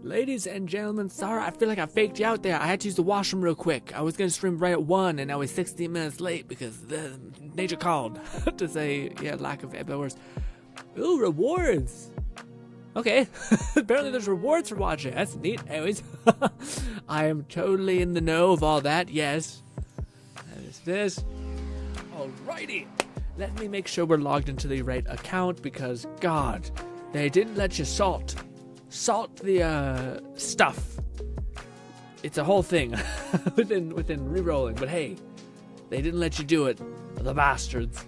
Ladies and gentlemen, sorry, I feel like I faked you out there. I had to use the washroom real quick. I was going to stream right at 1, and I was 16 minutes late because the nature called to say, yeah, lack of words. Ooh, rewards. Okay, apparently there's rewards for watching. That's neat. Anyways, I am totally in the know of all that, yes. That is this. Alrighty. Let me make sure we're logged into the right account because, God, they didn't let you salt the stuff. It's a whole thing within rerolling, but hey, they didn't let you do it, the bastards.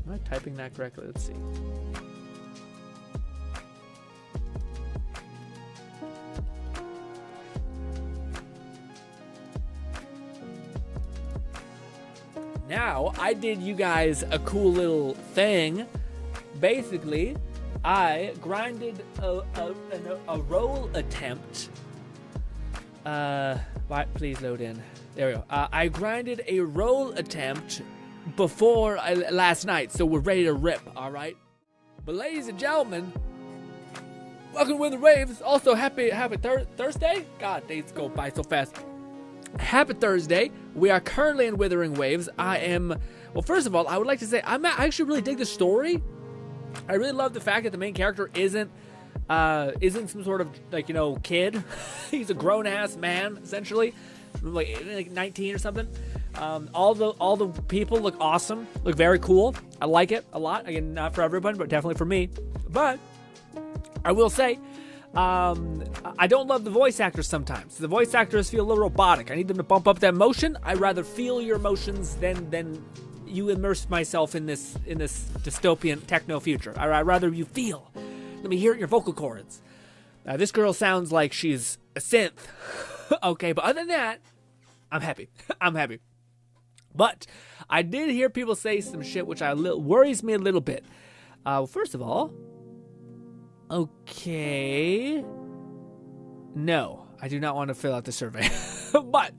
Am I typing that correctly? Let's see. Now, I did you guys a cool little thing. Basically, I grinded a roll attempt. Please load in. There we go. I grinded a roll attempt before last night, so we're ready to rip, alright? But ladies and gentlemen, welcome to Wuthering Waves. Also, happy Thursday? God, days go by so fast. Happy Thursday. We are currently in Wuthering Waves. Well, first of all, I would like to say I actually really dig the story. I really love the fact that the main character isn't some sort of, like, you know, kid. He's a grown-ass man, essentially. Like 19 or something. All the people look awesome. Look very cool. I like it a lot. Again, not for everyone, but definitely for me. But I will say, I don't love the voice actors sometimes. The voice actors feel a little robotic. I need them to bump up that emotion. I'd rather feel your emotions than you immerse myself in this dystopian techno future. I'd rather you feel. Let me hear it in your vocal cords. This girl sounds like she's a synth. Okay, but other than that, I'm happy. I'm happy. But I did hear people say some shit which worries me a little bit. First of all, okay. No, I do not want to fill out the survey. But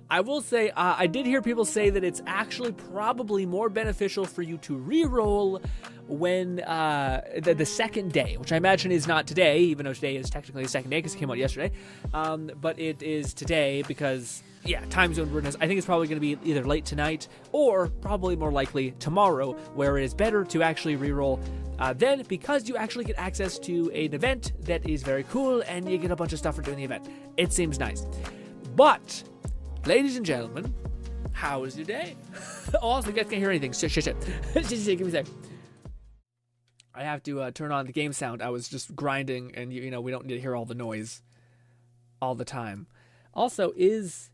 I will say, I did hear people say that it's actually probably more beneficial for you to re-roll when the second day, which I imagine is not today, even though today is technically the second day because it came out yesterday. But it is today because, yeah, time zone weirdness. I think it's probably going to be either late tonight or probably more likely tomorrow, where it is better to actually re-roll then, because you actually get access to an event that is very cool and you get a bunch of stuff for doing the event. It seems nice. But, ladies and gentlemen, how was your day? Also, you guys can't hear anything. Shit. Give me a sec. I have to turn on the game sound. I was just grinding, and you know we don't need to hear all the noise all the time. Also, is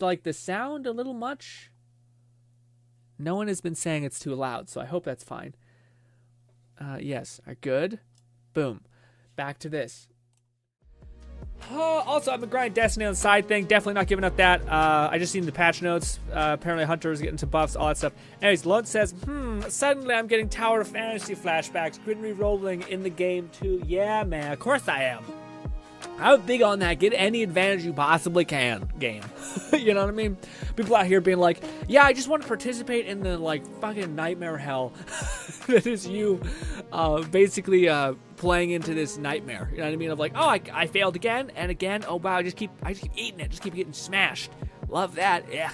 like the sound a little much? No one has been saying it's too loud, so I hope that's fine. Yes, good. Boom. Back to this. Also, I've been grinding Destiny on the side thing. Definitely not giving up that. I just seen the patch notes. Apparently Hunter's getting some buffs, all that stuff. Anyways, Lunt says, suddenly I'm getting Tower of Fantasy flashbacks. GRINN re-rolling in the game too. Yeah, man, of course I am. I'm big on that. Get any advantage you possibly can game. You know what I mean? People out here being like, yeah, I just want to participate in the, like, fucking nightmare hell that is you basically playing into this nightmare. You know what I mean? Of like, oh, I failed again and again. Oh, wow, I just keep eating it. Just keep getting smashed. Love that. Yeah.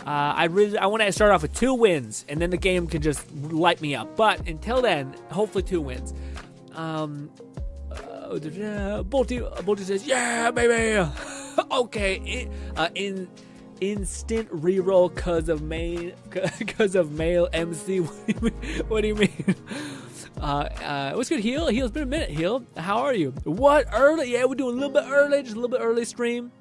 I want to start off with 2 wins, and then the game can just light me up. But until then, hopefully 2 wins. Bolty says, yeah, baby. Okay, instant reroll because of male MC. What do you mean? What's good, Heal? Heal's been a minute, Heal. How are you? What, early? Yeah, we're doing a little bit early, just a little bit early stream.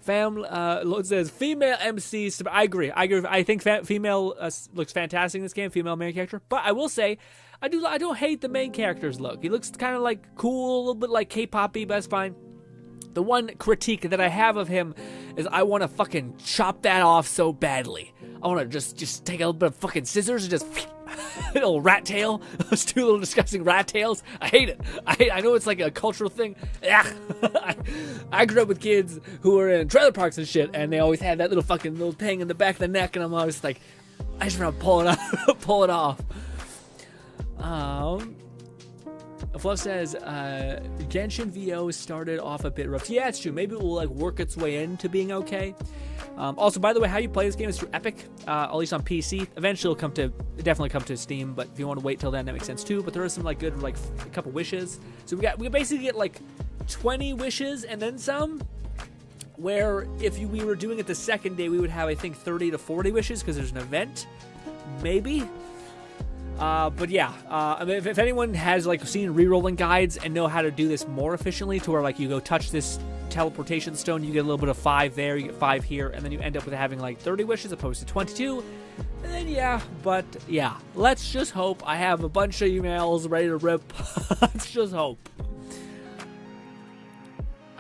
Lord says female MC. I agree. I think female looks fantastic in this game. Female main character, but I will say, I don't hate the main character's look. He looks kind of like cool, a little bit like K-poppy, but that's fine. The one critique that I have of him is I want to fucking chop that off so badly. I want to just take a little bit of fucking scissors and just little rat tail. Those two little disgusting rat tails. I hate it. I know it's like a cultural thing. I grew up with kids who were in trailer parks and shit, and they always had that little fucking little thing in the back of the neck, and I'm always like, I just want to pull it off. Fluff says, Genshin VO started off a bit rough. Yeah, it's true. Maybe it will like work its way into being okay. Also, by the way, how you play this game is through Epic, at least on PC. Eventually, it'll definitely come to Steam. But if you want to wait till then, that makes sense too. But there are some like good like a couple wishes. So we basically get like 20 wishes and then some. Where if we were doing it the second day, we would have I think 30 to 40 wishes because there's an event, maybe. But yeah, I mean, if anyone has like seen rerolling guides and know how to do this more efficiently, to where like you go touch this teleportation stone, you get a little bit of 5 there, you get 5 here, and then you end up with having like 30 wishes opposed to 22. And then yeah, but yeah, let's just hope. I have a bunch of emails ready to rip. Let's just hope.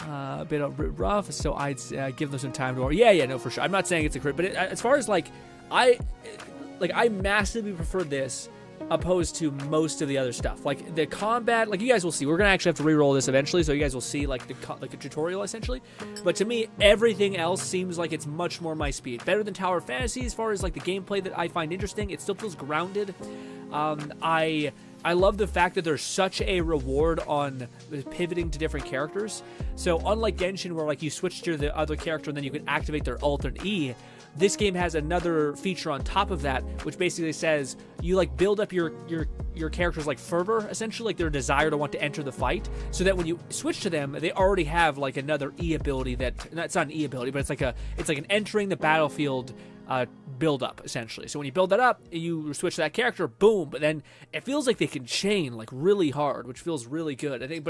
A bit rough, so I'd give them some time to. Yeah, no, for sure. I'm not saying it's a crit, but as far as like I massively prefer this opposed to most of the other stuff. Like the combat, like you guys will see, we're gonna actually have to re-roll this eventually, so you guys will see like a tutorial essentially. But to me, everything else seems like it's much more my speed. Better than Tower of Fantasy as far as like the gameplay that I find interesting. It still feels grounded. I love the fact that there's such a reward on pivoting to different characters. So unlike Genshin, where like you switch to the other character and then you can activate their alt and E, this game has another feature on top of that, which basically says you like build up your character's like fervor, essentially, like their desire to want to enter the fight, so that when you switch to them, they already have like another E ability it's not an E ability, but it's like an entering the battlefield build up essentially. So when you build that up, you switch to that character, boom. But then it feels like they can chain like really hard, which feels really good. I think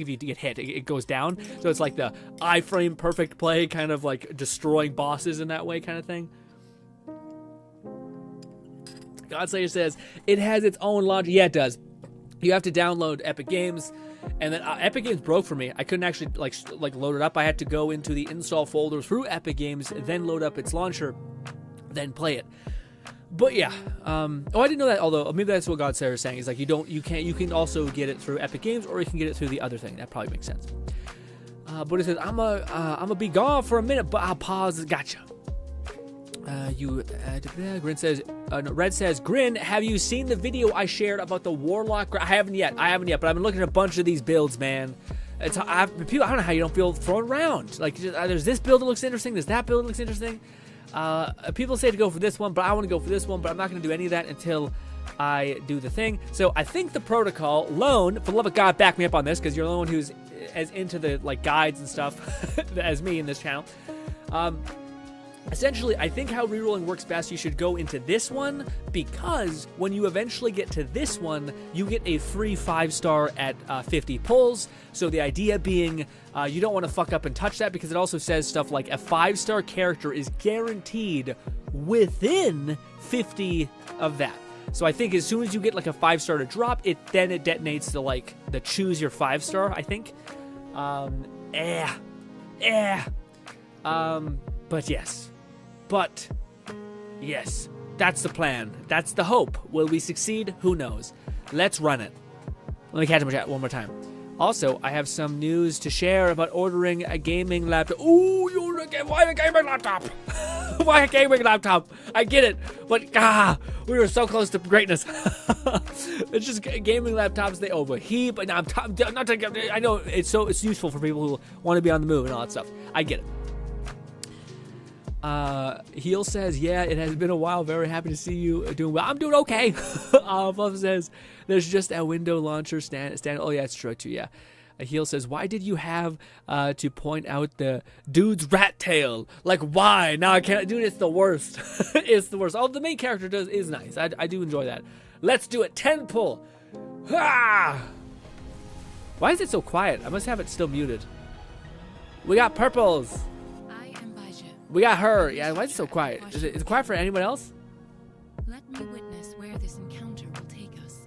if you get hit, it goes down. So it's like the iframe perfect play, kind of like destroying bosses in that way, kind of thing. Godslayer says it has its own launcher. Yeah, it does. You have to download Epic Games, and then Epic Games broke for me. I couldn't actually like load it up. I had to go into the install folder through Epic Games, then load up its launcher, then play it. But yeah, I didn't know that. Although maybe that's what Godslayer is saying. Is like you can also get it through Epic Games, or you can get it through the other thing. That probably makes sense. But it says I'm a be gone for a minute, but I'll pause. Gotcha. Grin says, Red says, Grin, have you seen the video I shared about the Warlock? I haven't yet, but I've been looking at a bunch of these builds, man. I don't know how you don't feel thrown around. Like, there's this build that looks interesting, there's that build that looks interesting. People say to go for this one, but I want to go for this one, but I'm not going to do any of that until I do the thing. So I think the protocol, Lone, for the love of God, back me up on this, because you're the one who's as into the like guides and stuff as me in this channel. Essentially, I think how rerolling works best, you should go into this one, because when you eventually get to this one, you get a free 5-star at 50 pulls. So the idea being, you don't want to fuck up and touch that, because it also says stuff like a 5-star character is guaranteed within 50 of that. So I think as soon as you get like a 5-star to drop, it detonates the choose your 5-star, I think. But yes, that's the plan. That's the hope. Will we succeed? Who knows? Let's run it. Let me catch my chat one more time. Also, I have some news to share about ordering a gaming laptop. Ooh, why a gaming laptop? Why a gaming laptop? I get it, but we were so close to greatness. It's just gaming laptops, they overheat. But I know it's useful for people who want to be on the move and all that stuff. I get it. Heel says, yeah, it has been a while. Very happy to see you doing well. I'm doing okay. Fluff says, there's just a window launcher stand. Oh, yeah, it's true, too, yeah. Heel says, why did you have to point out the dude's rat tail? Like, why? Now I can't. Dude, it's the worst. It's the worst. Oh, the main character is nice. I do enjoy that. Let's do it. 10 pull. Why is it so quiet? I must have it still muted. We got purples. We got her. Yeah, why is it so quiet? Is it quiet for anyone else? Let me witness where this encounter will take us.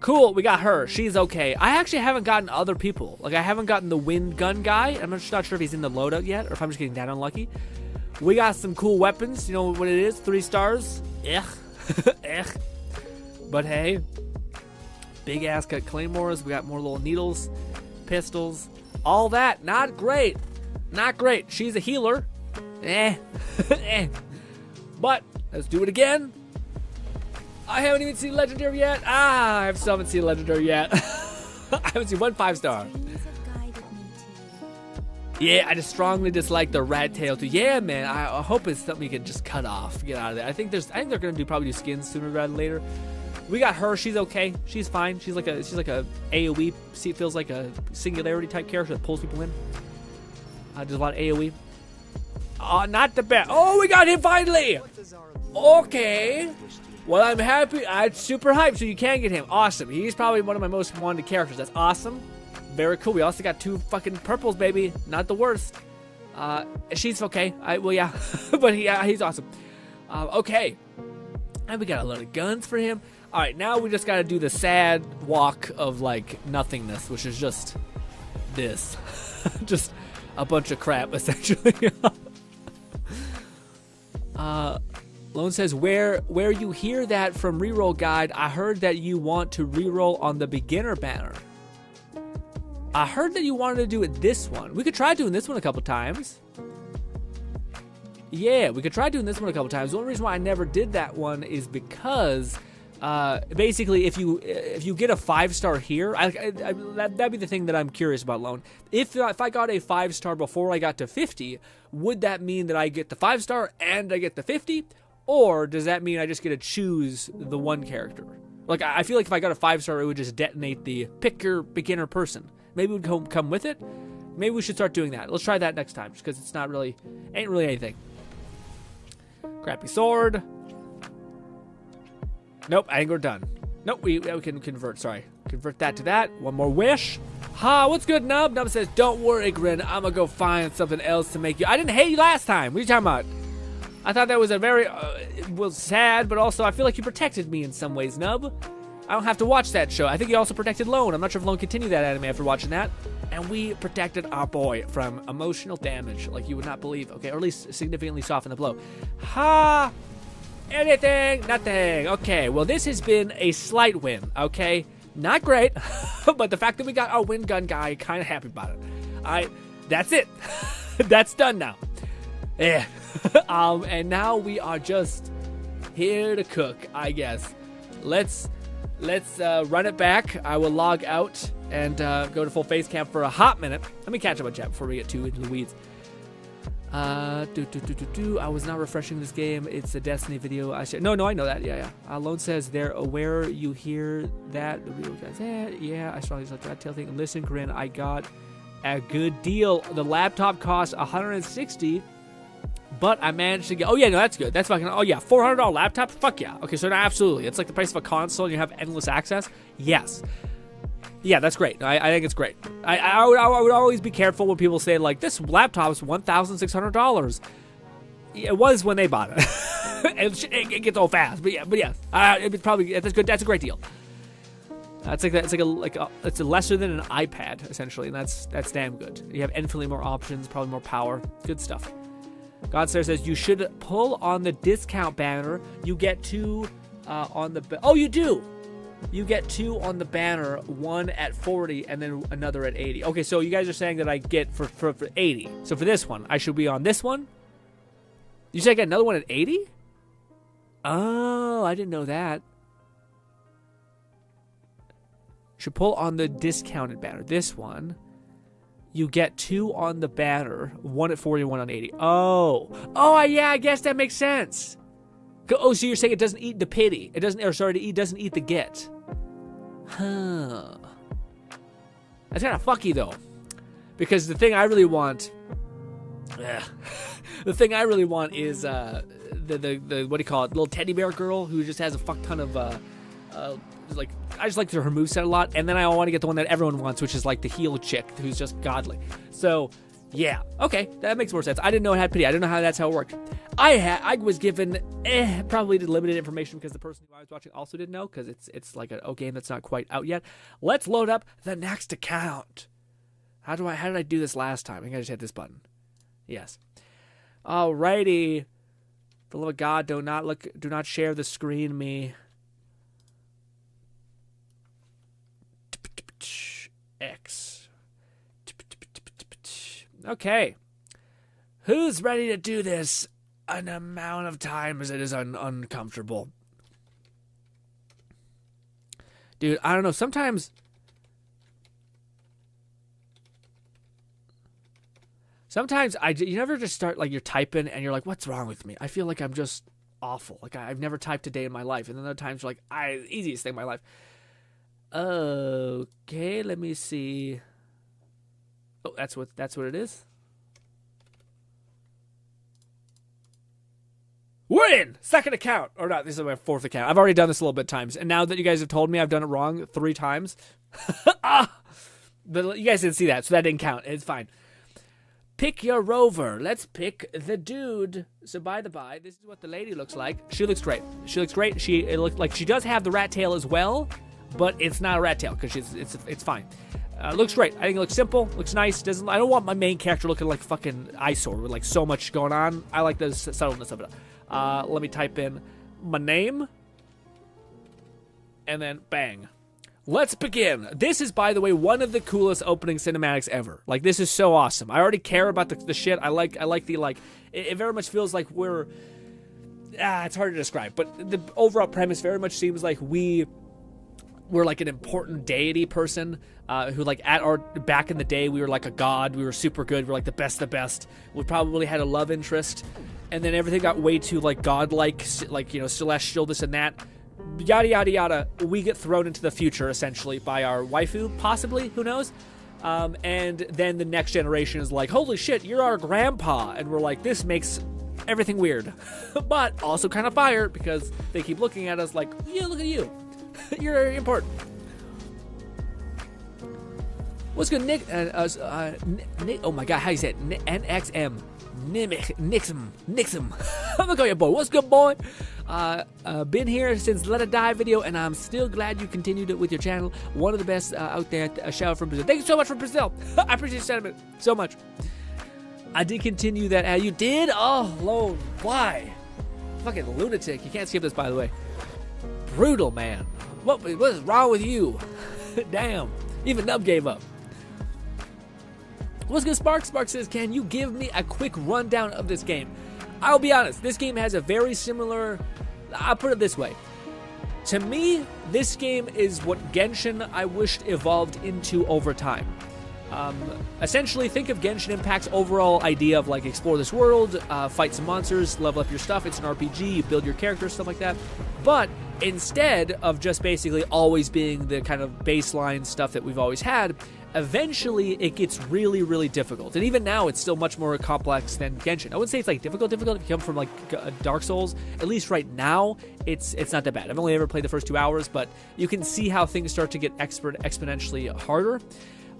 Cool, we got her. She's okay. I actually haven't gotten other people. Like, I haven't gotten the wind gun guy. I'm just not sure if he's in the loadout yet or if I'm just getting that unlucky. We got some cool weapons. You know what it is? 3 stars. Ugh. Ugh. But hey, big ass got claymores. We got more little needles, pistols, all that. Not great. Not great. She's a healer. Eh. Eh. But let's do it again. I haven't even seen Legendary yet. I still haven't seen Legendary yet. I haven't seen one 5-star. Yeah, I just strongly dislike the rat tail too. Yeah, man. I hope it's something you can just cut off, get out of there. I think they're gonna probably do skins sooner rather than later. We got her. She's okay. She's fine. She's like a AOE. See, it feels like a singularity type character that pulls people in. There's a lot of AOE. Oh, not the best. Oh, we got him finally. Okay. Well, I'm happy. I'm super hyped, so you can get him. Awesome. He's probably one of my most wanted characters. That's awesome. Very cool. We also got 2 fucking purples, baby. Not the worst. She's okay. Well, yeah. But he's awesome. Okay. And we got a lot of guns for him. All right, now we just got to do the sad walk of, like, nothingness, which is just this. Just a bunch of crap, essentially. Lone says, where you hear that from reroll guide, I heard that you want to reroll on the beginner banner. I heard that you wanted to do it this one. We could try doing this one a couple times. Yeah, we could try doing this one a couple times. The only reason why I never did that one is because basically if you get a 5-star here, that'd be the thing that I'm curious about, Lone. If I got a 5-star before I got to 50, would that mean that I get the 5-star and I get the 50? Or does that mean I just get to choose the one character? Like, I feel like if I got a 5-star, it would just detonate the pick your beginner person. Maybe it would come with it. Maybe we should start doing that. Let's try that next time, just because it's ain't really anything. Crappy sword. Nope, anger done. Nope, we can convert, sorry. Convert that to that. One more wish. Ha, what's good, Nub? Nub says, don't worry, Grin. I'm gonna go find something else to make you. I didn't hate you last time. What are you talking about? I thought that was a very, sad, but also I feel like you protected me in some ways, Nub. I don't have to watch that show. I think you also protected Lone. I'm not sure if Lone continued that anime after watching that. And we protected our boy from emotional damage like you would not believe, okay? Or at least significantly soften the blow. Ha! Anything, nothing. Okay, well, this has been a slight win, okay? Not great, but the fact that we got our wind gun guy, kind of happy about it. That's it. That's done now. Yeah. And now we are just here to cook, I guess. Let's run it back. I will log out and go to full face cam for a hot minute. Let me catch up on chat before we get too into the weeds. I was not refreshing this game. It's a Destiny video. No, I know that. Yeah. Lone says they're aware you hear that. The real guys. Yeah, I strongly like that tail thing. Listen, Grin, I got a good deal. The laptop costs $160. But I managed to get. Oh yeah, no, that's good. That's fucking. Oh yeah, $400 laptop. Fuck yeah. Okay, so no, absolutely, it's like the price of a console, and you have endless access. Yes. Yeah, that's great. I think it's great. I would always be careful when people say like this laptop is $1,600. It was when they bought it. It gets old fast, but yeah. It's probably that's good. That's a great deal. It's it's a lesser than an iPad essentially, and that's damn good. You have infinitely more options, probably more power. Good stuff. Godslayer says you should pull on the discount banner. You get 2 on the. Oh, you do. You get 2 on the banner, 1 at 40 and then another at 80. Okay, so you guys are saying that I get for 80. So for this one, I should be on this one. You said I get another one at 80? Oh, I didn't know that. Should pull on the discounted banner. This one. You get 2 on the banner, 1 at 40 and 1 on 80. Oh, yeah, I guess that makes sense. Oh, so you're saying it doesn't eat the pity. It doesn't eat the get. Huh. That's kind of fucky, though. Because the thing I really want... the thing I really want is the what do you call it? Little teddy bear girl who just has a fuck ton of... I just like her moveset a lot, and then I want to get the one that everyone wants, which is like the heel chick who's just godly. So Yeah, okay, that makes more sense. I didn't know it had pity. I didn't know that's how it worked. I was given probably limited information because the person who I was watching also didn't know, because it's like a game that's not quite out yet. Let's load up the next account. How did I do this last time? I think I just hit this button. Yes. Alrighty. For the love of God, do not share the screen, me. X. Okay. Who's ready to do this an amount of times it is uncomfortable? Dude, I don't know. Sometimes you never just start, like, you're typing and you're like, what's wrong with me? I feel like I'm just awful. Like, I've never typed a day in my life. And then other times you're like, easiest thing in my life. Okay, let me see. Oh, that's what it is. We're in! Second account. Or not, this is my fourth account. I've already done this a little bit of times. And now that you guys have told me I've done it wrong 3 times. But you guys didn't see that, so that didn't count. It's fine. Pick your rover. Let's pick the dude. So by the by, this is what the lady looks like. She looks great. She looks great. It looks like she does have the rat tail as well, but it's not a rat tail because it's fine. Looks great. I think it looks simple. Looks nice. I don't want my main character looking like fucking eyesore with like so much going on. I like the subtleness of it. Let me type in my name, and then bang. Let's begin. This is, by the way, one of the coolest opening cinematics ever. Like, this is so awesome. I already care about the shit. I like the, like, it very much feels like we're, it's hard to describe, but the overall premise very much seems like we're like an important deity person, who, like, back in the day, we were like a god. We were super good. We were like the best of the best. We probably had a love interest, and then everything got way too, like, godlike, like, you know, celestial, this and that. Yada yada yada. We get thrown into the future essentially by our waifu, possibly, who knows. And then the next generation is like, holy shit, you're our grandpa, and we're like, this makes everything weird, but also kind of fire because they keep looking at us like, yeah, look at you. You're important. What's good, Nick? Nick? Oh my god, how you say it? NXM. Nixum. I'm gonna call you boy. What's good, boy? Been here since Let It Die video, and I'm still glad you continued it with your channel. One of the best out there. A shout out from Brazil. Thank you so much from Brazil. I appreciate your sentiment so much. I did continue that. You did? Oh, Lord. Why? Fucking lunatic. You can't skip this, by the way. Brutal, man. What is wrong with you? Damn. Even Nub gave up. What's good, Spark? Spark says, can you give me a quick rundown of this game? I'll be honest, this game has a very similar... I'll put it this way. To me, this game is what Genshin I wished evolved into over time. Essentially, think of Genshin Impact's overall idea of, like, explore this world, fight some monsters, level up your stuff. It's an RPG, you build your character, stuff like that. But instead of just basically always being the kind of baseline stuff that we've always had, eventually it gets really, really difficult. And even now, it's still much more complex than Genshin. I wouldn't say it's like difficult if you come from like Dark Souls. At least right now, it's not that bad. I've only ever played the first 2 hours, but you can see how things start to get exponentially harder.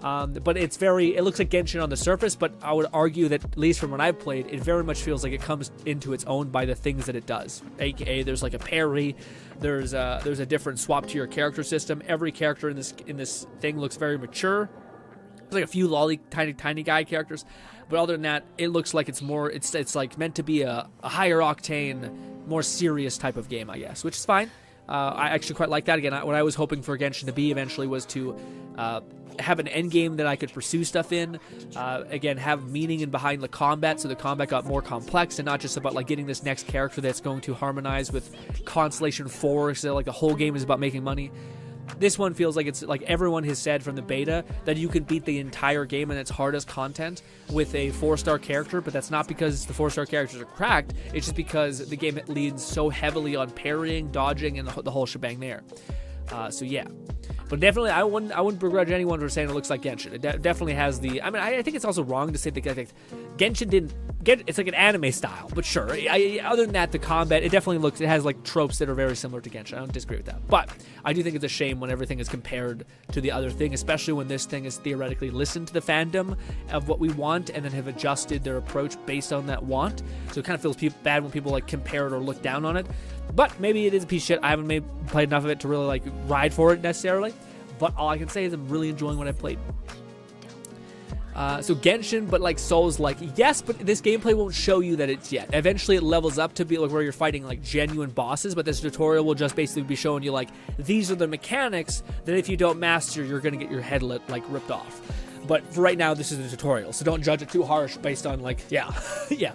But it looks like Genshin on the surface, but I would argue that, at least from what I've played, it very much feels like it comes into its own by the things that it does. AKA, there's like a parry, there's a different swap to your character system. Every character in this thing looks very mature. There's like a few lolly tiny guy characters, but other than that, it looks like it's like meant to be a higher octane, more serious type of game, I guess, which is fine. I actually quite like that. Again, what I was hoping for Genshin to be eventually was to have an end game that I could pursue stuff in. Again, have meaning in behind the combat, so the combat got more complex and not just about like getting this next character that's going to harmonize with Constellation 4, so like the whole game is about making money. This one feels like it's like everyone has said from the beta that you can beat the entire game and its hardest content with a 4-star character, but that's not because the 4-star characters are cracked. It's just because the game leans so heavily on parrying, dodging, and the whole shebang there. So yeah, but definitely I wouldn't begrudge anyone for saying it looks like Genshin. It definitely has the. I mean, I think it's also wrong to say that Genshin didn't it's like an anime style, but sure. Other than that, the combat, it has like tropes that are very similar to Genshin. I don't disagree with that. But I do think it's a shame when everything is compared to the other thing, especially when this thing is theoretically listened to the fandom of what we want and then have adjusted their approach based on that want. So it kind of feels bad when people like compare it or look down on it. But maybe it is a piece of shit. I haven't played enough of it to really like ride for it necessarily. But all I can say is I'm really enjoying what I've played. So Genshin, but like Souls-like, yes, but this gameplay won't show you that it's yet. Eventually it levels up to be like where you're fighting like genuine bosses, but this tutorial will just basically be showing you like, these are the mechanics that if you don't master, you're gonna get your head ripped off. But for right now, this is a tutorial, so don't judge it too harsh based on like, yeah, yeah.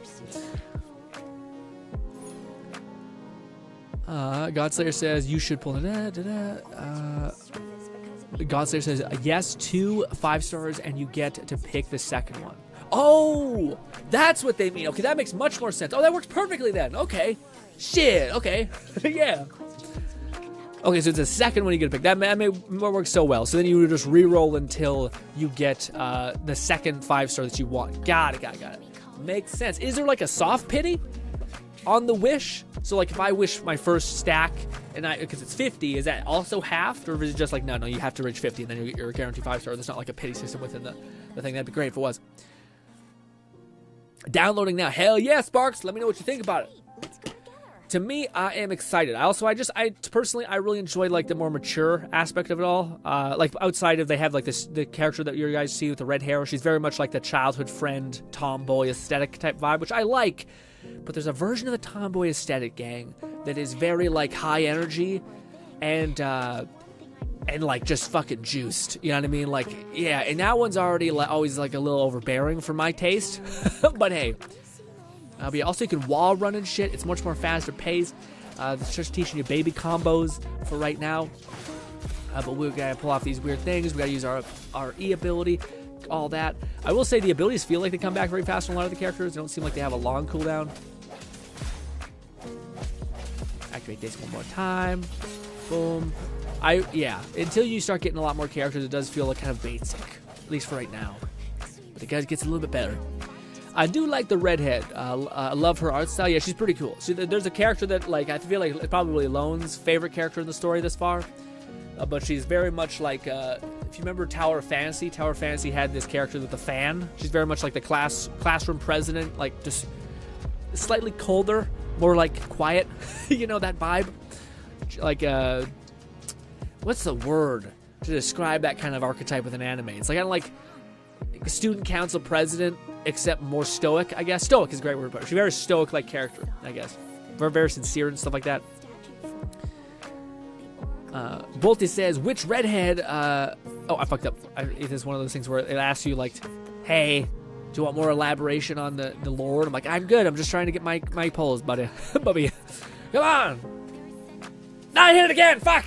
Godslayer says, you should pull it. Godslayer says, yes, 2 5 stars, and you get to pick the second one. Oh, that's what they mean. Okay, that makes much more sense. Oh, that works perfectly then. Okay. Shit, okay. Yeah. Okay, so it's the second one you get to pick. That works so well. So then you would just re-roll until you get the second 5 star that you want. Got it. Makes sense. Is there like a soft pity on the wish? So like if I wish my first stack, and because it's 50, is that also halved, or is it just like no, you have to reach 50 and then you get your guaranteed 5 star? There's not like a pity system within the thing. That'd be great if it was. Downloading now. Hell yeah, Sparks. Let me know what you think about it. To me, I am excited. I personally really enjoy like the more mature aspect of it all. Like outside of they have like the character that you guys see with the red hair. She's very much like the childhood friend, tomboy aesthetic type vibe, which I like. But there's a version of the tomboy aesthetic, gang, that is very like high energy and like just fucking juiced. You know what I mean? Like, yeah, and that one's already always like a little overbearing for my taste. But hey, but yeah, also you can wall run and shit. It's much more faster paced. It's just teaching you baby combos for right now. But we gotta pull off these weird things. We gotta use our E ability. All that. I will say the abilities feel like they come back very fast on a lot of the characters. They don't seem like they have a long cooldown. Activate this one more time. Boom. Until you start getting a lot more characters, it does feel like kind of basic. At least for right now. But it gets a little bit better. I do like the redhead. I love her art style. Yeah, she's pretty cool. So there's a character that like I feel like it's probably Lone's favorite character in the story this far. But she's very much like, if you remember Tower of Fantasy had this character with the fan. She's very much like the classroom president, like just slightly colder, more like quiet, you know, that vibe. Like, what's the word to describe that kind of archetype with an anime? It's like kind of like a student council president, except more stoic, I guess. Stoic is a great word, but she's a very stoic-like character, I guess. Very, very sincere and stuff like that. Bolty says, which redhead, oh, I fucked up. It is one of those things where it asks you, like, hey, do you want more elaboration on the lore? I'm like, I'm good. I'm just trying to get my polls, buddy. Bubby. Come on. No, I hit it again. Fuck.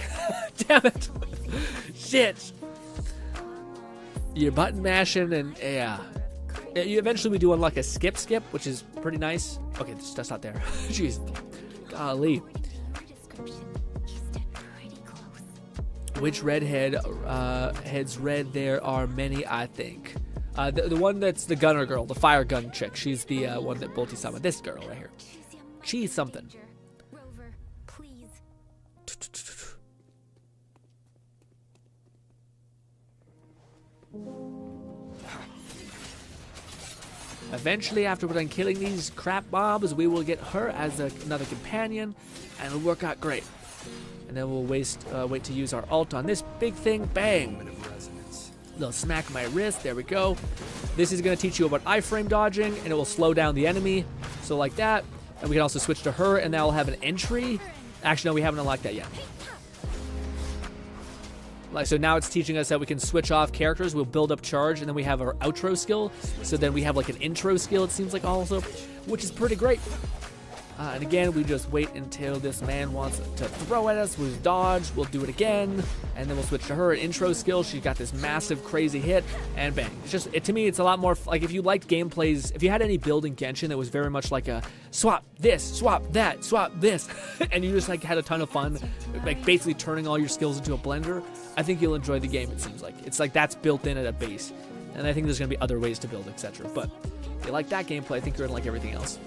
Damn it. Shit. You're button mashing and, yeah. Eventually we do unlock a skip, which is pretty nice. Okay, that's not there. Jeez. Golly. Which redhead heads red? There are many, I think. The one that's the gunner girl, the fire gun chick. She's the one that Bolty summoned. This girl right here. She's something. Eventually, after we're done killing these crap mobs, we will get her as another companion, and it'll work out great. And then we'll wait to use our ult on this big thing. Bang! Little smack my wrist. There we go. This is going to teach you about iframe dodging, and it will slow down the enemy. So like that. And we can also switch to her, and that will have an entry. Actually, no, we haven't unlocked that yet. So now it's teaching us that we can switch off characters. We'll build up charge, and then we have our outro skill. So then we have like an intro skill, it seems like also, which is pretty great. And again, we just wait until this man wants to throw at us. We'll dodge, we'll do it again, and then we'll switch to her. An intro skill, she's got this massive, crazy hit, and bang. It's just, to me, it's a lot more, like if you liked gameplays, if you had any build in Genshin that was very much like a swap this, swap that, swap this, and you just like had a ton of fun, like basically turning all your skills into a blender, I think you'll enjoy the game, it seems like. It's like that's built in at a base. And I think there's going to be other ways to build, etc. But if you like that gameplay, I think you're going to like everything else.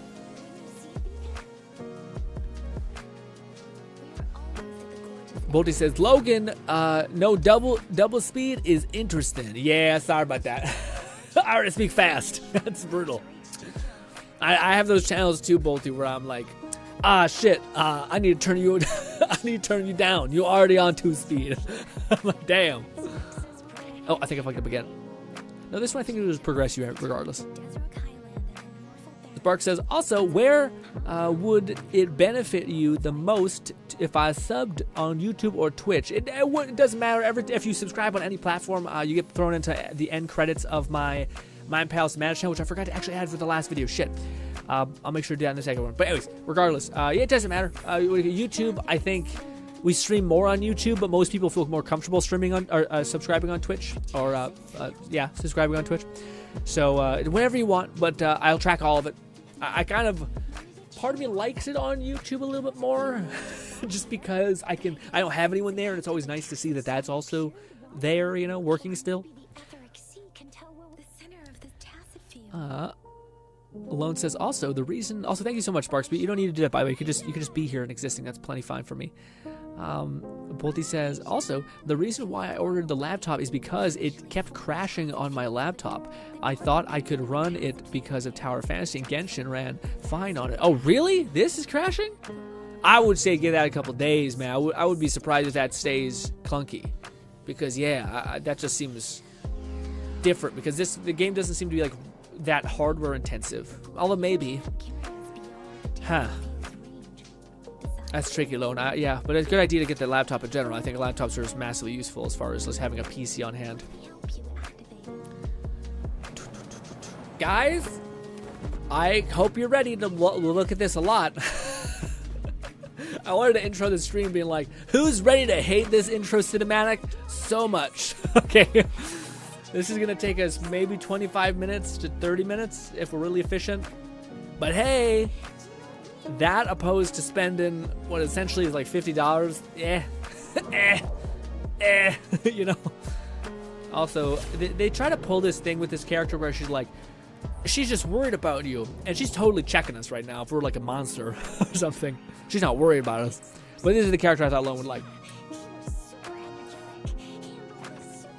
Bolty says, Logan, no double speed is interesting. Yeah, sorry about that. I already speak fast. That's brutal. I have those channels too, Bolty, where I'm like, shit, I need to turn you I need to turn you down. You're already on 2 speed. I'm like, damn. Oh, I think I fucked up again. No, this one I think it will just progress you regardless. Spark says, also, where would it benefit you the most if I subbed on YouTube or Twitch? It doesn't matter. If you subscribe on any platform, you get thrown into the end credits of my Mind Palace Managed channel, which I forgot to actually add for the last video. Shit. I'll make sure to do that in the second one. But anyways, regardless, yeah, it doesn't matter. YouTube, I think we stream more on YouTube, but most people feel more comfortable streaming on or subscribing on Twitch, or yeah, subscribing on Twitch. So whatever you want, but I'll track all of it. I kind of, part of me likes it on YouTube a little bit more, just because I don't have anyone there, and it's always nice to see that that's also there, you know, working still. Alone says also the reason. Also, thank you so much, Sparks. But you don't need to do that, by the way. You could just be here and existing. That's plenty fine for me. Bolty says also the reason why I ordered the laptop is because it kept crashing on my laptop. I thought I could run it because of Tower Fantasy, and Genshin ran fine on it. Oh, really? This is crashing? I would say give that a couple days, man. I would be surprised if that stays clunky, because yeah, that just seems different, because the game doesn't seem to be like that hardware intensive. Although maybe. Huh. That's tricky, Lone. Yeah, but it's a good idea to get the laptop in general. I think laptops are just massively useful as far as just having a PC on hand. Guys, I hope you're ready to look at this a lot. I wanted to intro the stream being like, who's ready to hate this intro cinematic so much? Okay. This is going to take us maybe 25 minutes to 30 minutes if we're really efficient. But hey, that opposed to spending what essentially is like $50, you know. Also, they try to pull this thing with this character where she's like, she's just worried about you, and she's totally checking us right now if we're like a monster or something. She's not worried about us. But this is the character I thought Lone would like.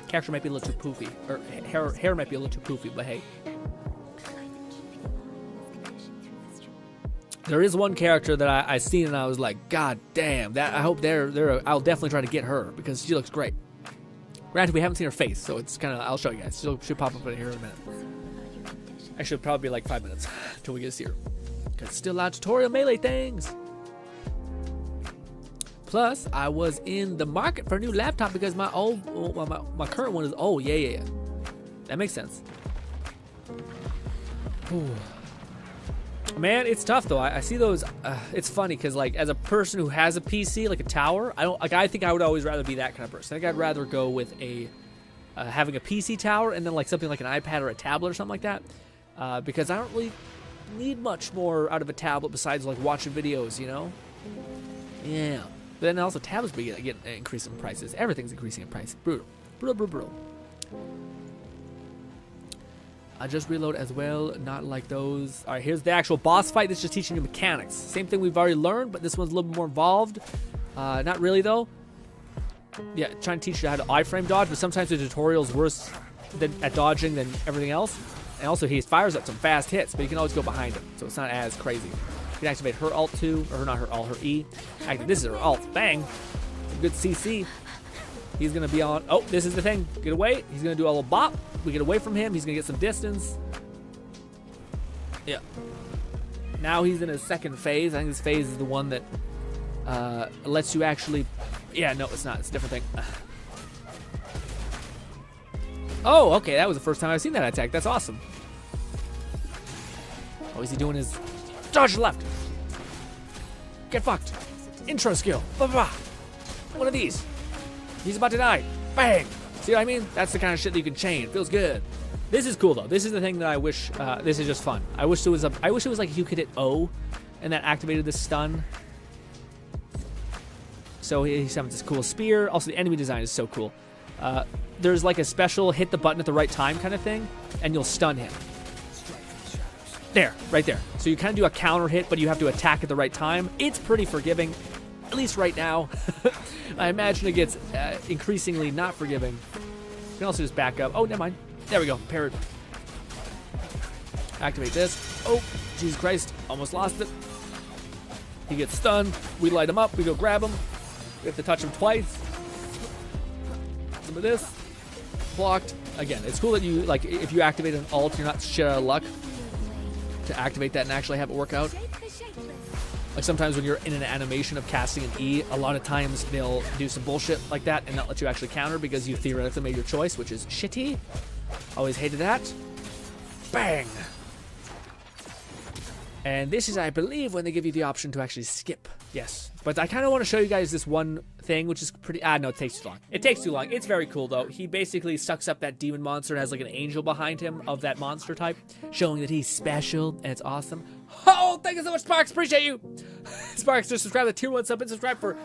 Character might be a little too poofy, or hair might be a little too poofy, but hey. There is one character that I seen and I was like, God damn, that I hope I'll definitely try to get her because she looks great. Granted, we haven't seen her face, so it's kind of, I'll show you guys. She'll pop up in here in a minute. Actually, it'll probably be like 5 minutes until we get to see her. Because it's still a lot of tutorial melee things. Plus, I was in the market for a new laptop because my my current one is old. Yeah. That makes sense. Ooh. Man, it's tough though. I see those. It's funny because like as a person who has a PC, like a tower, I think I would always rather be that kind of person. I think I'd rather go with a having a PC tower and then like something like an iPad or a tablet or something like that, because I don't really need much more out of a tablet besides like watching videos, you know. Yeah. But then also tablets get increasing in prices. Everything's increasing in price. Brutal. I just reload as well, not like those. All right, here's the actual boss fight. This is just teaching you mechanics. Same thing we've already learned, but this one's a little bit more involved. Not really though. Yeah, trying to teach you how to iframe dodge, but sometimes the tutorial's worse at dodging than everything else. And also he fires up some fast hits, but you can always go behind him, so it's not as crazy. You can activate her ult too, or not her ult, her E. Actually, this is her ult. Bang! Some good CC. He's gonna be on. Oh, this is the thing. Get away. He's gonna do a little bop. We get away from him. He's gonna get some distance. Yeah. Now he's in his second phase. I think this phase is the one that lets you actually. Yeah, no, it's not. It's a different thing. Oh, okay. That was the first time I've seen that attack. That's awesome. Oh, is he doing his dodge left? Get fucked. Intro skill. Blah, blah, blah. One of these. He's about to die. Bang! See what I mean? That's the kind of shit that you can chain. Feels good. This is cool though. This is the thing that I wish. This is just fun. I wish it was like you could hit O, and that activated the stun. So he's having this cool spear. Also, the enemy design is so cool. there's like a special hit the button at the right time kind of thing, and you'll stun him. There, right there. So you kind of do a counter hit, but you have to attack at the right time. It's pretty forgiving, at least right now. I imagine it gets increasingly not forgiving. You can also just back up. Oh, never mind. There we go. Parry. Activate this. Oh, Jesus Christ. Almost lost it. He gets stunned. We light him up. We go grab him. We have to touch him twice. Some of this. Blocked. Again, it's cool that you, like, if you activate an ult, you're not shit out of luck to activate that and actually have it work out. Like sometimes when you're in an animation of casting an E, a lot of times they'll do some bullshit like that and not let you actually counter because you theoretically made your choice, which is shitty. Always hated that. Bang! And this is, I believe, when they give you the option to actually skip. Yes. But I kind of want to show you guys this one thing, which is pretty... no, it takes too long. It takes too long. It's very cool, though. He basically sucks up that demon monster and has, like, an angel behind him of that monster type, showing that he's special, and it's awesome. Oh, thank you so much, Sparks. Appreciate you. Sparks just subscribed to Tier 1 sub and subscribed for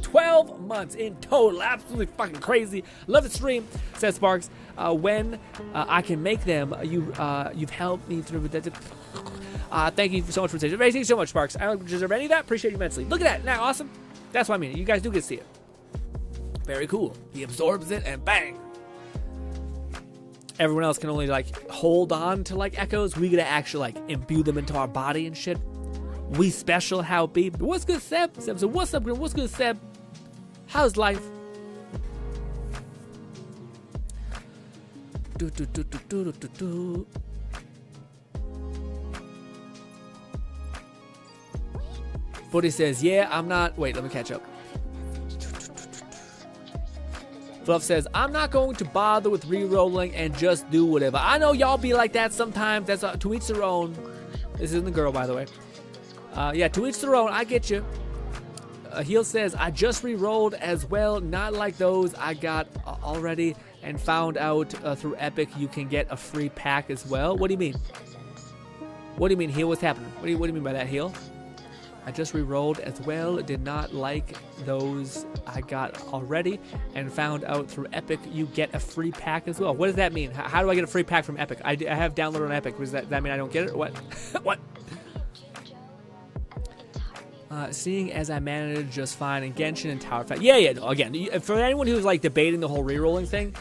12 months in total. Absolutely fucking crazy. Love the stream, says Sparks. When I can make them, you've helped me through... thank you so much for saying. Thank you so much, Sparks. I don't deserve any of that. Appreciate you immensely. Look at that. Isn't that awesome? That's what I mean. You guys do get to see it. Very cool. He absorbs it and bang. Everyone else can only like hold on to like echoes. We gotta actually like imbue them into our body and shit. We special, how it be. What's good, Seb? Seb said, what's up, Grin? What's good, Seb? How's life? Footy says, yeah, I'm not... Wait, let me catch up. Fluff says, I'm not going to bother with re-rolling and just do whatever. I know y'all be like that sometimes. That's to each their own. This isn't the girl, by the way. Yeah, to each their own. I get you. Heel says, I just re-rolled as well. Not like those I got already and found out through Epic you can get a free pack as well. What do you mean? What do you mean, Heel? What's happening? What do you mean by that, Heel? I just re-rolled as well, did not like those I got already, and found out through Epic you get a free pack as well. What does that mean? How do I get a free pack from Epic? I have downloaded on Epic. Does that mean I don't get it or what? What? Seeing as I managed just fine in Genshin and Tower Fight. Yeah, no, again, for anyone who's like debating the whole re-rolling thing,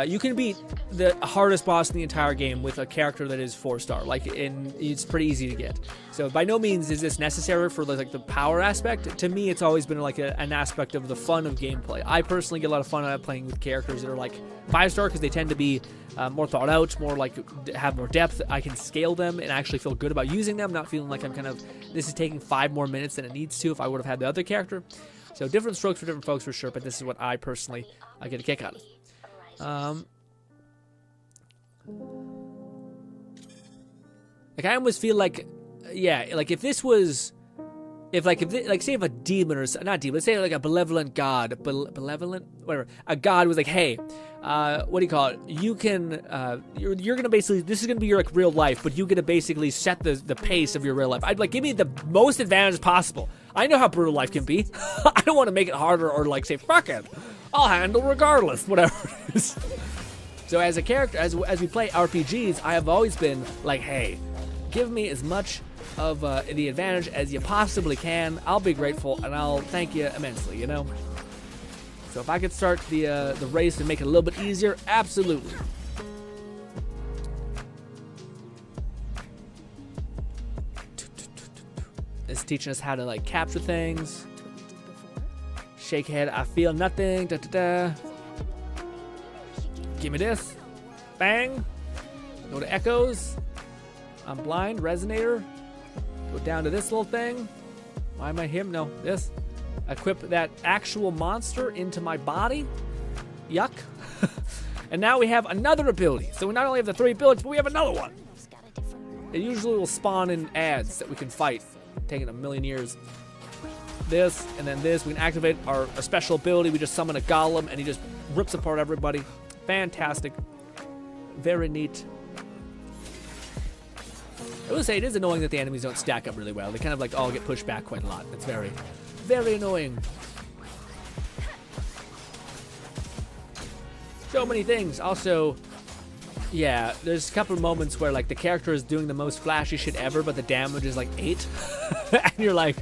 you can beat the hardest boss in the entire game with a character that is 4-star. Like, it's pretty easy to get. So by no means is this necessary for like the power aspect. To me, it's always been like an aspect of the fun of gameplay. I personally get a lot of fun out of playing with characters that are like 5-star because they tend to be more thought out, more like have more depth. I can scale them and actually feel good about using them, not feeling like I'm kind of, this is taking 5 more minutes than it needs to if I would have had the other character. So different strokes for different folks for sure, but this is what I personally get a kick out of. Like I almost feel like, yeah, like if this was, say if a demon or not demon, let's say like a benevolent god, benevolent, whatever, a god was like, hey, what do you call it? You can, you're gonna basically, this is gonna be your like real life, but you get to basically set the pace of your real life. I'd like give me the most advantage possible. I know how brutal life can be. I don't want to make it harder or like say fuck it. I'll handle regardless, whatever it is. So as a character, as we play RPGs, I have always been like, hey, give me as much of the advantage as you possibly can. I'll be grateful and I'll thank you immensely, you know? So if I could start the race and make it a little bit easier, absolutely. It's teaching us how to like capture things. Shake head, I feel nothing. Da, da, da. Give me this. Bang. Go to echoes. I'm blind. Resonator. Go down to this little thing. Why am I him? No, this. Equip that actual monster into my body. Yuck. And now we have another ability. So we not only have the 3 abilities, but we have another one. It usually will spawn in ads that we can fight. Taking a million years. This, and then this. We can activate our special ability. We just summon a golem, and he just rips apart everybody. Fantastic. Very neat. I will say it is annoying that the enemies don't stack up really well. They kind of like all get pushed back quite a lot. It's very, very annoying. So many things. Also, yeah, there's a couple of moments where like the character is doing the most flashy shit ever, but the damage is like 8. And you're like,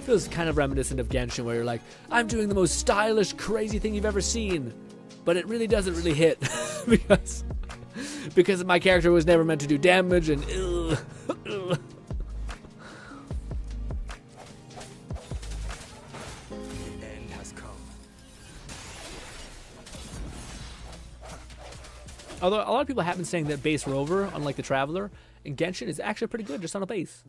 feels kind of reminiscent of Genshin, where you're like, I'm doing the most stylish, crazy thing you've ever seen, but it really doesn't really hit because my character was never meant to do damage and ugh. Although a lot of people have been saying that base rover, unlike the traveler, in Genshin is actually pretty good just on a base.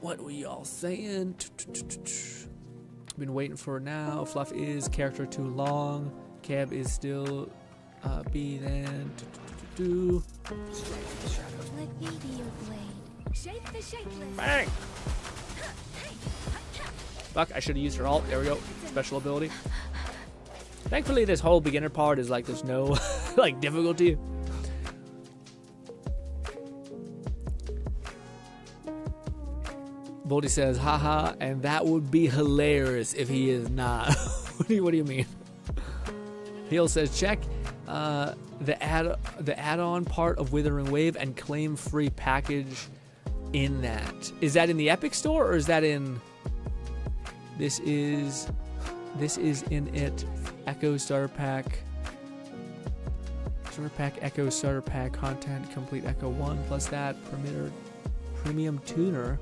What were y'all saying? Been waiting for now. Fluff is character too long. Cab is still B then. Let me be your blade. Shape the shapeless. Bang! Fuck, I should have used her ult. There we go. Special ability. Thankfully, this whole beginner part is like there's no like difficulty. Boldy says, haha, and that would be hilarious if he is not. What do you mean? Heel says, check the add-on part of Withering Wave and claim free package in that. Is that in the Epic Store or is that in... This is in it. Echo Starter Pack. Starter Pack, Echo Starter Pack, content, complete Echo 1, plus that, premium tuner,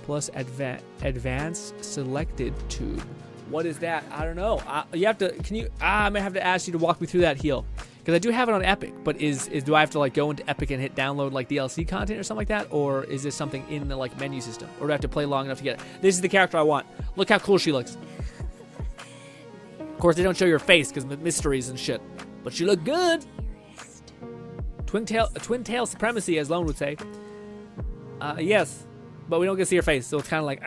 plus advanced selected tube. What is that? I don't know. You have to, can you, I may have to ask you to walk me through that, Heel. Because I do have it on Epic, but do I have to like go into Epic and hit download like DLC content or something like that? Or is this something in the like menu system? Or do I have to play long enough to get it? This is the character I want. Look how cool she looks. Of course, they don't show your face because mysteries and shit. But she looked good. Twin tail supremacy, as Lone would say. Yes, but we don't get to see her face, so it's kind of like,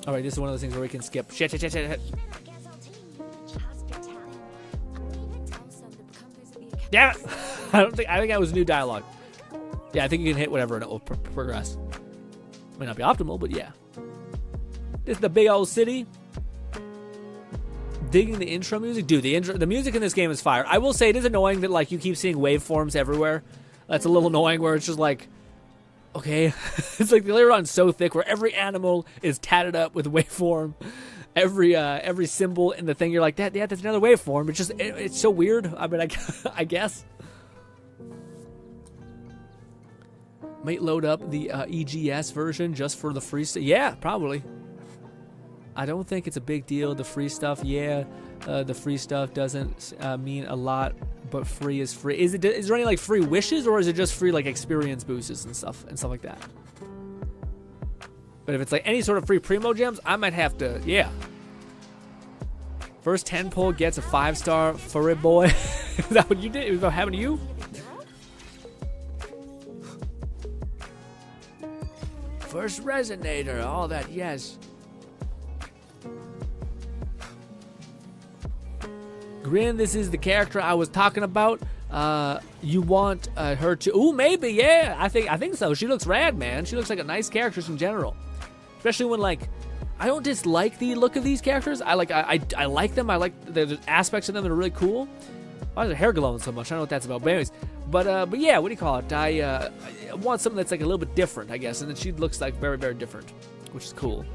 Alright, this is one of those things where we can skip. Shit. Yeah, I think that was new dialogue. Yeah, I think you can hit whatever and it will progress. May not be optimal, but yeah. This is the big old city. Digging the intro music, dude. The music in this game is fire. I will say it is annoying that like you keep seeing waveforms everywhere. That's a little annoying. Where it's just like, okay, it's like the layer on so thick where every animal is tatted up with waveform. Every symbol in the thing, you're like, that's another waveform. It's just it's so weird. I mean, I guess. Might load up the EGS version just for the free stuff. Yeah, probably. I don't think it's a big deal. The free stuff, yeah. The free stuff doesn't mean a lot, but free is free. Is there any like free wishes, or is it just free like experience boosts and stuff like that? But if it's like any sort of free primo gems, I might have to, yeah. First 10 pull gets a 5-star furry boy. Is that what you did? Is that happened to you? First resonator, all that, yes. GRINN, this is the character I was talking about. You want her to? Ooh, maybe, yeah. I think so. She looks rad, man. She looks like a nice character in general, especially when like I don't dislike the look of these characters. I like them. I like the aspects of them that are really cool. Why is her hair glowing so much? I don't know what that's about. But anyways, but yeah, what do you call it? I want something that's like a little bit different, I guess, and then she looks like very, very different, which is cool.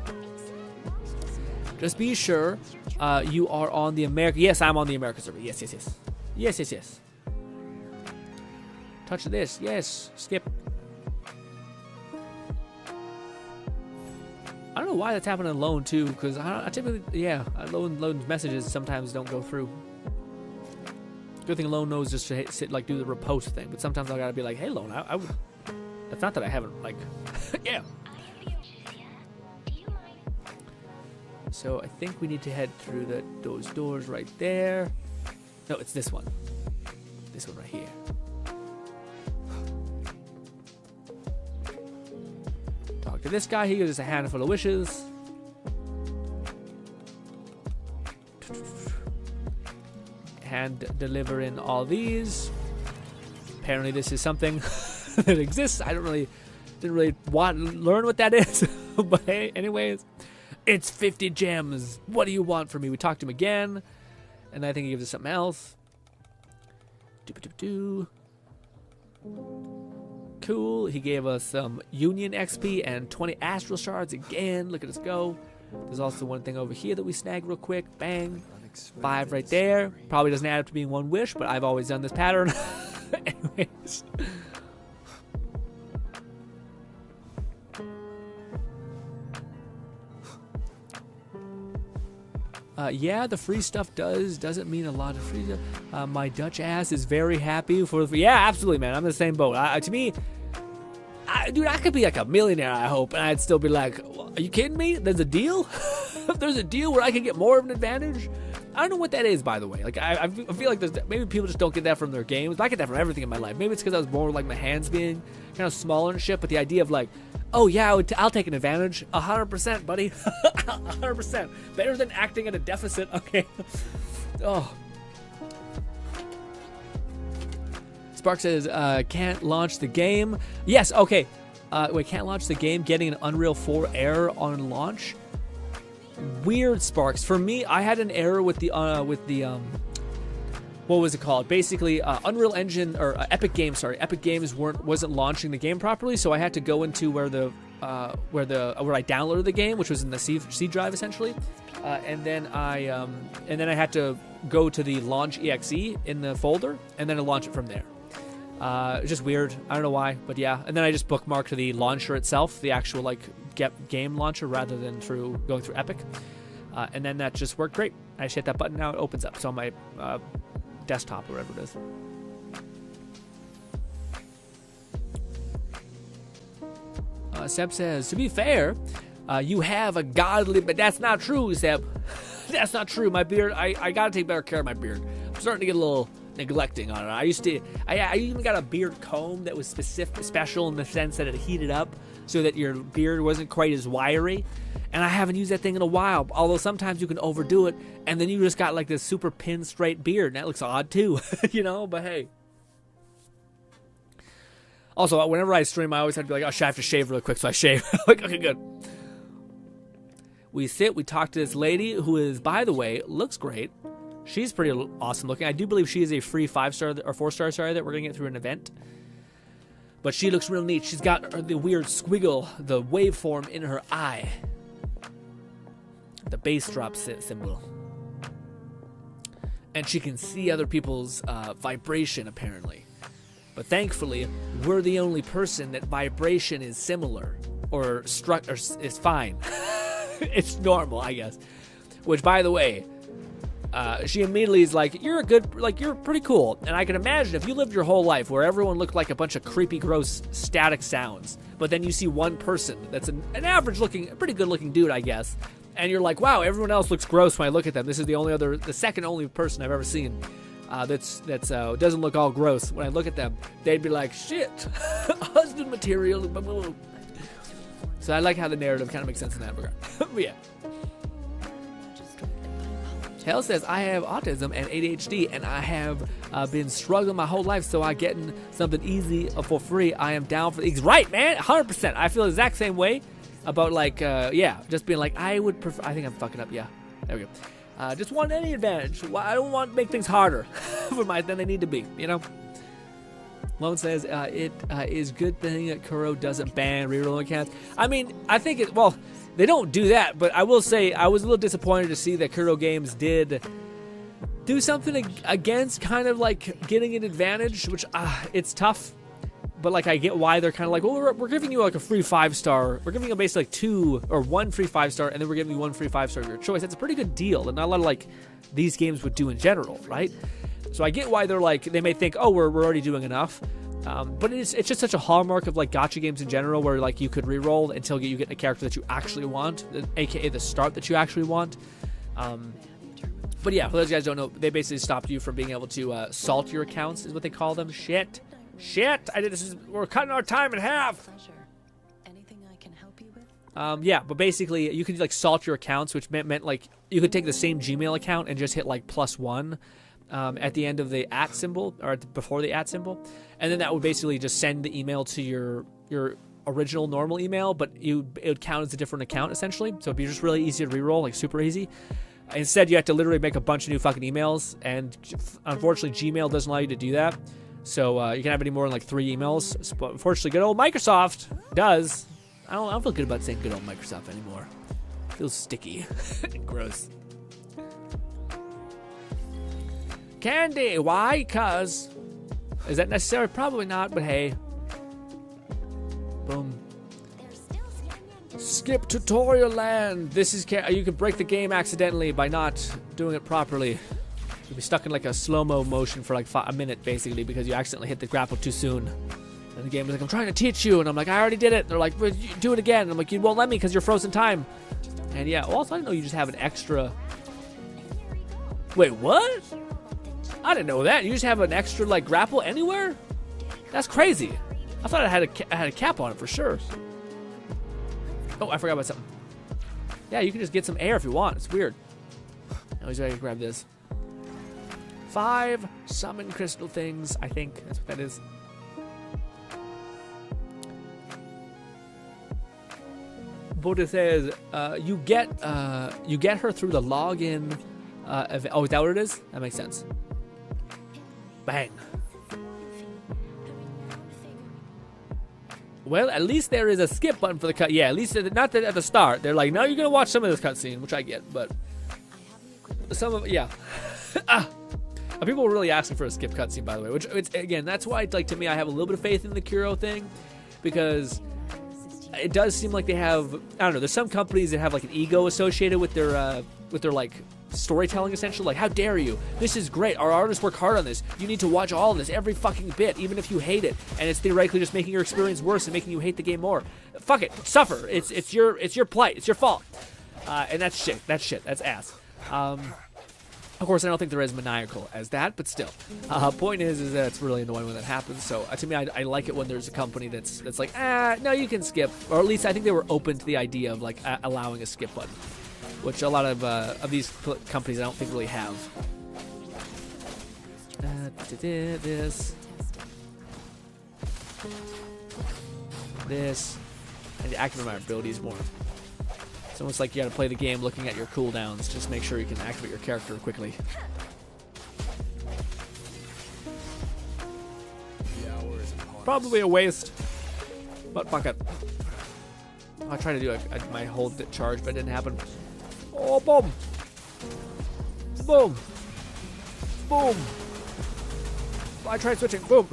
Just be sure you are on the America. Yes, I'm on the America server. Yes. Touch this. Yes. Skip. I don't know why that's happening alone too, because I typically, yeah, Lone's messages sometimes don't go through. Good thing Lone knows just to sit like do the repost thing, but sometimes I gotta be like, hey Lone, I would. That's not that I haven't like, yeah. So I think we need to head through those doors right there. No, it's this one. This one right here. Talk to this guy. He gives us a handful of wishes. Hand delivering all these. Apparently this is something. that exists. I didn't really want to learn what that is. But hey, anyways, it's 50 gems. What do you want from me? We talked to him again, and I think he gives us something else. Cool. He gave us some Union XP and 20 Astral Shards again. Look at us go. There's also one thing over here that we snag real quick. Bang. 5 right there. Probably doesn't add up to being 1 wish, but I've always done this pattern. Anyways. Yeah, the free stuff doesn't mean a lot of free stuff. My Dutch ass is very happy for yeah, absolutely, man. I'm in the same boat. To me, dude, I could be like a millionaire, I hope, and I'd still be like, are you kidding me? There's a deal? If there's a deal where I can get more of an advantage? I don't know what that is, by the way. Like, I feel like maybe people just don't get that from their games. I get that from everything in my life. Maybe it's because I was born with, like, my hands being kind of smaller and shit, but the idea of, like, oh, yeah, I'll take an advantage. 100%, buddy. 100%. Better than acting at a deficit. Okay. Oh. Spark says, can't launch the game. Yes, okay. Wait, can't launch the game, getting an Unreal 4 error on launch. Weird, Sparks. For me, I had an error with the what was it called? Basically, Unreal Engine or Epic Games. Sorry, Epic Games wasn't launching the game properly, so I had to go into where I downloaded the game, which was in the C drive essentially, and then I had to go to the launch exe in the folder, and then to launch it from there. It's just weird. I don't know why, but yeah. And then I just bookmarked the launcher itself, the actual like game launcher, rather than going through Epic. And then that just worked great. I just hit that button, now it opens up. It's on my desktop or whatever it is. Seb says, to be fair, you have a godly, but that's not true, Seb. That's not true. My beard, I gotta take better care of my beard. I'm starting to get a little neglecting on it. I even got a beard comb that was special in the sense that it heated up so that your beard wasn't quite as wiry, and I haven't used that thing in a while, although sometimes you can overdo it and then you just got like this super pin straight beard and that looks odd too. You know, but hey. Also, whenever I stream, I always have to be like, oh, I have to shave really quick, so I shave. Like, okay, good. We talk to this lady who is, by the way, looks great. She's pretty awesome looking. I do believe she is a free 5-star or 4-star, sorry, that we're going to get through an event. But she looks real neat. She's got the weird squiggle, the waveform in her eye. The bass drop symbol. And she can see other people's vibration, apparently. But thankfully, we're the only person that vibration is similar. Or is fine. It's normal, I guess. Which, by the way, she immediately is like, you're pretty cool. And I can imagine if you lived your whole life where everyone looked like a bunch of creepy, gross, static sounds, but then you see one person that's an average looking, a pretty good looking dude, I guess, and you're like, wow, everyone else looks gross when I look at them. This is the second only person I've ever seen that's doesn't look all gross when I look at them. They'd be like, shit, husband material. So I like how the narrative kind of makes sense in that regard. But yeah. Hell says, I have autism and ADHD, and I have been struggling my whole life, so I getting something easy for free. I am down for these. Right, man, 100%. I feel the exact same way about, like, just being like, I would prefer, I think I'm fucking up, yeah. There we go. Just want any advantage. I don't want to make things harder than they need to be, you know? Lone says, it is good thing that Kuro doesn't ban reroll accounts. I mean, I think they don't do that, but I will say I was a little disappointed to see that Kuro Games did do something against kind of like getting an advantage, which it's tough, but like I get why they're kind of like, well, we're giving you like a free 5-star. We're giving you basically like 2 or 1 free 5-star, and then we're giving you 1 free 5-star of your choice. That's a pretty good deal, and not a lot of like these games would do in general, right? So I get why they're like, they may think, oh, we're already doing enough. But it's just such a hallmark of like gacha games in general, where like you could reroll until you get a character that you actually want, aka the start that you actually want. But yeah, for those guys who don't know, they basically stopped you from being able to salt your accounts, is what they call them. Shit. We're cutting our time in half. Anything I can help you with? Yeah, but basically you could like salt your accounts, which meant like you could take the same Gmail account and just hit like +1. at the end of the @ symbol, or before the @ symbol, and then that would basically just send the email to your original normal email, but it would count as a different account essentially. So it'd be just really easy to reroll, like super easy. Instead, you have to literally make a bunch of new fucking emails, and unfortunately, Gmail doesn't allow you to do that. So you can't have any more than like 3 emails. But unfortunately, good old Microsoft does. I don't feel good about saying good old Microsoft anymore. It feels sticky and gross. Candy, why? 'Cause. Is that necessary? Probably not, but hey. Boom. Skip tutorial land. This is you can break the game accidentally by not doing it properly. You'll be stuck in like a slow-mo motion for like a minute basically because you accidentally hit the grapple too soon. And the game is like, I'm trying to teach you, and I'm like, I already did it. And they're like, well, do it again. And I'm like, you won't let me because you're frozen time. And yeah, also I didn't know you just have an extra. Wait, what? I didn't know that. You just have an extra like grapple anywhere? That's crazy. I thought I had a cap on it for sure. Oh, I forgot about something. Yeah, you can just get some air if you want. It's weird. Now he's ready to grab this. 5 summon crystal things. I think that's what that is. Buddha says you get her through the login. Oh, is that what it is? That makes sense. Bang. Well, at least there is a skip button for the cut. Yeah, at least not that at the start. They're like, no, you're gonna watch some of this cutscene, which I get, but some of yeah. People were really asking for a skip cutscene, by the way. Which it's again, that's why like to me, I have a little bit of faith in the Kuro thing, because it does seem like they have. I don't know. There's some companies that have like an ego associated with their like storytelling, essentially. Like, how dare you? This is great. Our artists work hard on this. You need to watch all of this, every fucking bit, even if you hate it, and it's theoretically just making your experience worse and making you hate the game more. Fuck it, suffer. It's your plight. It's your fault. And that's shit. That's shit. That's ass. Of course, I don't think they're as maniacal as that, but still. Point is that it's really annoying when that happens. So to me, I like it when there's a company that's like, no, you can skip, or at least I think they were open to the idea of like allowing a skip button, which a lot of these companies I don't think really have. This, and to activate my abilities more. It's almost like you gotta play the game looking at your cooldowns. Just make sure you can activate your character quickly. Probably a waste, but fuck it. I tried to do my hold charge, but it didn't happen. Oh, boom! Boom! Boom! I tried switching. Boom!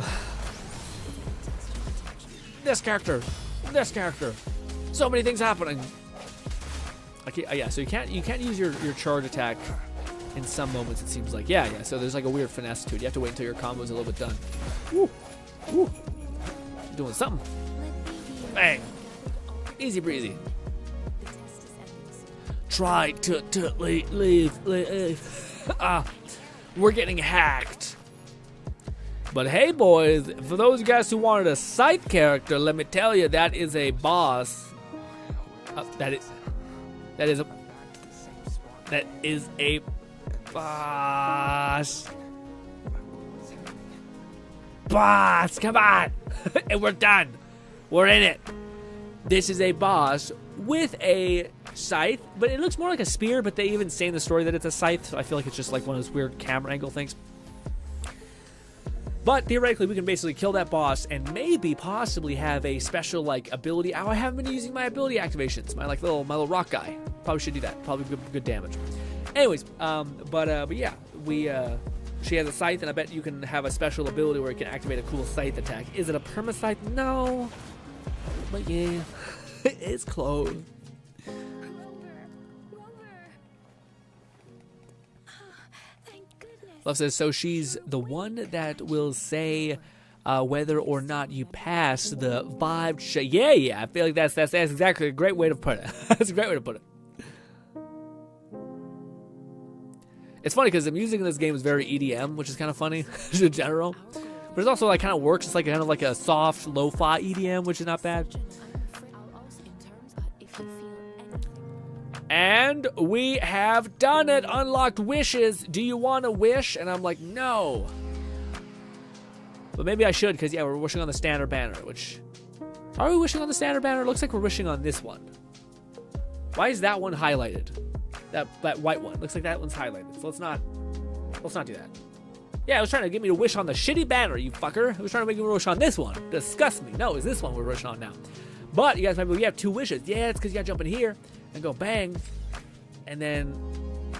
This character! This character! So many things happening. Okay, yeah. So you can't use your charge attack in some moments. It seems like yeah. So there's like a weird finesse to it. You have to wait until your combo's a little bit done. Woo! Woo! Doing something. Bang! Easy breezy. Try to leave. We're getting hacked. But hey, boys, for those of you guys who wanted a scythe character, let me tell you, that is a boss. That is a boss. Boss, come on. And we're done. We're in it. This is a boss with a scythe, but it looks more like a spear, but they even say in the story that it's a scythe, so I feel like it's just like one of those weird camera angle things. But theoretically, we can basically kill that boss and maybe possibly have a special like ability. Oh, I haven't been using my ability activations. My little rock guy. Probably should do that. Probably good damage. Anyways, but yeah, she has a scythe, and I bet you can have a special ability where you can activate a cool scythe attack. Is it a perma scythe? No. But yeah, it's close. Love says, so she's the one that will say whether or not you pass the vibe check. Yeah. I feel like that's exactly a great way to put it. That's a great way to put it. It's funny because the music in this game is very EDM, which is kind of funny in general. But it's also like kind of works. It's like kind of like a soft lo-fi EDM, which is not bad. And we have done it. Unlocked wishes. Do you want to wish? And I'm like, no. But maybe I should, because, yeah, we're wishing on the standard banner, which... Are we wishing on the standard banner? It looks like we're wishing on this one. Why is that one highlighted? That white one. Looks like that one's highlighted. So let's not do that. Yeah, it was trying to get me to wish on the shitty banner, you fucker. It was trying to make me wish on this one. Disgust me. No, it's this one we're wishing on now. But you guys might be, we have 2 wishes. Yeah, it's because you got to jump in here and go bang. And then,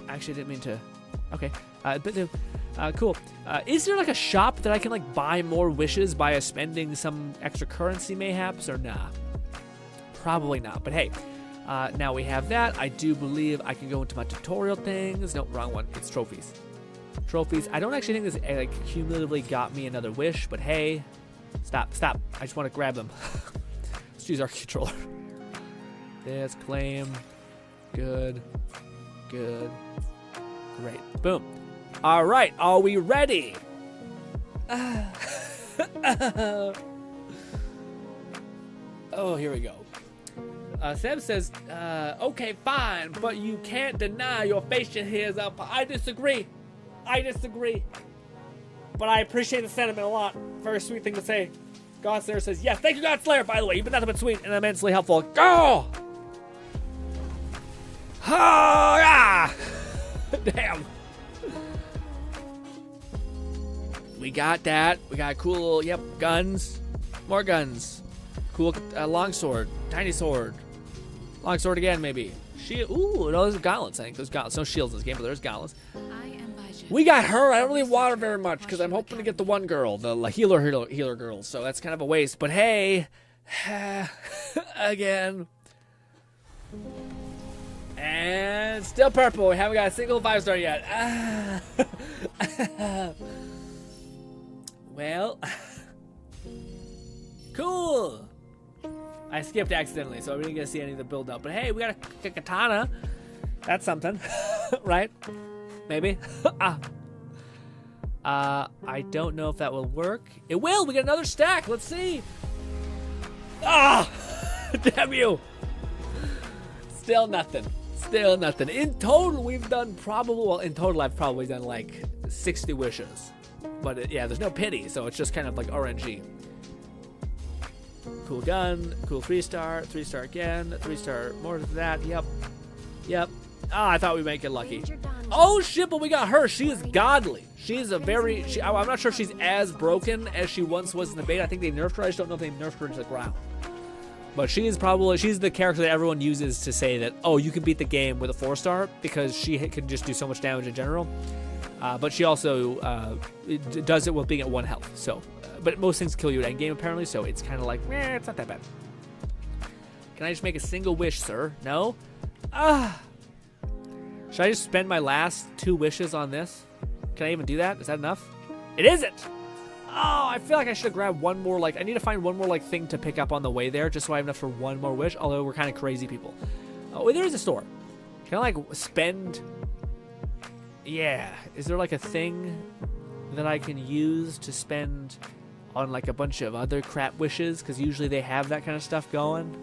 actually, I didn't mean to. Okay. Cool. Is there like a shop that I can like buy more wishes by spending some extra currency mayhaps or nah? Probably not. But hey, now we have that. I do believe I can go into my tutorial things. Nope, wrong one. It's trophies. Trophies. I don't actually think this like cumulatively got me another wish, but hey, stop. I just want to grab them. Let's use our controller. This claim. Good. Great. Boom. All right. Are we ready? Oh, here we go. Seb says, okay, fine, but you can't deny your facial hairs up. I disagree. But I appreciate the sentiment a lot. Very sweet thing to say. Godslayer says, yes, thank you, Godslayer, by the way. You've been nothing but sweet and immensely helpful. Go! Oh, yeah! Damn. We got that. We got cool, yep, guns. More guns. Cool longsword. Tiny sword. Longsword again, maybe. Shield. Ooh, no, there's gauntlets, I think. There's gauntlets. No shields in this game, but there's gauntlets. We got her. I don't really want her very much because I'm hoping to get the one girl, the healer girl. So that's kind of a waste. But hey, again. And still purple. We haven't got a single 5-star yet. Well, cool. I skipped accidentally, so I didn't get to see any of the build up. But hey, we got a katana. That's something, right? Maybe. I don't know if that will work. It will. We get another stack. Let's see. Damn you. Still nothing. In total, we've done in total, I've probably done like 60 wishes. But yeah, there's no pity, so it's just kind of like RNG. Cool gun, cool 3-star, 3-star again, 3-star more than that. Yep. I thought we might get lucky. Oh shit, but we got her. She is godly. She's I'm not sure if she's as broken as she once was in the beta. I think they nerfed her. I just don't know if they nerfed her into the ground. But she's the character that everyone uses to say that, oh, you can beat the game with a 4-star because she can just do so much damage in general. But she also does it while being at 1 health. So, but most things kill you at endgame apparently, so it's kind of like, it's not that bad. Can I just make a single wish, sir? No? Should I just spend my last 2 wishes on this? Can I even do that? Is that enough? It isn't! Oh, I feel like I should have grabbed one more, I need to find one more, thing to pick up on the way there, just so I have enough for one more wish, although we're kind of crazy people. Oh, there is a store. Can I, spend... Yeah. Is there, a thing that I can use to spend on, a bunch of other crap wishes? Because usually they have that kind of stuff going.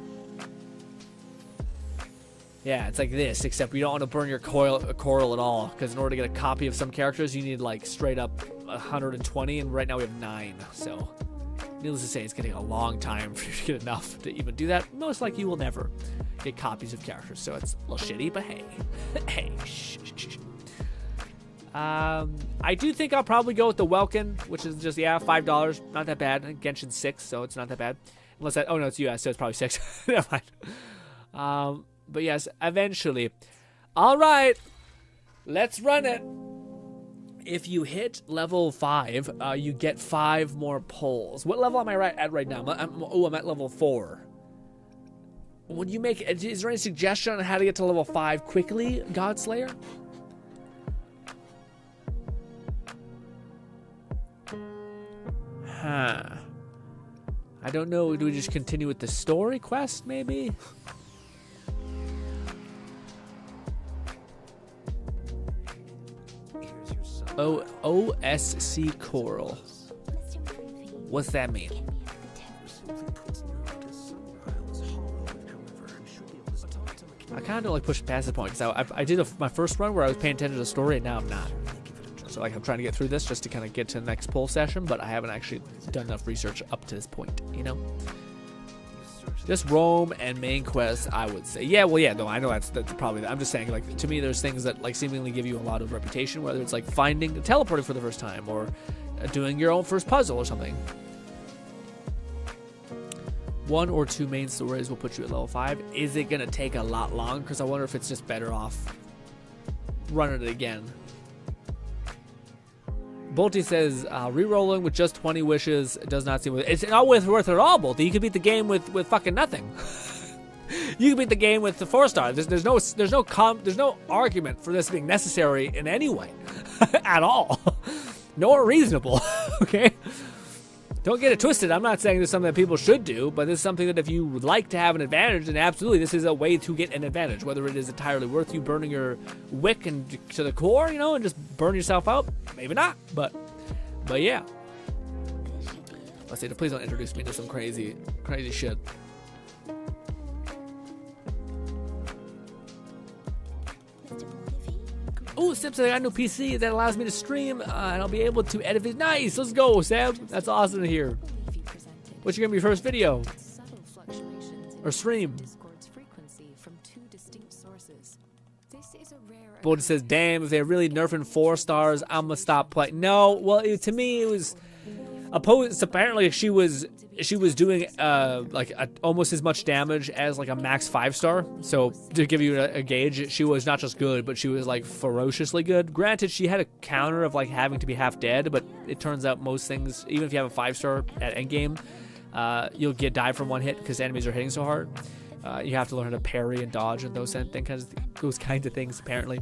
Yeah, it's like this, except you don't want to burn your coral at all, because in order to get a copy of some characters, you need, straight up 120, and right now we have 9, so needless to say, it's going to take a long time for you to get enough to even do that. Most likely you will never get copies of characters, so it's a little shitty, but hey. Hey, shh. I do think I'll probably go with the Welkin, which is just, $5, not that bad. Genshin 6, so it's not that bad. Unless oh no, it's US, so it's probably 6. Never mind. But yes, eventually. All right, let's run it. If you hit level 5, you get 5 more pulls. What level am I at right now? I'm at level 4. Would you is there any suggestion on how to get to level 5 quickly, Godslayer? I don't know. Do we just continue with the story quest, maybe? OSC Coral. What's that mean? I kind of don't like pushing past this point because I did my first run where I was paying attention to the story, and now I'm not. So like I'm trying to get through this just to kind of get to the next poll session, but I haven't actually done enough research up to this point, you know? Just Rome and main quest, I would say. Yeah, well, yeah, no, I know that's probably, I'm just saying, like, to me, there's things that, like, seemingly give you a lot of reputation, whether it's, like, teleporting for the first time, or doing your own first puzzle or something. 1 or 2 main stories will put you at level 5. Is it going to take a lot longer? Because I wonder if it's just better off running it again. Bolty says, re-rolling with just 20 wishes does not seem... It's not worth it at all, Bolty. You could beat the game with fucking nothing. You could beat the game with the 4-star. There's no argument for this being necessary in any way. At all. Nor reasonable. Okay? Don't get it twisted. I'm not saying this is something that people should do, but this is something that if you would like to have an advantage, then absolutely this is a way to get an advantage. Whether it is entirely worth you burning your wick and to the core, you know, and just burn yourself out, maybe not. But yeah. Let's see. Please don't introduce me to some crazy shit. Oh, Sim said I got a new PC that allows me to stream, and I'll be able to edit it. Nice, let's go, Sam. That's awesome to hear. What's gonna be your first video? Or stream? Bolton says, damn, if they're really nerfing 4-stars, I'm gonna stop playing. No, well, to me, it was... Apparently, she was doing almost as much damage as like a max 5-star. So to give you a gauge, she was not just good, but she was like ferociously good. Granted, she had a counter of like having to be half dead, but it turns out most things, even if you have a 5-star at endgame, you'll die from 1 hit because enemies are hitting so hard. You have to learn how to parry and dodge and those kinds of things apparently.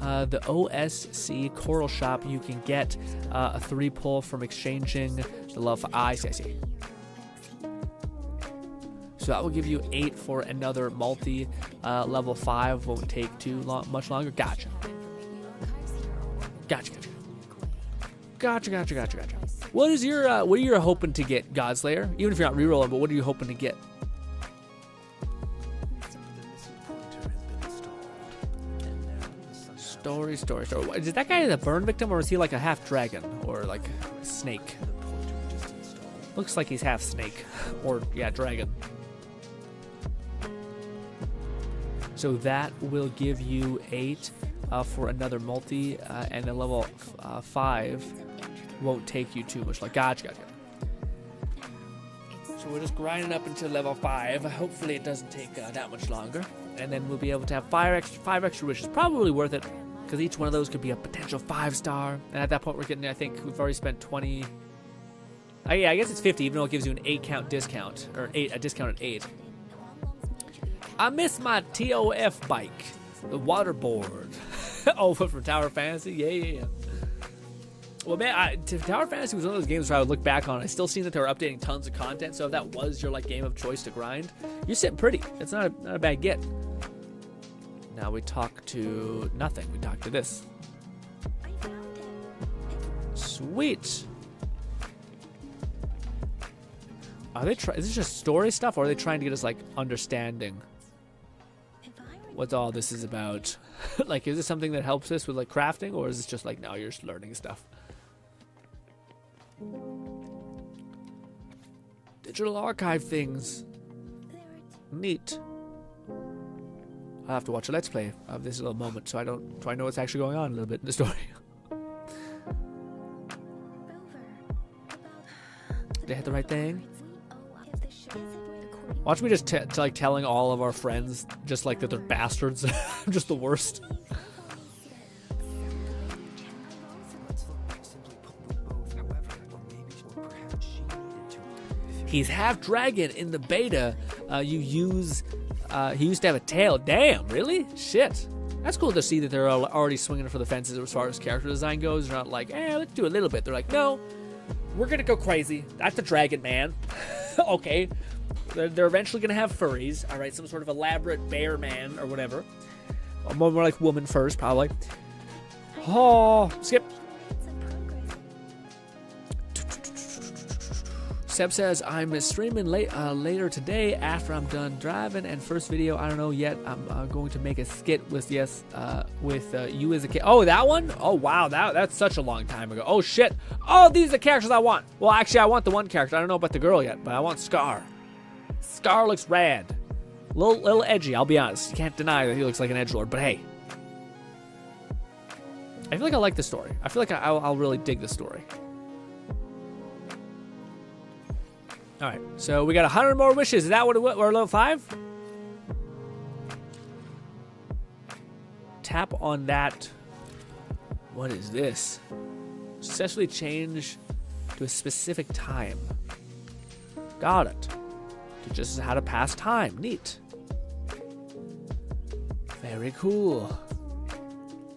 The OSC Coral Shop, you can get a 3 pull from exchanging the love. I see. So that will give you 8 for another multi. Level 5 won't take much longer. Gotcha. What are you hoping to get, Godslayer? Even if you're not rerolling, but what are you hoping to get? Story. Is that guy the burn victim, or is he like a half dragon or like a snake? Looks like he's half snake, or yeah, dragon. So that will give you 8 for another multi, and a level 5 won't take you too much. Like gotcha. So we're just grinding up until level 5. Hopefully it doesn't take that much longer, and then we'll be able to have 5 extra wishes. Probably worth it. Because each one of those could be a potential 5-star. And at that point, we're getting, I think we've already spent 20. Yeah, I guess it's 50, even though it gives you an 8-count discount. Or a discount at 8. I miss my TOF bike. The waterboard. Oh, from Tower Fantasy? Yeah. Well, man, Tower Fantasy was one of those games where I would look back on. I still seen that they were updating tons of content. So if that was your like game of choice to grind, you're sitting pretty. It's not a bad get. Now we talk to nothing. We talk to this. Sweet. Are they is this just story stuff, or are they trying to get us like understanding what all this is about? Like, is this something that helps us with like crafting, or is this just like now you're just learning stuff? Digital archive things. Neat. I'll have to watch a Let's Play of this little moment so I know what's actually going on a little bit in the story. Did I hit the right thing? Watch me just like telling all of our friends just like that they're bastards. I'm just the worst. He's half dragon in the beta. He used to have a tail. Damn, really? Shit. That's cool to see that they're already swinging for the fences as far as character design goes. They're not like, let's do a little bit. They're like, no, we're going to go crazy. That's the dragon man. Okay. They're eventually going to have furries. All right, some sort of elaborate bear man or whatever. More like woman first, probably. Oh, skip. Seb says, I'm streaming later today after I'm done driving, and first video, I don't know yet. I'm going to make a skit with you as a kid. Oh, that one? Oh, wow, that's such a long time ago. Oh, shit. Oh, these are the characters I want. Well, actually, I want the one character. I don't know about the girl yet, but I want Scar. Scar looks rad. Little edgy, I'll be honest. You can't deny that he looks like an edgelord, but hey. I feel like I like the story. I feel like I'll really dig the story. All right, so we got 100 more wishes. Is that what we're level 5? Tap on that. What is this? Successfully change to a specific time. Got it. Just how to pass time. Neat. Very cool.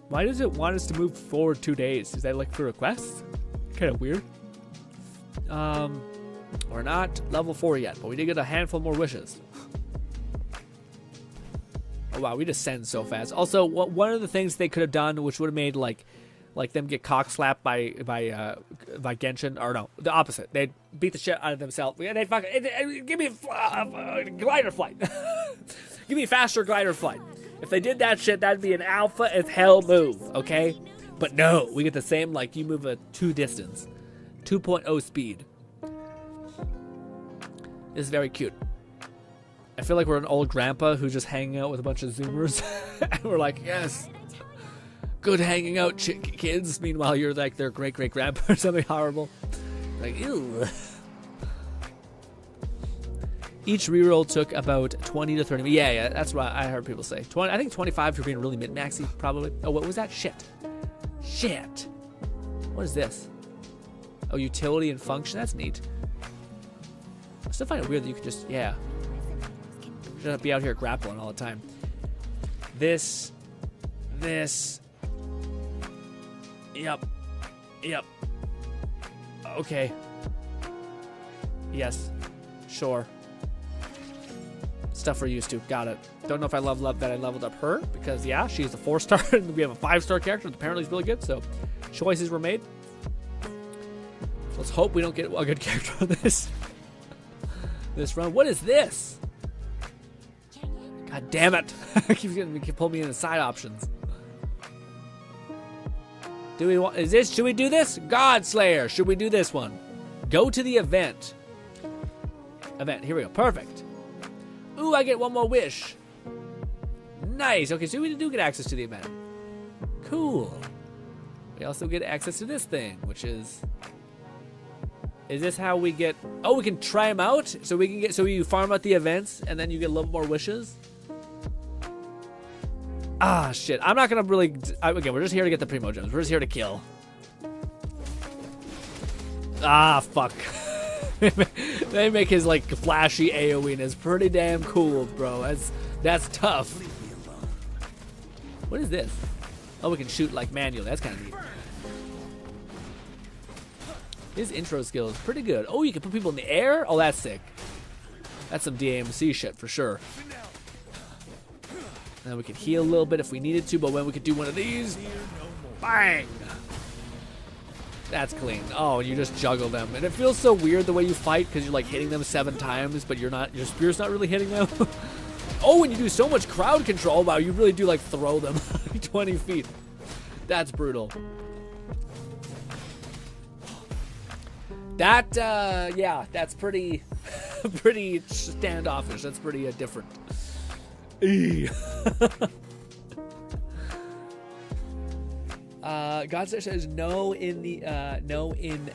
Why does it want us to move forward 2 days? Is that like for requests? Kind of weird. We're not level 4 yet, but we did get a handful more wishes. Oh wow, we descend so fast. Also, one of the things they could have done, which would have made like them get cock slapped by Genshin, or no, the opposite. They'd beat the shit out of themselves. They'd fucking give me glider flight. Give me faster glider flight. If they did that shit, that'd be an alpha as hell move, okay? But no, we get the same, like, you move a 2 distance. 2.0 speed. This is very cute. I feel like we're an old grandpa who's just hanging out with a bunch of Zoomers. And we're like, yes, good hanging out, kids. Meanwhile, you're like their great-great-grandpa or something horrible. Like, ew. Each reroll took about 20 to 30 minutes. Yeah, that's what I heard people say. 20, I think 25 for being really min-maxy, probably. Oh, what was that? Shit. What is this? Oh, utility and function? That's neat. I still find it weird that you could just, yeah. You shouldn't be out here grappling all the time. This. Yep. Okay. Yes. Sure. Stuff we're used to. Got it. Don't know if I love that I leveled up her, because yeah, she's a 4-star and we have a 5-star character that apparently is really good, so choices were made. Let's hope we don't get a good character on this run. What is this? God damn it. Keeps getting to pull me into side options. Do we want should we do this? God Slayer, should we do this one? Go to the event. Here we go. Perfect. Ooh, I get one more wish. Nice. Okay, so we do get access to the event. Cool. We also get access to this thing, which is this how we get... Oh, we can try them out? So we can get... So you farm out the events, and then you get a little more wishes? Ah, shit. I'm not going to really... Okay, we're just here to get the Primo Gems. We're just here to kill. Ah, fuck. They make his like flashy AoE and it's pretty damn cool, bro. That's tough. What is this? Oh, we can shoot like manually. That's kind of neat. His intro skill is pretty good. Oh, you can put people in the air? Oh, that's sick. That's some DMC shit for sure. And then we could heal a little bit if we needed to, but when we could do one of these, bang! That's clean. Oh, and you just juggle them. And it feels so weird the way you fight because you're like hitting them 7 times, but your spear's not really hitting them. Oh, and you do so much crowd control. Wow, you really do like throw them 20 feet. That's brutal. That, yeah, that's pretty, pretty standoffish. That's pretty different. Godstar says no in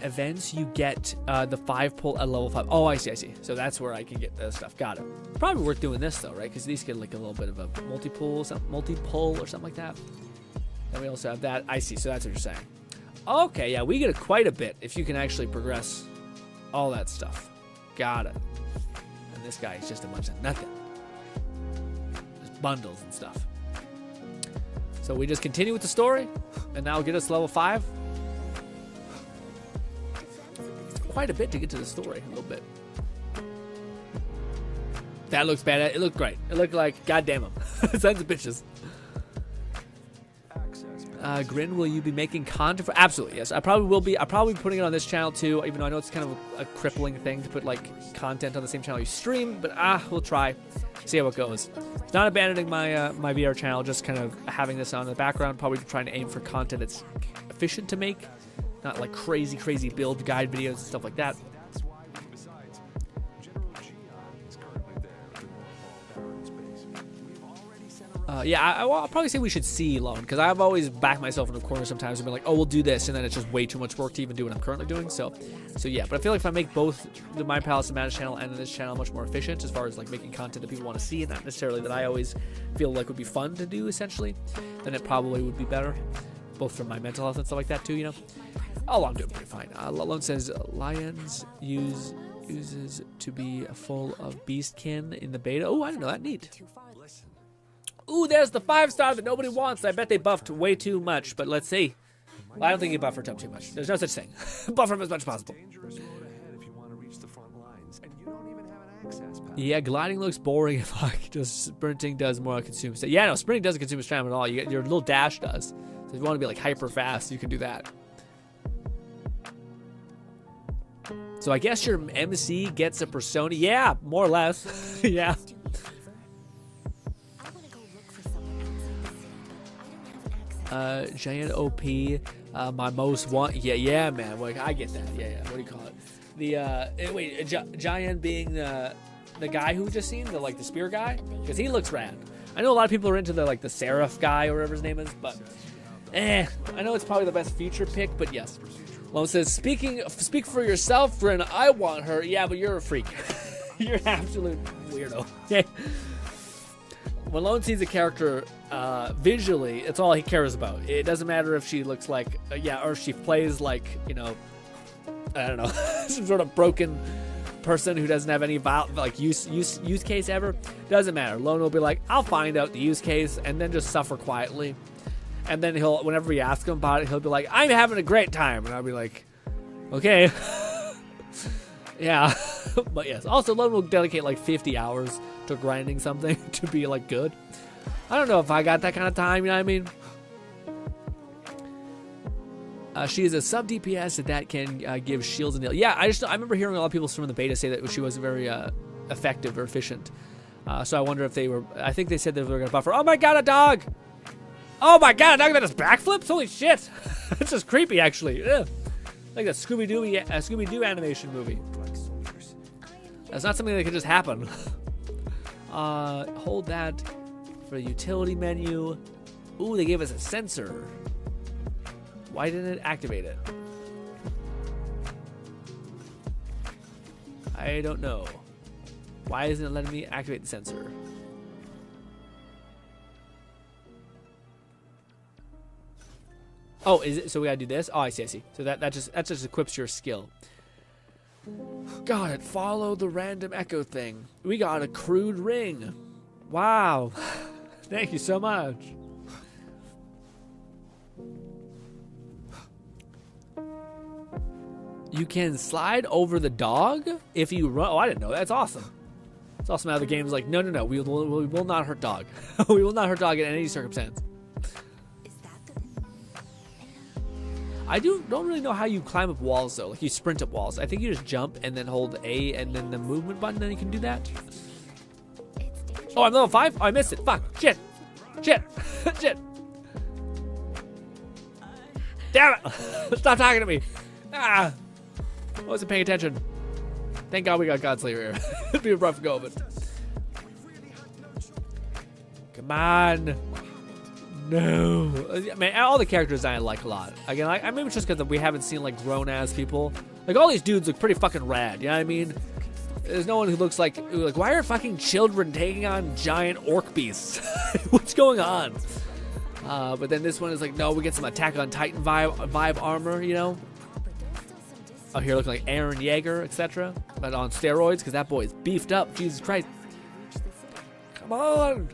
events you get the 5 pull at level 5. Oh, I see. So that's where I can get the stuff. Got it. Probably worth doing this though, right? Because these get like a little bit of a multi-pull or something like that. And we also have that. I see. So that's what you're saying. Okay, yeah, we get quite a bit if you can actually progress all that stuff. Got it. And this guy is just a bunch of nothing. Just bundles and stuff. So we just continue with the story, and that'll get us level 5. It's quite a bit to get to the story, a little bit. That looks bad. It looked great. It looked like, goddamn them. Sons of bitches. GRINN, will you be making content for? Absolutely, yes. I probably will be. I'll probably be putting it on this channel too, even though I know it's kind of a crippling thing to put like content on the same channel you stream. But we'll try. See how it goes. It's not abandoning my my VR channel, just kind of having this on in the background. Probably trying to aim for content that's efficient to make, not like crazy build guide videos and stuff like that. Yeah, I'll probably say we should see Lone, because I've always backed myself in the corner sometimes and been like, oh, we'll do this, and then it's just way too much work to even do what I'm currently doing. So yeah, but I feel like if I make both the My Palace and Madness channel and this channel much more efficient as far as like making content that people want to see, and not necessarily that I always feel like would be fun to do, essentially, then it probably would be better, both for my mental health and stuff like that too, you know. Oh, I'm doing pretty fine. Lone says lions uses to be full of beastkin in the beta. Oh, I didn't know that. Neat. Ooh, there's the 5-star that nobody wants. I bet they buffed way too much, but let's see. Well, I don't think he buffered up too much. There's no such thing. Buffer him as much as possible. Yeah, gliding looks boring if like just sprinting does more consume stamina. Yeah, no, sprinting doesn't consume stamina at all. Your little dash does. So if you want to be like hyper fast, you can do that. So I guess your MC gets a persona. Yeah, more or less. Yeah. Giant OP, my most want. Yeah, man. Like, I get that. Yeah. What do you call it? Giant being the guy who we just seen, the spear guy, because he looks rad. I know a lot of people are into the Seraph guy or whatever his name is, but I know it's probably the best feature pick, but yes. Lone says, speak for yourself, GRINN. I want her. Yeah, but you're a freak. You're an absolute weirdo. Okay. When Lone sees a character visually, it's all he cares about. It doesn't matter if she looks like, or if she plays like, you know, I don't know, some sort of broken person who doesn't have any use case ever. Doesn't matter. Lone will be like, I'll find out the use case, and then just suffer quietly. And then whenever we ask him about it, he'll be like, I'm having a great time. And I'll be like, okay. Yeah. But yes, also Lone will dedicate like 50 hours to grinding something to be like good. I don't know if I got that kind of time, you know what I mean? She is a sub DPS that can give shields and heal. Yeah, I remember hearing a lot of people from the beta say that she wasn't very effective or efficient. So I wonder if they were. I think they said they were going to buff her. Oh my god, a dog! Oh my god, a dog that does backflips? Holy shit! It's just creepy, actually. Ugh. Like that Scooby-Doo animation movie. That's not something that could just happen. Hold that for the utility menu. Ooh, they gave us a sensor. Why didn't it activate it? I don't know. Why isn't it letting me activate the sensor? Oh, is it? So we gotta do this? Oh, I see. So that just equips your skill. Got it. Follow the random echo thing. We got a crude ring. Wow. Thank you so much. You can slide over the dog if you run. Oh, I didn't know. That's awesome. It's awesome how the game's like, no. We will not hurt dog. We will not hurt dog in any circumstance. I don't really know how you climb up walls, though. Like, you sprint up walls. I think you just jump and then hold A and then the movement button, and you can do that. Oh, I'm level 5? Oh, I missed it. Fuck. Shit. Shit. Damn it. Stop talking to me. I wasn't paying attention. Thank God we got Godslayer here. It'd be a rough go, but... Come on. No. Man, all the characters I like a lot. Again, I maybe it's just because we haven't seen, like, grown-ass people. Like, all these dudes look pretty fucking rad, you know what I mean? There's no one who looks like, why are fucking children taking on giant orc beasts? What's going on? But then this one is like, no, we get some Attack on Titan vibe armor, you know? Oh, here looking like Aaron Yeager, etc. But on steroids, because that boy is beefed up. Jesus Christ. Come on.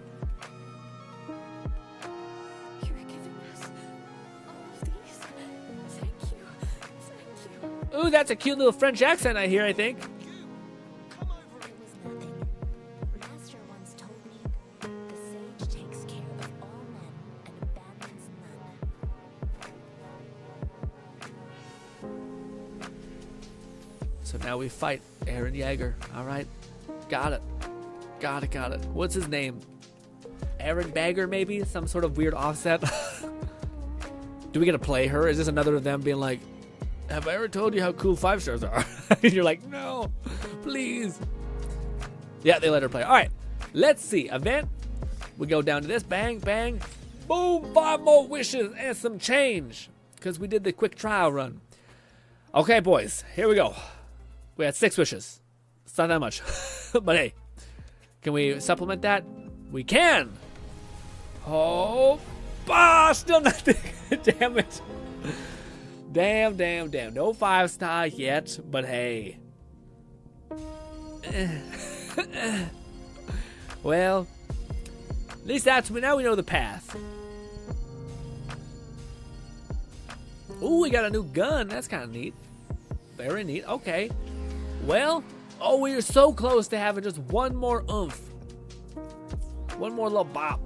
Ooh, that's a cute little French accent I hear, I think. Master once told me, the sage takes care of all men and abandons none. So now we fight Aaron Yeager. All right. Got it. Got it. What's his name? Aaron Bagger, maybe? Some sort of weird offset. Do we get to play her? Is this another of them being like, have I ever told you how cool 5 stars are? And you're like, no, please. Yeah, they let her play. All right. Let's see. Event. We go down to this. Bang, bang. Boom. 5 more wishes and some change. Because we did the quick trial run. Okay, boys. Here we go. We had 6 wishes. It's not that much. But hey, can we supplement that? We can. Oh, still nothing. Damn it. Damn. No 5-star yet, but hey. Well, at least now we know the path. Ooh, we got a new gun. That's kind of neat. Very neat. Okay. Well, we are so close to having just one more oomph. One more little bop.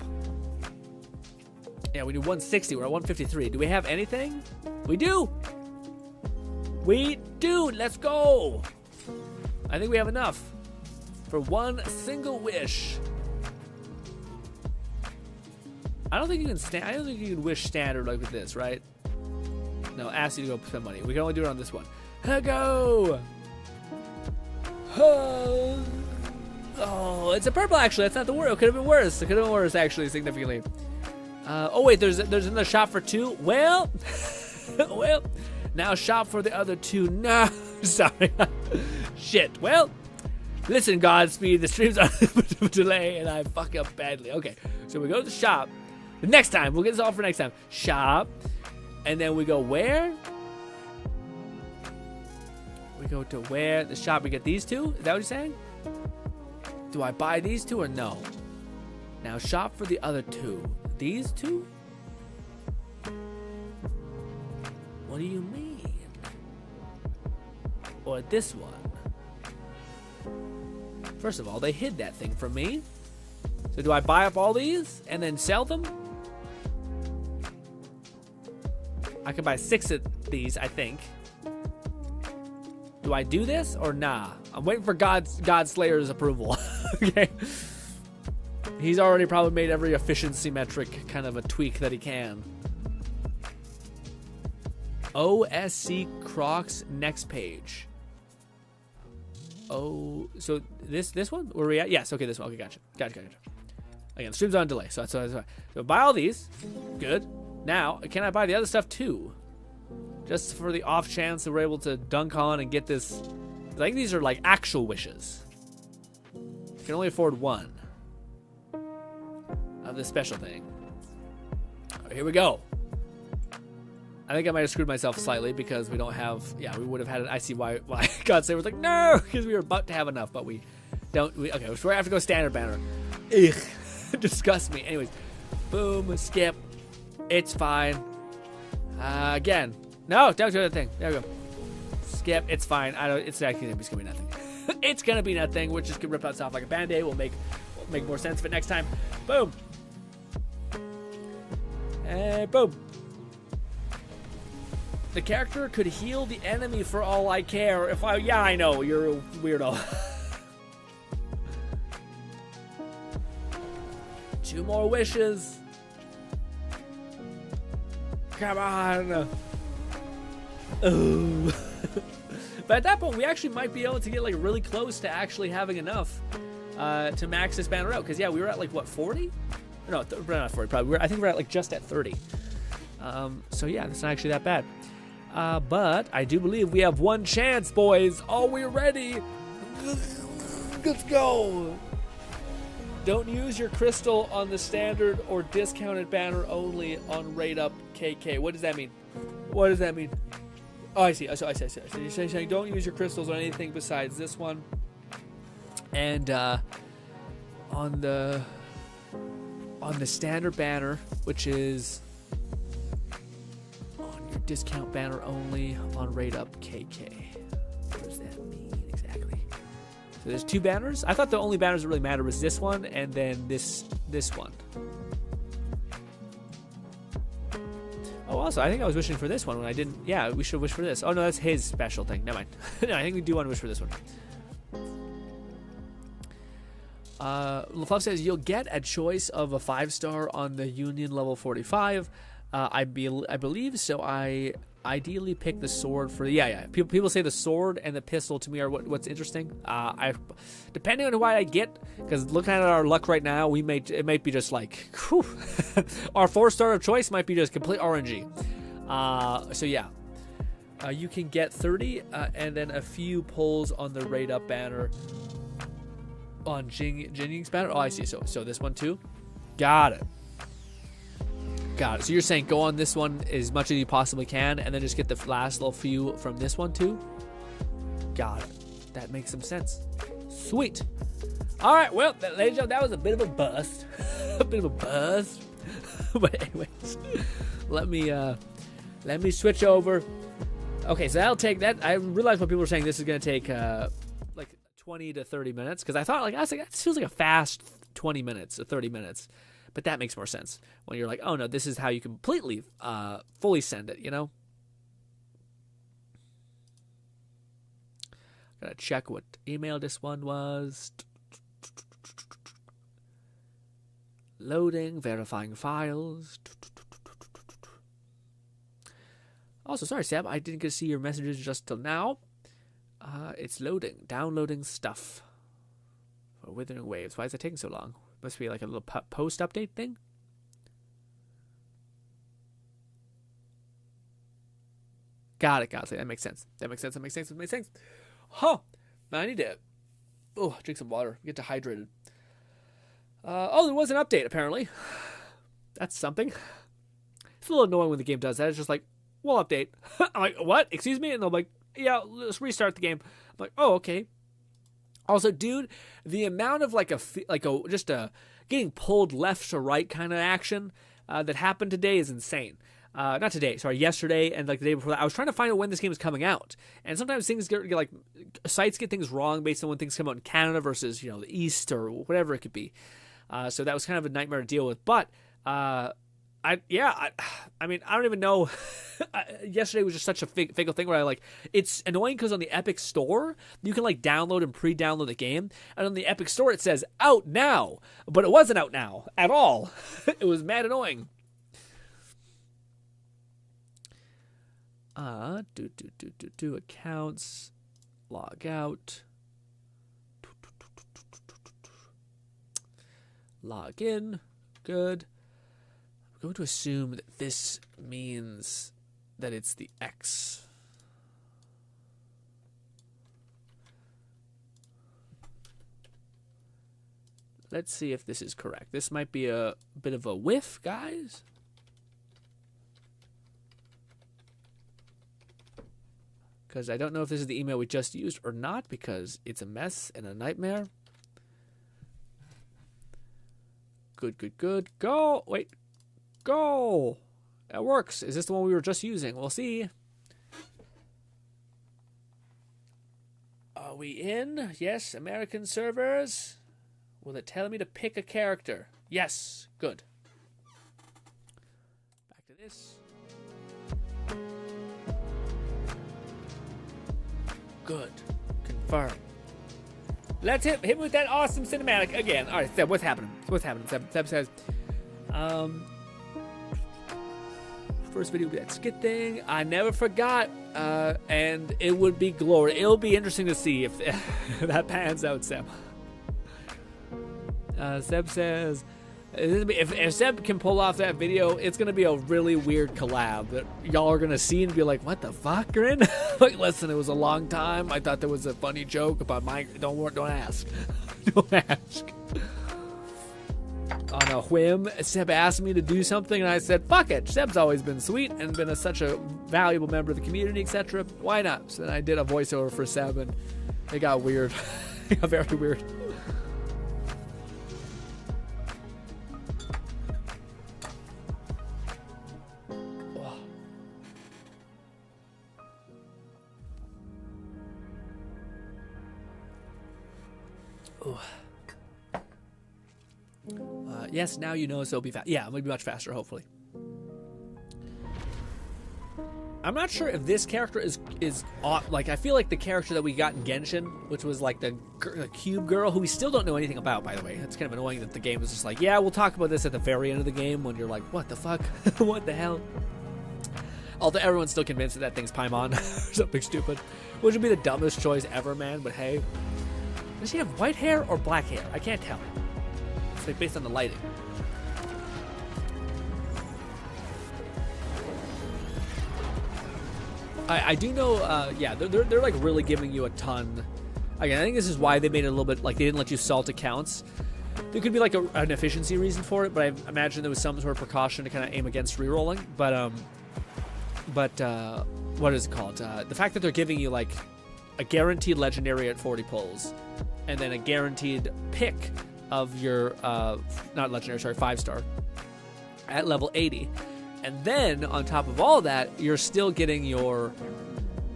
Yeah, we do 160. We're at 153. Do we have anything? We do. Let's go. I think we have enough for one single wish. I don't think you can wish standard like with this, right? No, ask you to go spend money. We can only do it on this one. Go. Oh, it's a purple actually. That's not the word. It could have been worse. Actually, significantly. Oh wait, there's another shop for 2. Well, now shop for the other 2. No, sorry. Shit. Well, listen, Godspeed. The stream's on a delay, and I fuck up badly. Okay, so we go to the shop. The next time, we'll get this all for next time. Shop, and then we go where? We go to where? The shop. We get these 2. Is that what you're saying? Do I buy these 2 or no? Now shop for the other 2. These 2? What do you mean? Or this one? First of all, they hid that thing from me. So do I buy up all these and then sell them? I can buy 6 of these, I think. Do I do this or nah? I'm waiting for God Slayer's approval. Okay. He's already probably made every efficiency metric kind of a tweak that he can. OSC Crocs next page. Oh, so this one? Where are we at? Yes, okay, this one. Okay, gotcha. Again, the stream's on delay, so that's fine. So buy all these. Good. Now, can I buy the other stuff too? Just for the off chance that we're able to dunk on and get this. I think these are like actual wishes. I can only afford 1 of this special thing. All right, here we go. I think I might have screwed myself slightly because we don't have. Yeah, we would have had it. I see why God Save was like no, because we were about to have enough, but we don't. Okay, so we have to go standard banner. Ugh, disgusts me. Anyways, boom, skip. It's fine. Again. No, don't do that thing. There we go. Skip. It's fine. It's actually gonna be nothing. It's gonna be nothing. We're just gonna rip us off like a band-aid. We'll make more sense of it next time. Boom. And boom. The character could heal the enemy for all I care. Yeah, I know you're a weirdo. 2 more wishes. Come on. Ooh. But at that point, we actually might be able to get like really close to actually having enough to max this banner out. Because yeah, we were at like what 40? No, we're not 40. Probably. I think we're at like just at 30. So yeah, that's not actually that bad. But I do believe we have 1 chance, boys. Are we ready? Let's go. Don't use your crystal on the standard or discounted banner only on Rate Up KK. What does that mean? Oh, I see. You're saying don't use your crystals on anything besides this one. And on the standard banner, which is on your discount banner only on Rate Up KK. What does that mean exactly? So there's 2 banners. I thought the only banners that really matter was this one and then this one. Oh, also, I think I was wishing for this one when I didn't. Yeah, we should wish for this. Oh, no, that's his special thing. Never mind. No, I think we do want to wish for this one. LaFluff says, you'll get a choice of a 5-star on the Union level 45. I believe so. I ideally pick the sword for... Yeah. People say the sword and the pistol to me are what's interesting. Depending on what I get, because looking at our luck right now, it might be just like... Whew, our 4-star of choice might be just complete RNG. So yeah. You can get 30 and then a few pulls on the Raid Up banner. On Jinying's banner? Oh, I see. So this one too? Got it. So you're saying go on this one as much as you possibly can and then just get the last little few from this one too? Got it. That makes some sense. Sweet. All right, well, ladies and gentlemen, that was a bit of a bust. But anyways, let me switch over. Okay, so that'll take that. I realize what people are saying. This is going to take like 20 to 30 minutes because I thought this feels like a fast 20 minutes or 30 minutes. But that makes more sense when you're like, oh no, this is how you completely, fully send it, you know? Gotta check what email this one was. Loading, verifying files. Also, sorry, Sam, I didn't get to see your messages just till now. It's loading, downloading stuff for Withering Waves. Why is it taking so long? Must be like a little post update thing. Got it. That makes sense. That makes sense. Huh. Man, I need to drink some water. Get dehydrated. There was an update, apparently. That's something. It's a little annoying when the game does that. It's just like, we'll update. I'm like, what? Excuse me? And they're like, yeah, let's restart the game. I'm like, oh, okay. Also, dude, the amount of getting pulled left to right kind of action that happened today is insane. Not today, sorry, yesterday and like the day before that. I was trying to find out when this game is coming out, and sometimes things get like sites get things wrong based on when things come out in Canada versus the East or whatever it could be. So that was kind of a nightmare to deal with. But I mean, I don't even know. Yesterday was just such a fickle thing where it's annoying because on the Epic Store, you can download and pre-download the game. And on the Epic Store, it says out now, but it wasn't out now at all. It was mad annoying. Accounts, log out, log in, good. I'm going to assume that this means that it's the X. Let's see if this is correct. This might be a bit of a whiff, guys. Because I don't know if this is the email we just used or not, because it's a mess and a nightmare. Good. Go! Wait. Go! That works. Is this the one we were just using? We'll see. Are we in? Yes, American servers. Will it tell me to pick a character? Yes. Good. Back to this. Good. Confirm. Let's hit with that awesome cinematic again. All right, Seb, what's happening? Seb says, first video will be that skit thing. I never forgot, and it would be glory. It'll be interesting to see if that pans out, Seb. Seb says, if Seb can pull off that video, it's going to be a really weird collab that y'all are going to see and be like, what the fuck, Grin? Like, listen, it was a long time. I thought there was a funny joke about my... Don't ask. Don't ask. On a whim, Seb asked me to do something, and I said, fuck it. Seb's always been sweet and been such a valuable member of the community, etc. Why not? So then I did a voiceover for Seb, and it got weird. It got very weird. Yes, now you know, so it'll be fast. Yeah, it'll be much faster, hopefully. I'm not sure if this character is like, I feel like the character that we got in Genshin, which was like the cube girl, who we still don't know anything about, by the way. It's kind of annoying that the game is just like, yeah, we'll talk about this at the very end of the game, when you're like, what the fuck? What the hell? Although everyone's still convinced that that thing's Paimon or something stupid, which would be the dumbest choice ever, man. But hey, does she have white hair or black hair? I can't tell. It's like based on the lighting. I do know, yeah, they're like really giving you a ton. Again, I think this is why they made it a little bit like they didn't let you salt accounts. There could be like an efficiency reason for it, but I imagine there was some sort of precaution to kind of aim against rerolling. But what is it called? The fact that they're giving you like a guaranteed legendary at 40 pulls, and then a guaranteed pick of your not legendary, sorry, 5-star at level 80. And then on top of all that, you're still getting your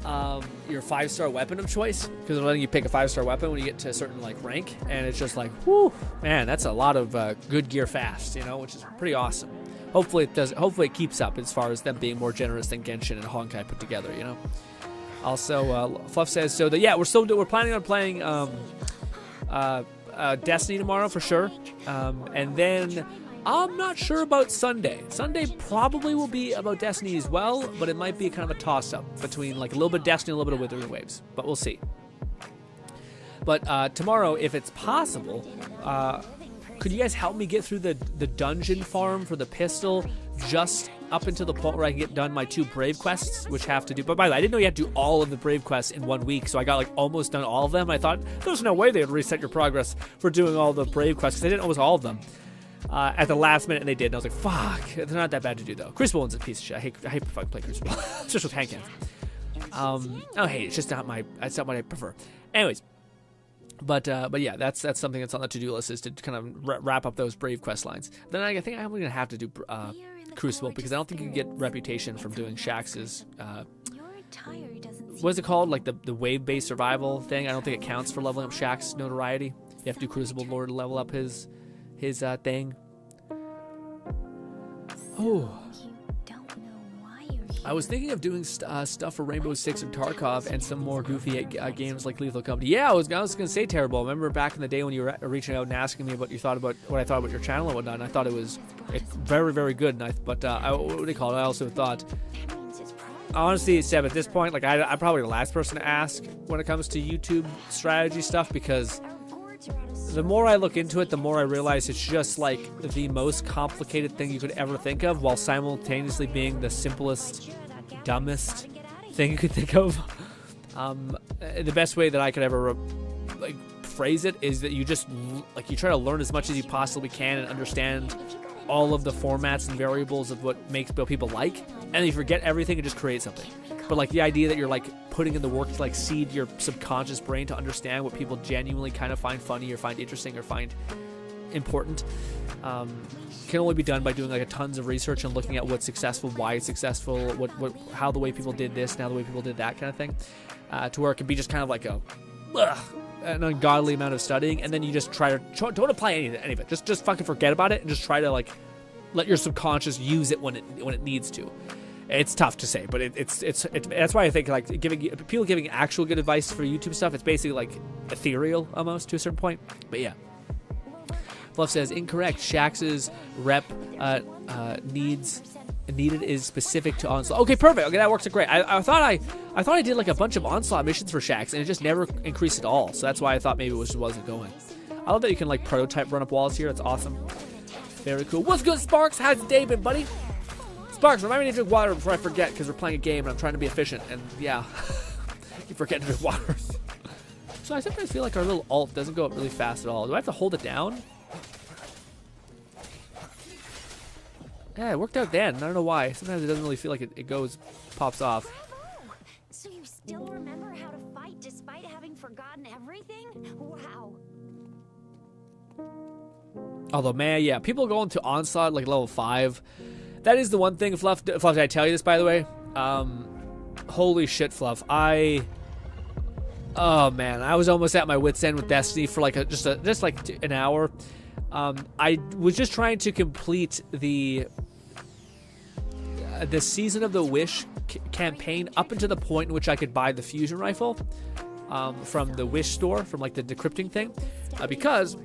5-star weapon of choice, because they're letting you pick a 5-star weapon when you get to a certain like rank, and it's just like, whoo, man, that's a lot of good gear fast, you know, which is pretty awesome. Hopefully it does. Hopefully it keeps up as far as them being more generous than Genshin and Honkai put together, you know. Also, Fluff says so that, yeah, we're planning on playing Destiny tomorrow for sure, and then. I'm not sure about Sunday. Sunday probably will be about Destiny as well, but it might be kind of a toss-up between like a little bit of Destiny and a little bit of Wuthering Waves. But we'll see. But tomorrow, if it's possible, could you guys help me get through the dungeon farm for the pistol just up until the point where I can get done my 2 Brave quests, which have to do... But by the way, I didn't know you had to do all of the Brave quests in 1 week, so I got like almost done all of them. I thought, there's no way they would reset your progress for doing all the Brave quests, because I didn't know it was all of them. At the last minute, and they did, and I was like, fuck, they're not that bad to do, though. Crucible one's a piece of shit. I hate to fucking play Crucible. It's just with hand cannons. It's just not what I prefer. Anyways, but yeah, that's something that's on the to-do list, is to kind of wrap up those Brave quest lines. Then I think I'm going to have to do Crucible, because I don't think you can get reputation from doing Shax's, what is it called? Like the wave-based survival thing? I don't think it counts for leveling up Shax's notoriety. You have to do Crucible in order to level up his thing. Oh, I was thinking of doing stuff for Rainbow Six and Tarkov and some more goofy games like Lethal Company. Yeah, I was gonna say Terrible. Remember back in the day when you were reaching out and asking me what I thought about your channel and whatnot, and I thought it's very, very good. And what do they call it? I also thought, honestly, Seb, at this point, like I'm probably the last person to ask when it comes to YouTube strategy stuff, because the more I look into it, the more I realize it's just like the most complicated thing you could ever think of, while simultaneously being the simplest, dumbest thing you could think of. The best way that I could ever phrase it is that you just you try to learn as much as you possibly can and understand all of the formats and variables of what people like, and then you forget everything and just create something. But the idea that you're putting in the work to seed your subconscious brain to understand what people genuinely kind of find funny or find interesting or find important can only be done by doing tons of research and looking at what's successful, why it's successful, how the way people did this, now the way people did that kind of thing, to where it can be just kind of an ungodly amount of studying, and then you just try to don't apply any of it. Just fucking forget about it and just try to let your subconscious use it when it needs to. It's tough to say, but it's that's why I think giving actual good advice for YouTube stuff, it's basically ethereal almost to a certain point. But yeah, Fluff says incorrect. Shax's rep needed is specific to Onslaught. Okay, perfect. Okay, that works great. I thought I did a bunch of Onslaught missions for Shax, and it just never increased at all. So that's why I thought maybe it wasn't going. I love that you can prototype run up walls here. That's awesome. Very cool. What's good, Sparks? How's the day been, buddy? Sparks, remind me to drink water before I forget, because we're playing a game and I'm trying to be efficient, and yeah, you forget to drink water. So I sometimes feel like our little ult doesn't go up really fast at all. Do I have to hold it down? Yeah, it worked out then. I don't know why. Sometimes it doesn't really feel like it pops off. So you still remember how to fight despite having forgotten everything? Wow. Although, man, yeah, people going to Onslaught level 5. That is the one thing, Fluff, did I tell you this, by the way? Holy shit, Fluff. Oh, man, I was almost at my wit's end with Destiny for just an hour. I was just trying to complete the the Season of the Wish campaign up until the point in which I could buy the fusion rifle from the Wish store, from like the decrypting thing, because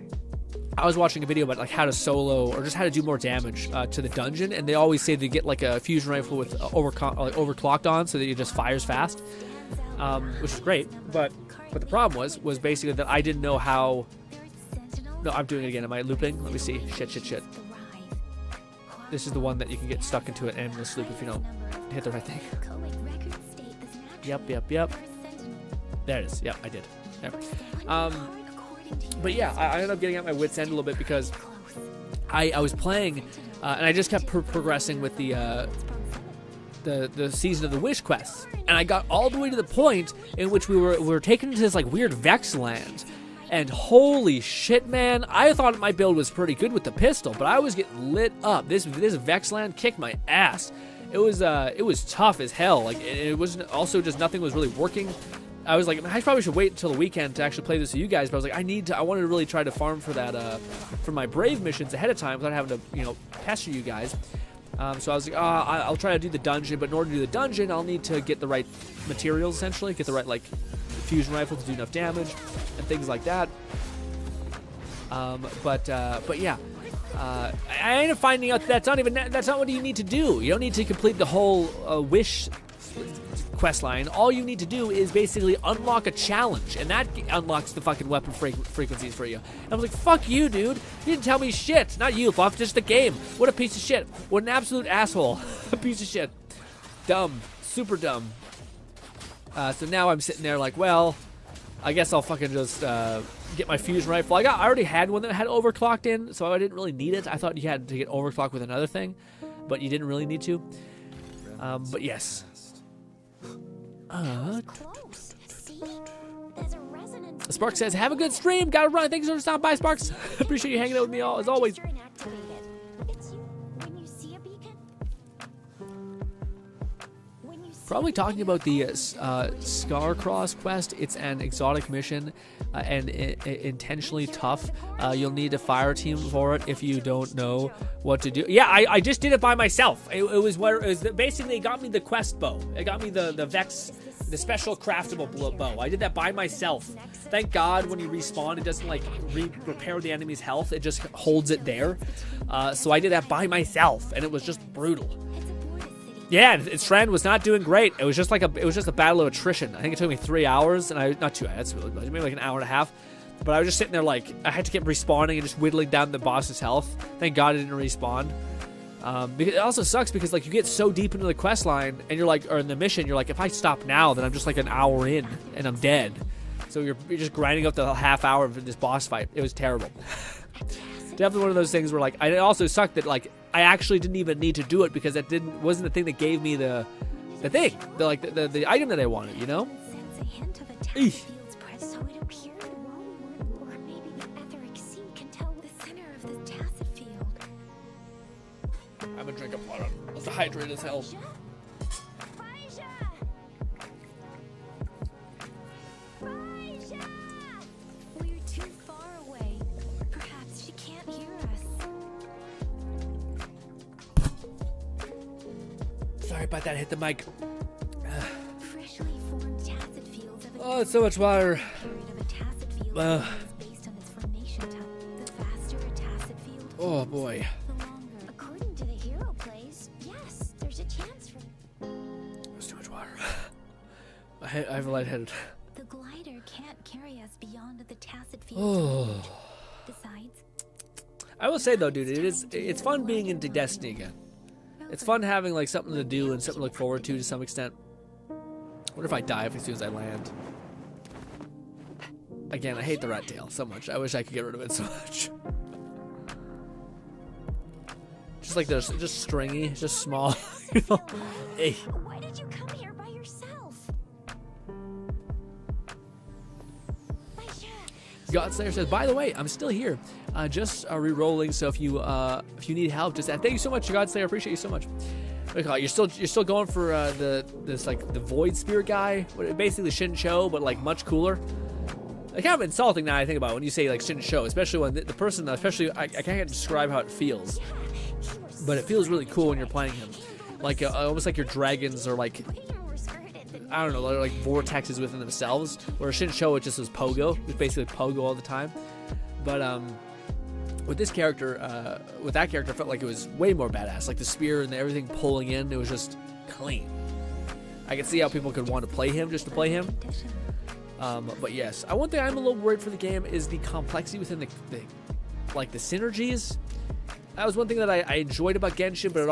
I was watching a video about like how to solo or just how to do more damage to the dungeon, and they always say to get like a fusion rifle with overclocked on so that it just fires fast, which is great. But the problem was basically that I didn't know how. No, I'm doing it again. Am I looping? Let me see. Shit. This is the one that you can get stuck into an endless loop if you don't hit the right thing. Yep. There it is. Yep, I did. There. But yeah, I ended up getting at my wit's end a little bit because I was playing and I just kept progressing with the Season of the Wish quest, and I got all the way to the point in which we were taken into this like weird Vex land, and holy shit, man, I thought my build was pretty good with the pistol, but I was getting lit up. This Vex land kicked my ass. It was tough as hell. Like it wasn't also just nothing was really working. I was like, I probably should wait until the weekend to actually play this with you guys, but I was like, I wanted to really try to farm for that, for my Brave missions ahead of time without having to, pester you guys. So I was like, I'll try to do the dungeon, but in order to do the dungeon, I'll need to get the right materials, essentially, get the right, like, fusion rifle to do enough damage, and things like that. But yeah. I ended up finding out that's not what you need to do. You don't need to complete the whole Wish quest line. All you need to do is basically unlock a challenge, and that unlocks the fucking weapon frequencies for you. And I was like, fuck you, dude. You didn't tell me shit. Not you, Buff, just the game. What a piece of shit. What an absolute asshole. A piece of shit. Dumb. Super dumb. So now I'm sitting there like, well, I guess I'll fucking just get my fusion rifle. I already had one that had overclocked in, so I didn't really need it. I thought you had to get overclocked with another thing, but you didn't really need to. But yes. Sparks says, have a good stream. Gotta run. Thanks for stopping by, Sparks. Appreciate you hanging out with me as always. Probably talking about the Scarcross quest. It's an exotic mission and intentionally tough. You'll need a fire team for it if you don't know what to do. Yeah, I just did it by myself. It was basically it got me the quest bow. It got me the Vex, the special craftable bow. I did that by myself. Thank God when you respawn, it doesn't like repair the enemy's health. It just holds it there. So I did that by myself, and it was just brutal. Yeah, Strand was not doing great. It was just a battle of attrition. I think it took me 3 hours, and not 2 hours, maybe like an hour and a half. But I was just sitting there like I had to keep respawning and just whittling down the boss's health. Thank God it didn't respawn. Because it also sucks because like you get so deep into the quest line and you're like, or in the mission, you're like, if I stop now, then I'm just like an hour in and I'm dead. So you're just grinding up the half hour of this boss fight. It was terrible. Definitely one of those things where like it also sucked that like I actually didn't even need to do it because that wasn't the thing that gave me the thing, the item that I wanted, you know? Eesh. I'm gonna drink up water. It's hydrated as hell. We're too far away. Perhaps she can't hear us. Sorry about that. Hit the mic. Freshly formed tacit fields of Oh, it's so much water. based on its formation type. The faster a tacit field. Oh boy. The longer. According to the hero plays, yes, there's a chance for. There's too much water. I have a lightheaded. The glider can't carry us beyond the tacit field. Oh. Besides, I will say though, dude, it's fun being into Destiny again. It's fun having like something to do and something to look forward to some extent. What if I die as soon as I land? Again, I hate the rat tail so much. I wish I could get rid of it so much. Just like this, just stringy, just small. You know? Hey. why did you come here by yourself? Godslayer says, by the way, I'm still here. Just re-rolling, so if you need help, just thank you so much, Godslayer. I appreciate you so much. What do you call it? You're still going for the Void Spear guy, basically Shin Cho, but like much cooler. Like kind of insulting now I think about it when you say like Shin Cho, especially when the person, especially I can't describe how it feels, but it feels really cool when you're playing him. like almost like your dragons are like, Way more skirted than I don't know, they're like vortexes within themselves. Where it shouldn't show it just as Pogo. It's basically Pogo all the time. But with this character, with that character, I felt like it was way more badass. Like the spear and everything pulling in, it was just clean. I can see how people could want to play him just to play him. But yes, one thing I'm a little worried for the game is the complexity within the synergies. That was one thing that I enjoyed about Genshin, but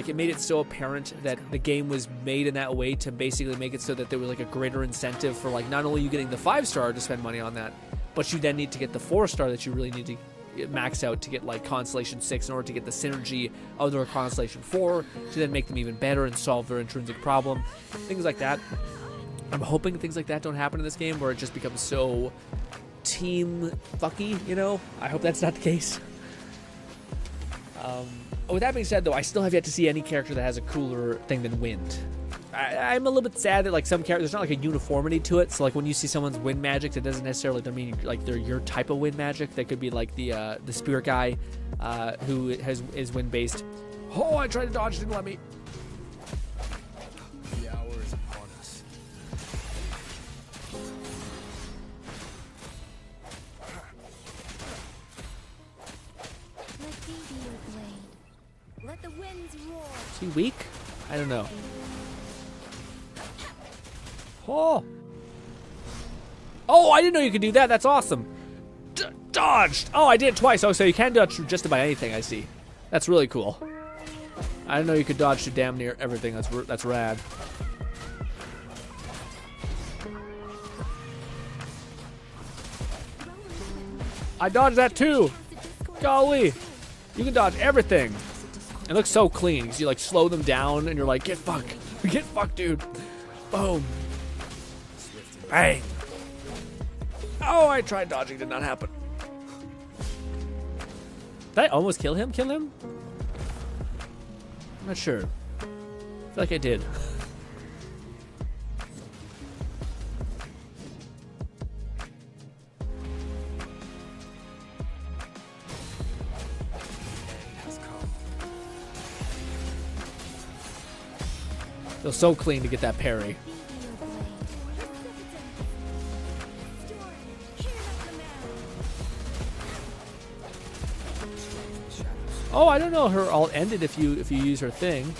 it made it so apparent that the game was made in that way to basically make it so that there was like a greater incentive for like not only you getting the 5-star to spend money on that, but you then need to get the 4-star that you really need to max out to get like Constellation 6 in order to get the synergy of their Constellation 4 to then make them even better and solve their intrinsic problem. Things like that. I'm hoping things like that don't happen in this game where it just becomes so team fucky, you know? I hope that's not the case. With that being said, though, I still have yet to see any character that has a cooler thing than wind. I'm a little bit sad that like some characters, there's not like a uniformity to it. So like when you see someone's wind magic, that doesn't necessarily mean like they're your type of wind magic. They could be like the spirit guy who is wind based. Oh, I tried to dodge, didn't let me. The hour is upon us. let thee be your blade. Let the winds roar. Is he weak? I don't know. Oh, I didn't know you could do that. That's awesome. Dodged. Oh, I did it twice. Oh, so you can dodge through just about anything, I see. That's really cool. I didn't know you could dodge through damn near everything. That's rad. I dodged that too. Golly. You can dodge everything. It looks so clean because you like slow them down and you're like, get fucked. Get fucked, dude. Boom. Bang. Oh, I tried dodging. Did not happen. Did I almost kill him? I'm not sure. I feel like I did. Feels so clean to get that parry. Oh, I don't know. Her ult ended if you use her thing.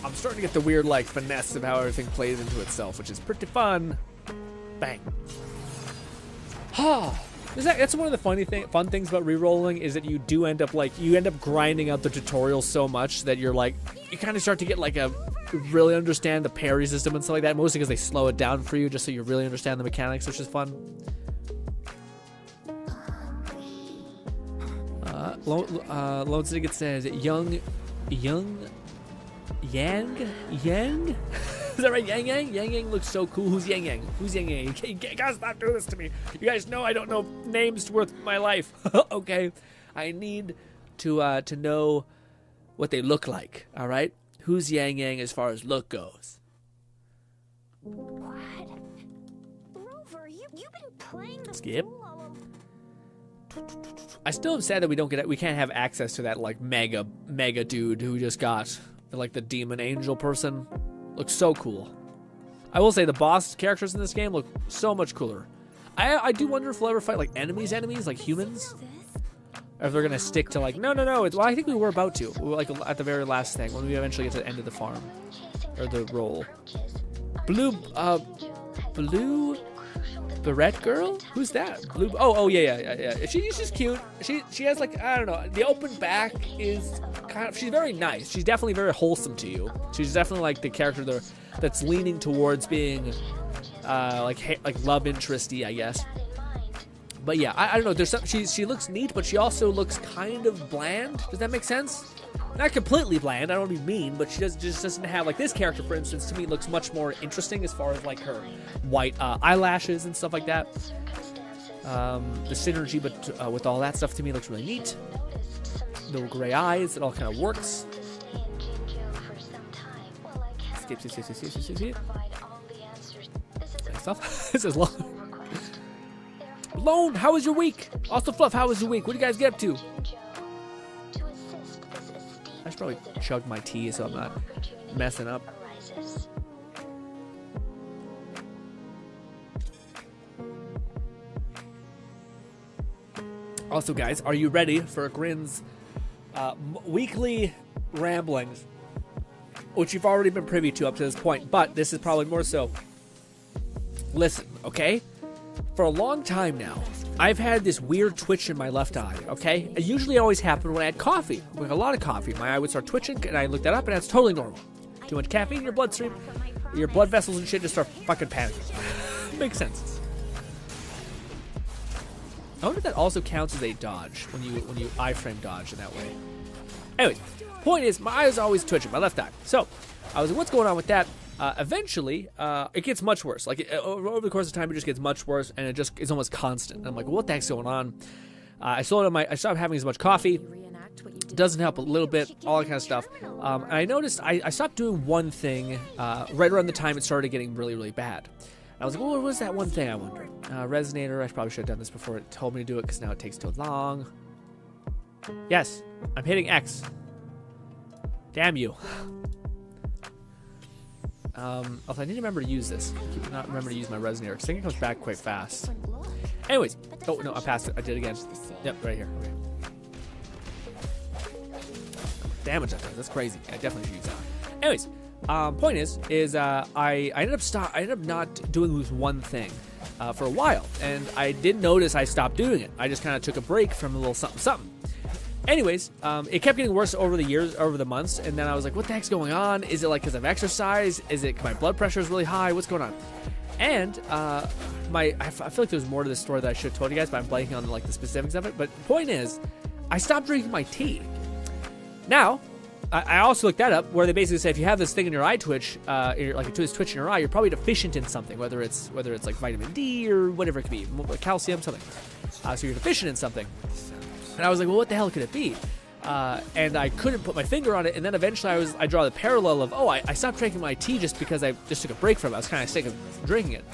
I'm starting to get the weird like finesse of how everything plays into itself, which is pretty fun. Bang. That's one of the fun things about re-rolling is that you do end up grinding out the tutorial so much that you're like, you kind of start to get like really understand the parry system and stuff like that, mostly because they slow it down for you just so you really understand the mechanics, which is fun. Lone Syndicate says Yang? Is that right? Yang? Yang looks so cool. Who's Yang? Who's Yang? You guys, stop doing this to me. You guys know I don't know names worth my life. Okay, I need to know what they look like. All right, who's Yang as far as look goes? What? Rover, you've been playing the Skip. fool all over. I still am sad that we can't have access to that like mega dude who just got like the demon angel person. Looks so cool. I will say the boss characters in this game look so much cooler. I do wonder if we'll ever fight like enemies like humans, or if they're gonna stick to like no. Well, I think we were about to. We were like at the very last thing when we eventually get to the end of the farm or the roll. Blue beret girl? Who's that? Blue? Oh yeah. She's cute. She has like, I don't know. The open back is kind of. She's very nice. She's definitely very wholesome to you. She's definitely like the character there that's leaning towards being like love interesty, I guess. But yeah, I don't know. There's some. She looks neat, but she also looks kind of bland. Does that make sense? Not completely bland, I don't want to be mean, but she just doesn't have, like this character, for instance, to me looks much more interesting as far as like her white eyelashes and stuff like that. The synergy, but with all that stuff to me looks really neat. The gray eyes, it all kind of works. Skip. Stuff. This is long. Lone, how was your week? Also, Fluff, how was your week? What do you guys get up to? I should probably chug my tea so I'm not messing up. Also, guys, are you ready for GRINN's weekly ramblings, which you've already been privy to up to this point, but this is probably more so. Listen, okay? For a long time now, I've had this weird twitch in my left eye, okay? It usually always happened when I had coffee, like a lot of coffee. My eye would start twitching, and I looked that up, and that's totally normal. Too much caffeine in your bloodstream, your blood vessels and shit just start fucking panicking. Makes sense. I wonder if that also counts as a dodge when you iframe dodge in that way. Anyways, point is, my eye is always twitching, my left eye. So, I was like, what's going on with that? Eventually, it gets much worse. Like, over the course of time, it just gets much worse, and it's almost constant. And I'm like, what the heck's going on? I stopped having as much coffee. It doesn't help a little bit, all that kind of stuff. And I noticed I stopped doing one thing right around the time it started getting really, really bad. I was like, well, what was that one thing, I wonder? Resonator, I probably should have done this before it told me to do it, because now it takes too long. Yes, I'm hitting X. Damn you. Also, I need to remember to use this. I keep not remember to use my resonator, because I think it comes back quite fast. Anyways, oh, no, I passed it. I did it again. Yep, right here. Okay. Damage that does. That's crazy. I definitely should use that. Anyways. Point is I ended up not doing this one thing for a while, and I didn't notice I stopped doing it. I just kind of took a break from a little something. Anyways, it kept getting worse over the months, and then I was like, what the heck's going on? Is it like because I've exercised? Is it my blood pressure is really high? What's going on? And I feel like there's more to this story that I should have told you guys, but I'm blanking on like the specifics of it. But the point is, I stopped drinking my tea. Now, I also looked that up, where they basically say if you have this thing in your eye twitch, like a twitch in your eye, you're probably deficient in something, whether it's like vitamin D or whatever it could be, calcium, something. So you're deficient in something. And I was like, well, what the hell could it be? And I couldn't put my finger on it. And then eventually I draw the parallel of, I stopped drinking my tea just because I just took a break from it. I was kind of sick of drinking it.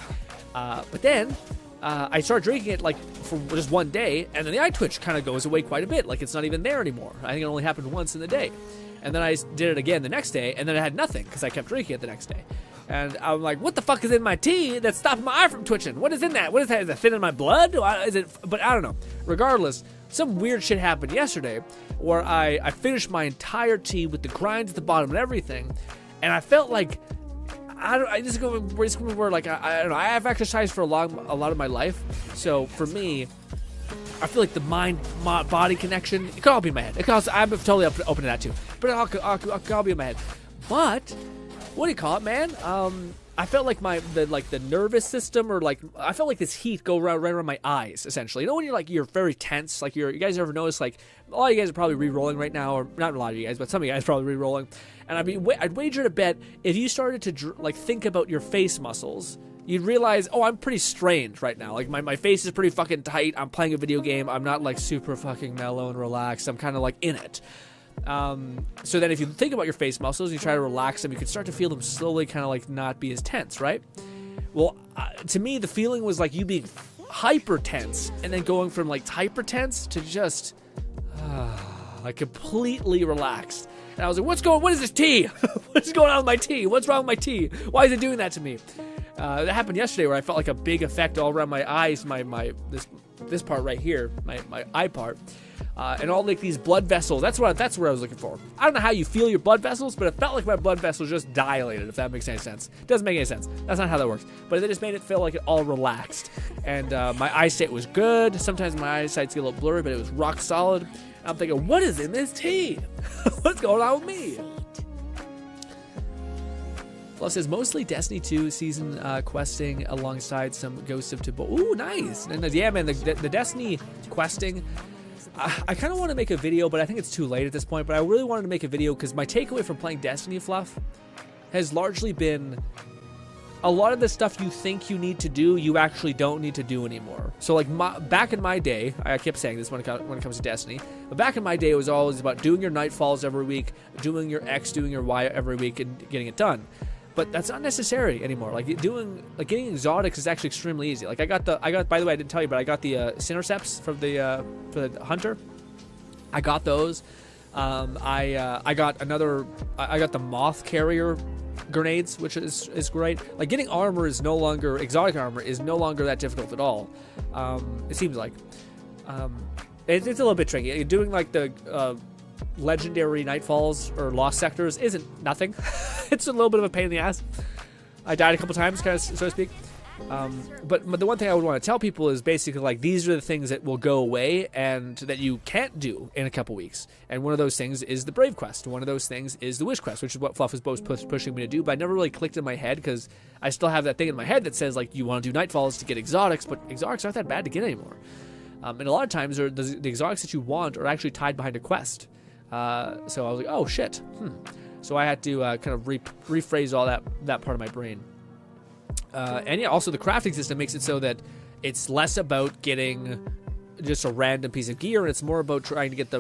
But then I started drinking it like for just one day, and then the eye twitch kind of goes away quite a bit. Like it's not even there anymore. I think it only happened once in the day. And then I did it again the next day, and then I had nothing because I kept drinking it the next day. And I'm like, what the fuck is in my tea that's stopping my eye from twitching? What is in that? What is that? Is it thin in my blood? Is it? But I don't know. Regardless, some weird shit happened yesterday where I finished my entire tea with the grinds at the bottom and everything, and I felt like I don't know. I have exercised for a lot of my life, so for me, I feel like the mind-body connection, it could all be in my head. I'm totally open to that too. But it could all be in my head. But, what do you call it, man? I felt like the nervous system, or like, I felt like this heat go right around my eyes, essentially. You know when you're very tense, like you guys ever notice, like, a lot of you guys are probably re-rolling right now, or not a lot of you guys, but some of you guys are probably re-rolling. And I'd wager to bet, if you started to, think about your face muscles, you'd realize, I'm pretty strained right now. Like, my face is pretty fucking tight. I'm playing a video game. I'm not, like, super fucking mellow and relaxed. I'm kind of, like, in it. So then if you think about your face muscles, you try to relax them, you can start to feel them slowly kind of, like, not be as tense, right? Well, to me, the feeling was like you being hyper tense, and then going from, like, hyper tense to just, like, completely relaxed. And I was like, what is this tea? What's going on with my tea? What's wrong with my tea? Why is it doing that to me? That happened yesterday, where I felt like a big effect all around my eyes, this part right here, my eye part, and all like these blood vessels. That's where I was looking for. I don't know how you feel your blood vessels, but it felt like my blood vessels just dilated. If that makes any sense, it doesn't make any sense. That's not how that works. But it just made it feel like it all relaxed, and my eyesight was good. Sometimes my eyesight's a little blurry, but it was rock solid. And I'm thinking, what is in this tea? What's going on with me? Fluff says, mostly Destiny 2 season questing alongside some Ghosts of Tibor. Ooh, nice. And yeah, man, the Destiny questing, I kind of want to make a video, but I think it's too late at this point. But I really wanted to make a video because my takeaway from playing Destiny, Fluff, has largely been a lot of the stuff you think you need to do, you actually don't need to do anymore. So like back in my day, I kept saying this when it comes to Destiny, but back in my day, it was always about doing your Nightfalls every week, doing your X, doing your Y every week, and getting it done. but that's not necessary anymore. Like getting exotics is actually extremely easy. Like I got by the way, I didn't tell you, but I got the Cinerceps for the hunter. I got those. I got the moth carrier grenades, which is great. Like getting armor is no longer exotic armor is no longer that difficult at all. It seems like it's a little bit tricky. Doing like the legendary nightfalls or lost sectors isn't nothing. It's a little bit of a pain in the ass. I died a couple times, kind of, so to speak. But the one thing I would want to tell people is basically like these are the things that will go away and that you can't do in a couple weeks. And one of those things is the Brave Quest. One of those things is the Wish Quest, which is what Fluff is both pushing me to do. But I never really clicked in my head because I still have that thing in my head that says like you want to do Nightfalls to get exotics, but exotics aren't that bad to get anymore. And a lot of times the exotics that you want are actually tied behind a quest. So I was like, oh shit. So I had to kind of rephrase all that part of my brain. And yeah, also the crafting system makes it so that it's less about getting just a random piece of gear, and it's more about trying to get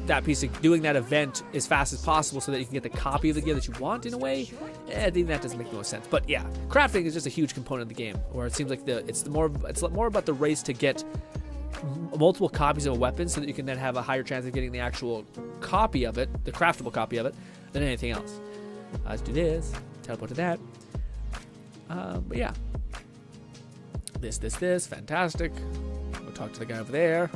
that piece of doing that event as fast as possible so that you can get the copy of the gear that you want in a way. I think that doesn't make no sense. But yeah, crafting is just a huge component of the game, where it seems like it's more about the race to get multiple copies of a weapon so that you can then have a higher chance of getting the actual copy of it, the craftable copy of it, than anything else. Let's do this. Teleport to that. But yeah. This. Fantastic. We'll talk to the guy over there.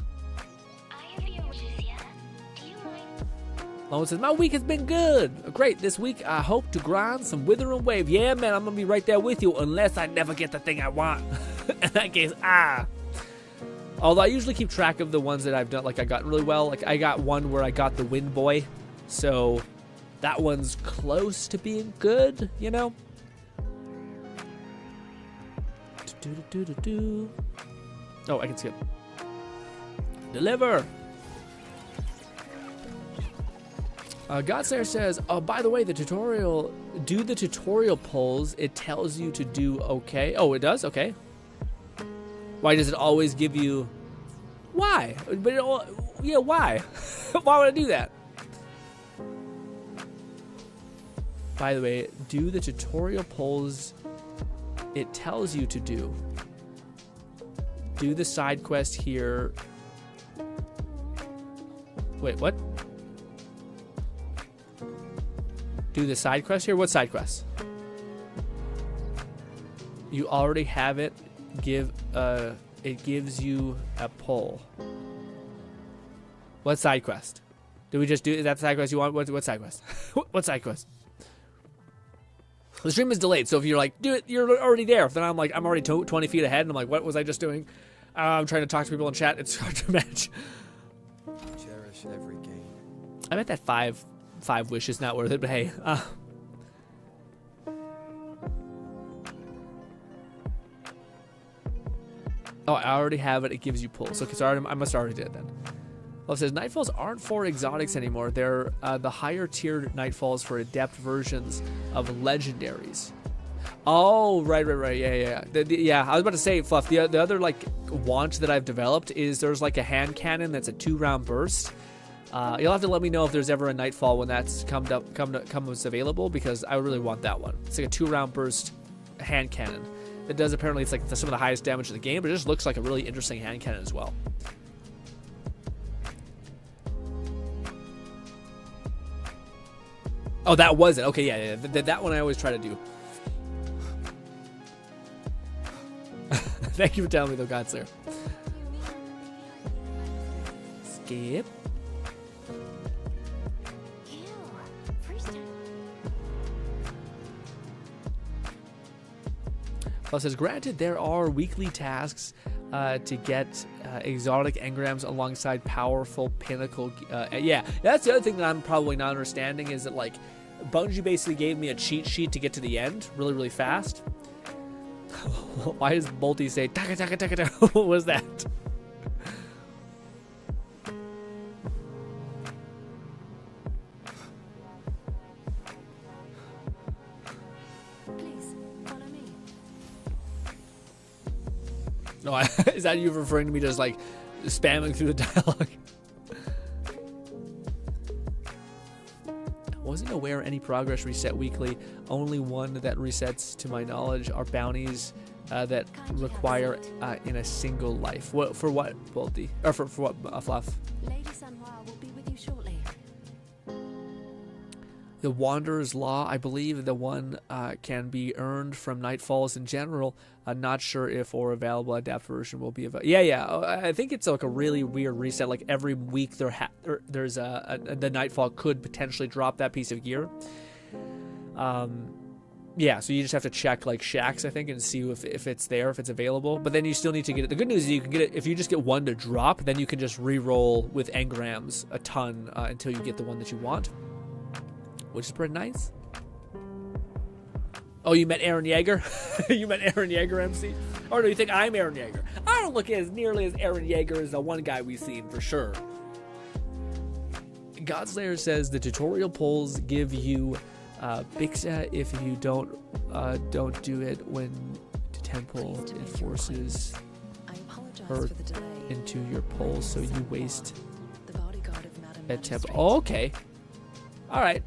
Lone says, my week has been good. Great. This week, I hope to grind some Wuthering Wave. Yeah, man, I'm going to be right there with you unless I never get the thing I want. In that case, Although I usually keep track of the ones that I've done, like I got really well. Like I got one where I got the Wind Boy. So that one's close to being good, you know? Oh, I can skip. Deliver! Godslayer says, oh, by the way, do the tutorial polls, it tells you to do okay. Oh, it does? Okay. Why does it always give you... Why? But yeah, why? Why would I do that? By the way, do the tutorial polls it tells you to do. Do the side quest here. Wait, what? Do the side quest here? What side quest? You already have it. It gives you a poll. What side quest? Did we just do? Is that the side quest you want? What side quest? What side quest? The stream is delayed, so if you're like, do it, you're already there. Then I'm like, I'm already 20 feet ahead, and I'm like, what was I just doing? I'm trying to talk to people in chat. It's hard to match. Cherish every game. I bet that five wishes not worth it, but hey. Oh, I already have it. It gives you pulls. Okay, so I must already did it then. Well, it says Nightfalls aren't for exotics anymore. They're the higher tiered Nightfalls for adept versions of legendaries. Oh, right. Yeah. Yeah, I was about to say, Fluff, the other like want that I've developed is there's like a hand cannon that's a 2-round burst. You'll have to let me know if there's ever a Nightfall when that's comes available, because I really want that one. It's like a 2-round burst hand cannon. It does, apparently it's like some of the highest damage in the game, but it just looks like a really interesting hand cannon as well. Oh, that was it. Okay, yeah. That one I always try to do. Thank you for telling me though, Godslayer. Skip. Plus, says, granted, there are weekly tasks to get exotic engrams alongside powerful pinnacle. Yeah, that's the other thing that I'm probably not understanding is that, like, Bungie basically gave me a cheat sheet to get to the end really, really fast. Why does Bolty say, taka, taka, taka, taka? What was that? No, is that you referring to me just like spamming through the dialogue? I wasn't aware any progress reset weekly. only one that resets, to my knowledge, are bounties that require in a single life. What for? What, Bolty? Or for what, Fluff? Lady Sanhua will be with you shortly. The Wanderer's Law, I believe the one can be earned from Nightfalls in general. I'm not sure if or available adapt version will be available. Yeah. I think it's like a really weird reset. Like every week there's the Nightfall could potentially drop that piece of gear. Yeah, so you just have to check like Shacks, I think, and see if it's there, if it's available. But then you still need to get it. The good news is you can get it if you just get one to drop. Then you can just re-roll with engrams a ton until you get the one that you want, which is pretty nice. Oh, you met Aaron Yeager? You met Aaron Yeager, MC? Or do you think I'm Aaron Yeager? I don't look as nearly as Aaron Yeager as the one guy we've seen, for sure. Godslayer says the tutorial polls give you Bixa if you don't do it when the temple it forces her into your poll, so you waste a temple. Oh, okay. All right.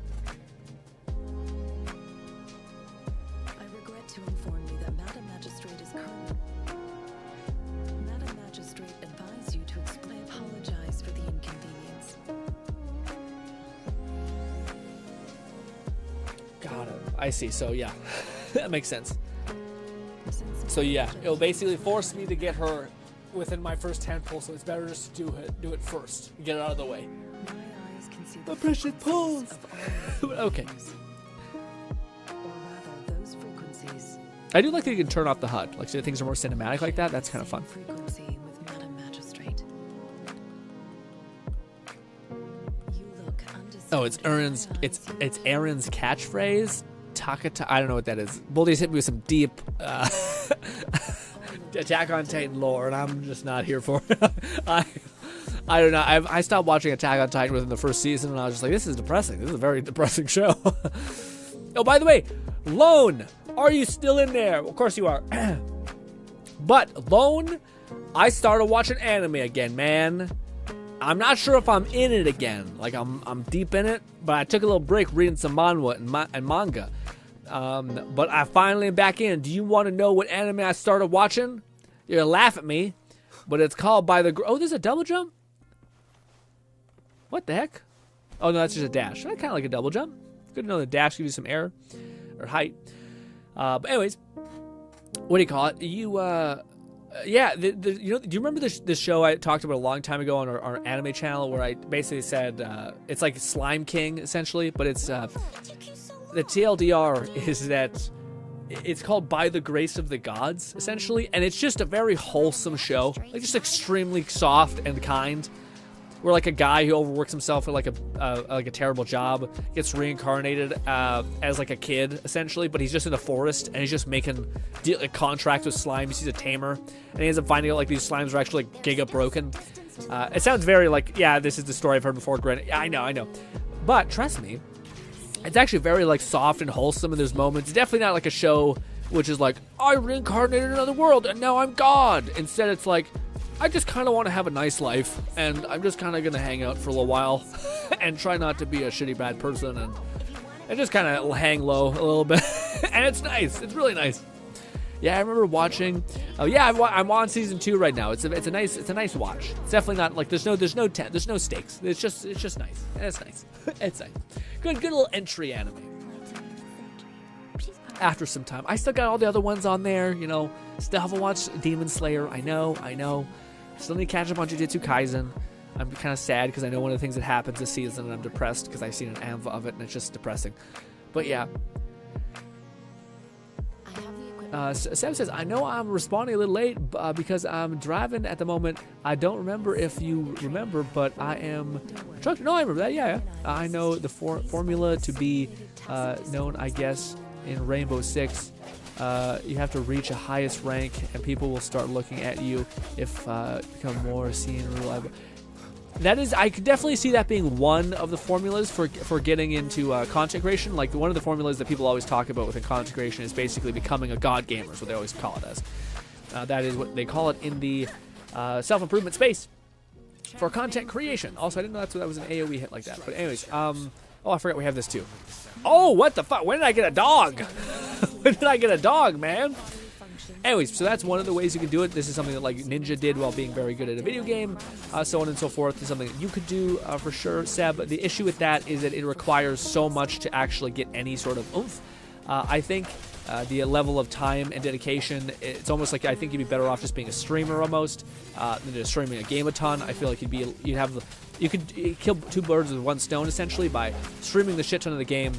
I see. So yeah, that makes sense. So yeah, it'll basically force me to get her within my first 10 pulls. So it's better just to do it first, get it out of the way. The precious pulls. Okay. I do like that you can turn off the HUD. Like so things are more cinematic like that. That's kind of fun. Oh, it's Aaron's catchphrase. Takata, I don't know what that is. Boldy's hit me with some deep Attack on Titan lore, and I'm just not here for it. I don't know. I stopped watching Attack on Titan within the first season, and I was just like, this is depressing. This is a very depressing show. Oh, by the way, Lone, are you still in there? Of course you are. But Lone, I started watching anime again, man. I'm not sure if I'm in it again. Like I'm deep in it, but I took a little break reading some manhwa and manga. But I finally am back in. Do you want to know what anime I started watching? You're gonna laugh at me, but it's called Oh, there's a double jump? What the heck? Oh no, that's just a dash. I kind of like a double jump. Good to know the dash gives you some air or height. But anyways, what do you call it? Yeah, do you remember this show I talked about a long time ago on our anime channel where I basically said it's like Slime King essentially, but it's the TLDR is that it's called By the Grace of the Gods essentially, and it's just a very wholesome show, like just extremely soft and kind. Where like a guy who overworks himself at like a terrible job gets reincarnated as like a kid essentially, but he's just in the forest and he's just making a contract with slime. He sees a tamer and he ends up finding out like these slimes are actually like giga broken. It sounds very like, yeah, this is the story I've heard before. Granted, I know, but trust me, it's actually very like soft and wholesome. And there's moments. It's definitely not like a show which is like I reincarnated in another world and now I'm God. Instead, it's like, I just kind of want to have a nice life, and I'm just kind of going to hang out for a little while and try not to be a shitty bad person and just kind of hang low a little bit. And it's nice. It's really nice. Yeah, I remember watching. Oh yeah, I'm on season 2 right now. It's a nice watch. It's definitely not like there's no stakes. It's just nice. And it's nice. It's nice. Good little entry anime. After some time, I still got all the other ones on there. You know, still haven't watched Demon Slayer. I know. Still need to catch up on Jujutsu Kaisen. I'm kind of sad because I know one of the things that happens this season, and I'm depressed because I've seen an AMV of it, and it's just depressing. But yeah. Seb says, I know I'm responding a little late because I'm driving at the moment. I don't remember if you remember, but I am... No, I remember that, yeah. I know the formula to be known, I guess, in Rainbow Six. You have to reach a highest rank and people will start looking at you if become more seen and reliable. That is, I could definitely see that being one of the formulas for getting into content creation. Like one of the formulas that people always talk about within content creation is basically becoming a god gamer, is what they always call it as. That is what they call it in the self-improvement space for content creation. Also, I didn't know that was an AoE hit like that. But anyways, Oh, I forgot we have this too. Oh, what the fuck? When did I get a dog? When did I get a dog, man? Anyways, so that's one of the ways you can do it. This is something that like Ninja did while being very good at a video game, so on and so forth. It's something that you could do for sure, Seb. The issue with that is that it requires so much to actually get any sort of oomph. I think the level of time and dedication, it's almost like I think you'd be better off just being a streamer almost than just streaming a game a ton. I feel like you could kill two birds with one stone essentially by streaming the shit ton of the game,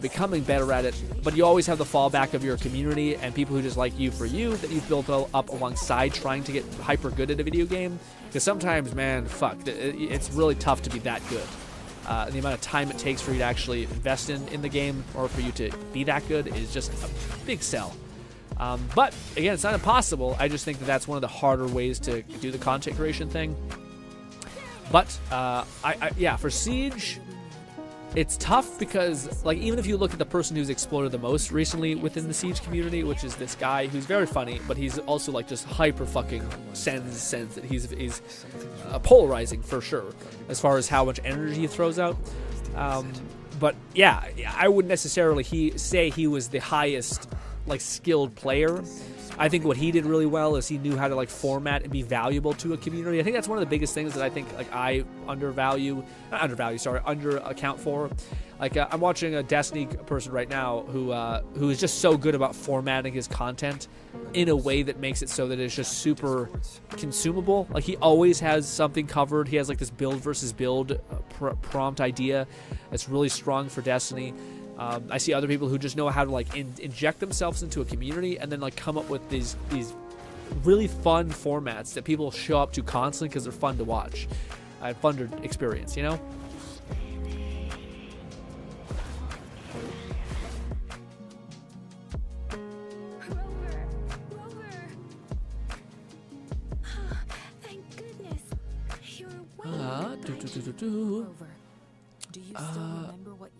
becoming better at it, but you always have the fallback of your community and people who just like you for you that you've built up alongside trying to get hyper good at a video game. Because sometimes, man, fuck, it's really tough to be that good. The amount of time it takes for you to actually invest in the game or for you to be that good is just a big sell. But again, it's not impossible. I just think that that's one of the harder ways to do the content creation thing. But yeah, for Siege, it's tough because, like, even if you look at the person who's exploded the most recently within the Siege community, which is this guy who's very funny, but he's also like just hyper fucking sense that he's polarizing for sure as far as how much energy he throws out. But yeah, I wouldn't necessarily say he was the highest like skilled player. I think what he did really well is he knew how to like format and be valuable to a community. I think that's one of the biggest things that I think like I under account for. Like I'm watching a Destiny person right now who is just so good about formatting his content in a way that makes it so that it's just super consumable. Like he always has something covered. He has like this build versus build prompt idea that's really strong for Destiny. I see other people who just know how to like inject themselves into a community and then like come up with these really fun formats that people show up to constantly because they're fun to watch, fun to experience, you know? Thank goodness. You're Rover, do you still remember what?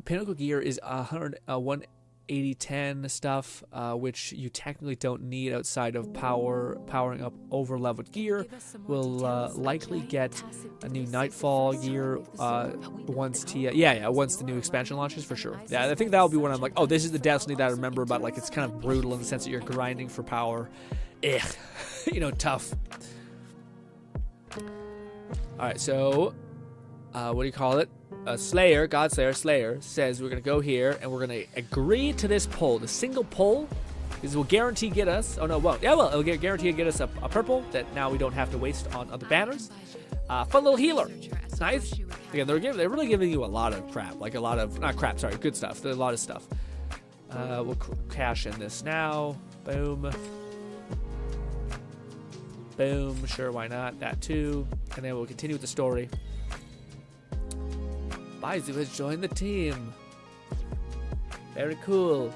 Pinnacle gear is 180-10 stuff, which you technically don't need outside of powering up over-leveled gear. We'll likely get a new Nightfall gear once the new expansion launches for sure. Yeah, I think that'll be when I'm like, oh, this is the Destiny that I remember, but like it's kind of brutal in the sense that you're grinding for power. You know, tough. All right, so what do you call it? Slayer says we're going to go here and we're going to agree to this poll. The single poll is will guarantee get us, oh no, it won't. Yeah, well, it'll guarantee get us a purple that now we don't have to waste on other banners. Fun little healer. It's nice. Again, they're really giving you a lot of crap. Like a lot of, not crap, sorry, good stuff. There's a lot of stuff. We'll cash in this now. Boom. Boom. Sure, why not? That too. And then we'll continue with the story. Baizu has joined the team. Very cool.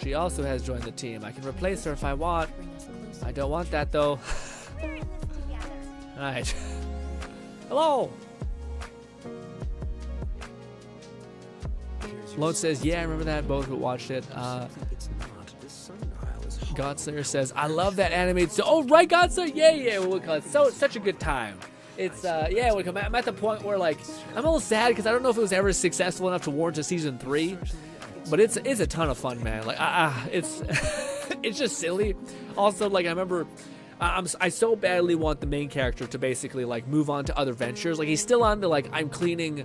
She also has joined the team. I can replace her if I want. I don't want that though. Alright. Hello! Lone says, yeah, I remember that. Both watched it. Godslayer says, I love that animated. Oh, right, Godslayer? Yeah. We'll call it such a good time. It's, yeah, I'm at the point where, like, I'm a little sad because I don't know if it was ever successful enough to warrant a season 3, but it's a ton of fun, man. Like, it's, it's just silly. Also, like, I remember, I so badly want the main character to basically, like, move on to other ventures. Like, he's still on to, like, I'm cleaning,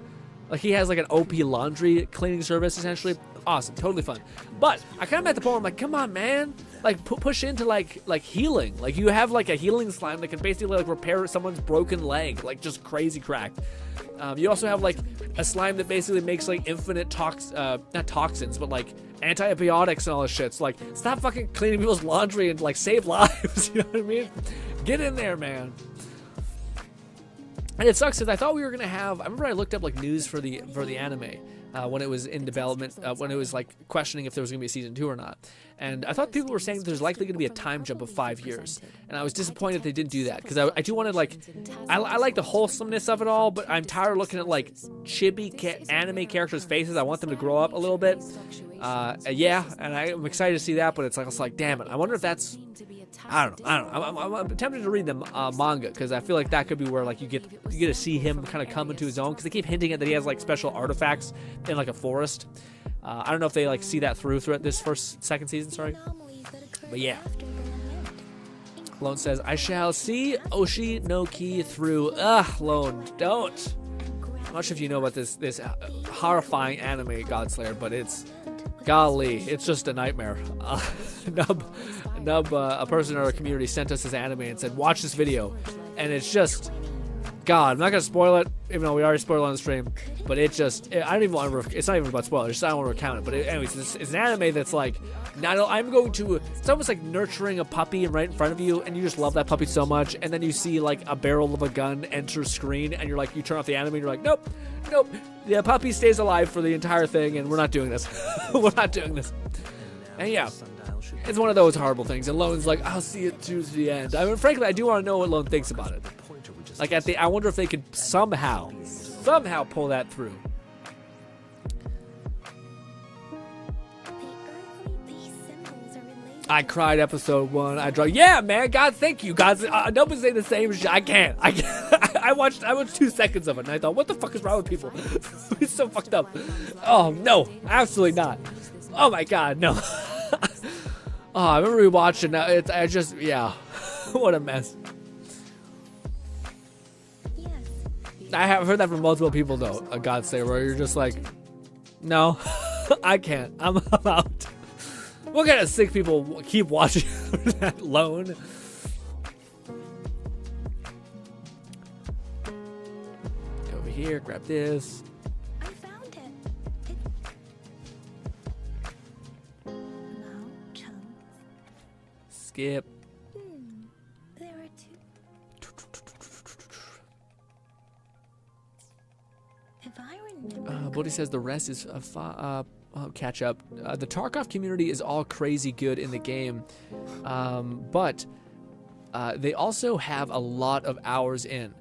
like, he has, like, an OP laundry cleaning service, essentially. Awesome, totally fun. But I kind of at the point where I'm like, come on, man. Like, push into, like healing. Like, you have, like, a healing slime that can basically, like, repair someone's broken leg. Like, just crazy cracked. You also have, like, a slime that basically makes, like, infinite not toxins, but, like, antibiotics and all this shit. So, like, stop fucking cleaning people's laundry and, like, save lives. You know what I mean? Get in there, man. And it sucks because I thought we were going to have... I remember I looked up, like, news for the anime when it was in development, when it was, like, questioning if there was going to be a season 2 or not. And I thought people were saying there's likely going to be a time jump of 5 years. And I was disappointed they didn't do that. Because I do want to, like... I like the wholesomeness of it all, but I'm tired of looking at, like, chibi anime characters' faces. I want them to grow up a little bit. Yeah, and I'm excited to see that, but it's like, damn it. I wonder if that's... I don't know. I'm tempted to read the manga, because I feel like that could be where, like, you get to see him kind of come into his own, because they keep hinting at that he has, like, special artifacts in, like, a forest. I don't know if they, like, see that throughout this second season, sorry. But yeah. Lone says, I shall see Oshi no Ki through. Ugh, Lone, don't. I'm not sure if you know about this horrifying anime, Godslayer, but it's... Golly, it's just a nightmare. Nub, a person in our community sent us this anime and said, watch this video. And it's just... God, I'm not going to spoil it, even though we already spoiled it on the stream. But I don't even want to... It's not even about spoilers. I don't want to recount it. But anyways, it's an anime that's like... I'm going to... It's almost like nurturing a puppy right in front of you, and you just love that puppy so much. And then you see, like, a barrel of a gun enter screen, and you're like... You turn off the anime, and you're like, nope. The puppy stays alive for the entire thing, and we're not doing this. We're not doing this. And yeah... It's one of those horrible things, and Lone's like, I'll see it through to the end. I mean, frankly, I do want to know what Lone thinks about it. Like, I wonder if they could somehow pull that through. I cried episode 1. Yeah, man, God, thank you. God, nobody's saying the same shit. I can't. I watched 2 seconds of it, and I thought, what the fuck is wrong with people? It's so fucked up. Oh, no, absolutely not. Oh, my God, no. Oh, I remember rewatching it. Yeah. What a mess. I have heard that from multiple people, though, a Godslayer, where you're just like, no, I can't. I'm out. What kind of sick people keep watching that Lone? Over here, grab this. I found it. Now, chunks. Skip. There are 2. If I remember. Bodhi says the rest is catch up. The Tarkov community is all crazy good in the game, but they also have a lot of hours in.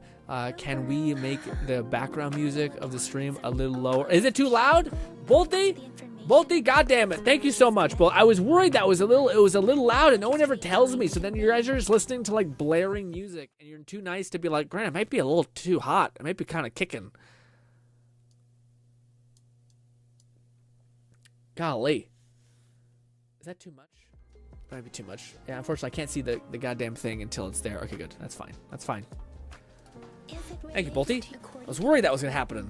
Can we make the background music of the stream a little lower? Is it too loud? Bolty, goddamn it! Thank you so much. But I was worried that it was a little loud, and no one ever tells me. So then you guys are just listening to like blaring music, and you're too nice to be like, Grant, it might be a little too hot. It might be kind of kicking. Golly. Is that too much? Might be too much. Yeah, unfortunately, I can't see the goddamn thing until it's there. Okay, good. That's fine. That's fine. Thank you, Bolty. I was worried that was going to happen.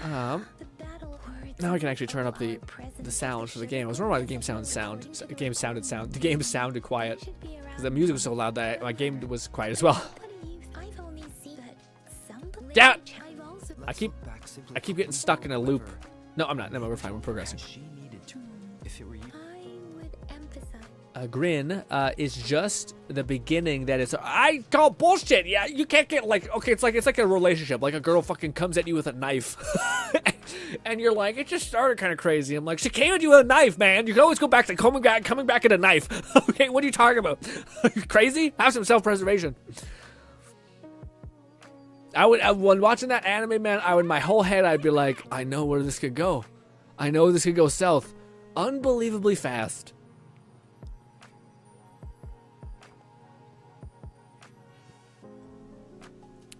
Now I can actually turn up the sound for the game. I was wondering why the game sounded quiet. Because the music was so loud that my game was quiet as well. Damn it! I keep getting stuck in a loop. No, I'm not. No, we're fine. We're progressing. GRINN is just the beginning. That is, I call bullshit. Yeah, you can't get like, okay, it's like a relationship. Like a girl fucking comes at you with a knife, and you're like, it just started kind of crazy. I'm like, she came at you with a knife, man. You can always go back to coming back at a knife. Okay, what are you talking about? You crazy? Have some self-preservation. When watching that anime, man, my whole head, I'd be like, I know where this could go. I know this could go south, unbelievably fast.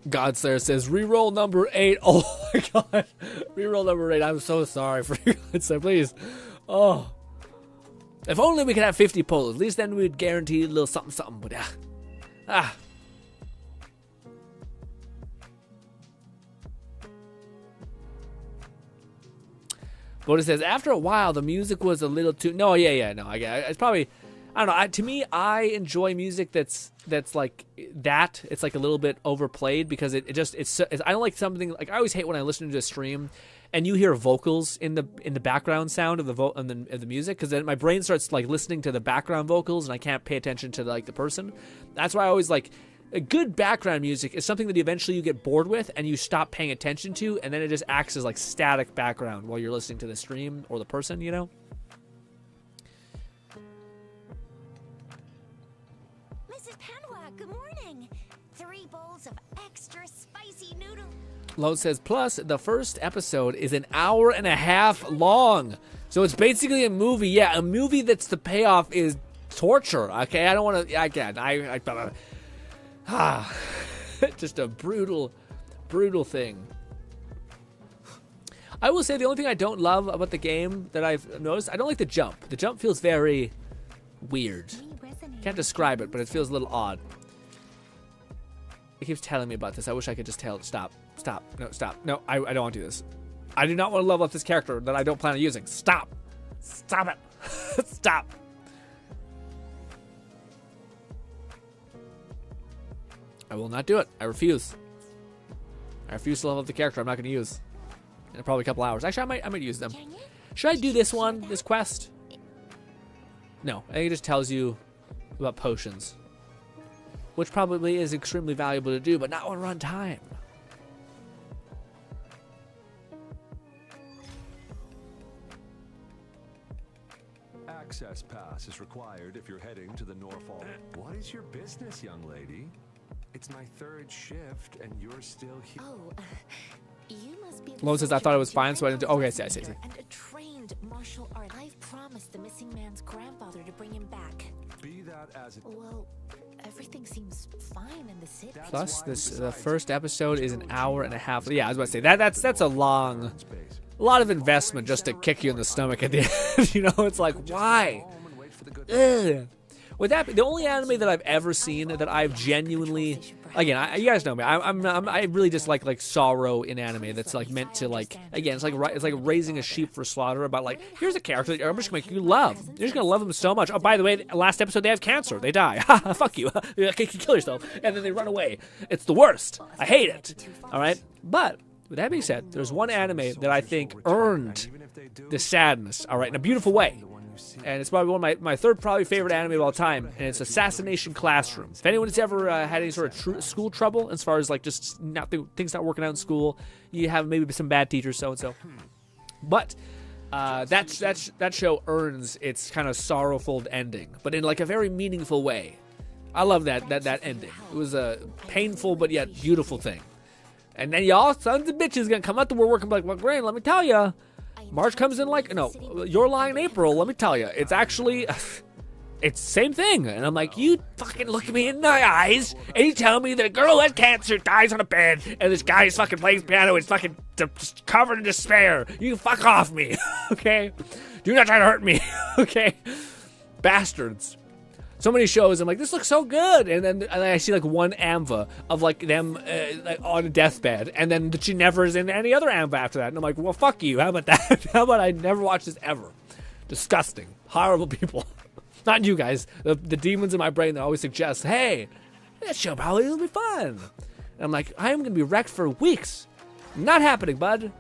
Godslayer says, reroll number 8. Oh my god. Reroll number 8. I'm so sorry for you, Godslayer. Please. Oh. If only we could have 50 pulls. At least then we'd guarantee a little something, something. But But it says, after a while, the music was a little too... No, yeah, no. I get it. It's probably... I don't know. To me, I enjoy music that's like that. It's like a little bit overplayed because it's I don't like something like, I always hate when I listen to a stream and you hear vocals in the background sound of the music, because then my brain starts like listening to the background vocals and I can't pay attention to like the person. That's why I always like A good background music is something that eventually you get bored with and you stop paying attention to, and then it just acts as like static background while you're listening to the stream or the person, you know? Mrs. Panwa, good morning. 3 bowls of extra spicy noodles. Lode says, plus the first episode is an hour and a half long. So it's basically a movie. Yeah, a movie that's the payoff is torture. Okay, I don't want to, again, just a brutal thing. I will say the only thing I don't love about the game that I've noticed, I don't like the jump. The jump feels very weird. Can't describe it, but it feels a little odd. It keeps telling me about this. I wish I could just tell it, stop. No, stop. No, I don't want to do this. I do not want to level up this character that I don't plan on using. Stop it. Stop. I will not do it. I refuse. I refuse to level up the character I'm not going to use in probably a couple hours. Actually, I might use them. Should I do this one, this quest? No, I think it just tells you about potions, which probably is extremely valuable to do, but not on run time. Access pass is required if you're heading to the Norfolk. What is your business, young lady? It's my 3rd shift, and you're still here. Oh, you must be. Lone says I thought it was fine, so I didn't do. Okay, I see. And a trained martial art. I've promised the missing man's grandfather to bring him back. Be that as it. Well, everything seems fine in the city. Plus, the first episode is an hour and a half. Yeah, I was about to say that's a lot of investment just to kick you in the stomach at the end. You know, it's like, why? Ugh. With that, the only anime that I've ever seen that I've genuinely, again, you guys know me. I really dislike sorrow in anime. That's like meant to like, again, it's like raising a sheep for slaughter. About like, here's a character that I'm just gonna make you love. You're just gonna love them so much. Oh, by the way, last episode they have cancer. They die. Fuck you. You can kill yourself, and then they run away. It's the worst. I hate it. All right, but with that being said, there's one anime that I think earned the sadness. All right, in a beautiful way. And it's probably one of my 3rd probably favorite anime of all time, and it's Assassination Classroom. If anyone's ever had any sort of school trouble, as far as like just things not working out in school, you have maybe some bad teachers, so and so. But that show earns its kind of sorrowful ending, but in like a very meaningful way. I love that ending. It was a painful but yet beautiful thing. And then y'all sons of bitches gonna come out to work and be like, well, Grin, let me tell you. March comes in like, no, you're lying April, let me tell you. It's actually, it's the same thing. And I'm like, you fucking look at me in my eyes, and you tell me that a girl has cancer, dies on a bed, and this guy is fucking playing piano, is fucking just covered in despair. You can fuck off me, okay? Do not try to hurt me, okay? Bastards. So many shows, I'm like, this looks so good, and then I see like one AMVA of like them like on a deathbed, and then she never is in any other AMVA after that, and I'm like, well, fuck you. How about that? How about I never watch this ever? Disgusting, horrible people. Not you guys. The demons in my brain that always suggest, hey, that show probably will be fun. And I'm like, I am gonna be wrecked for weeks. Not happening, bud.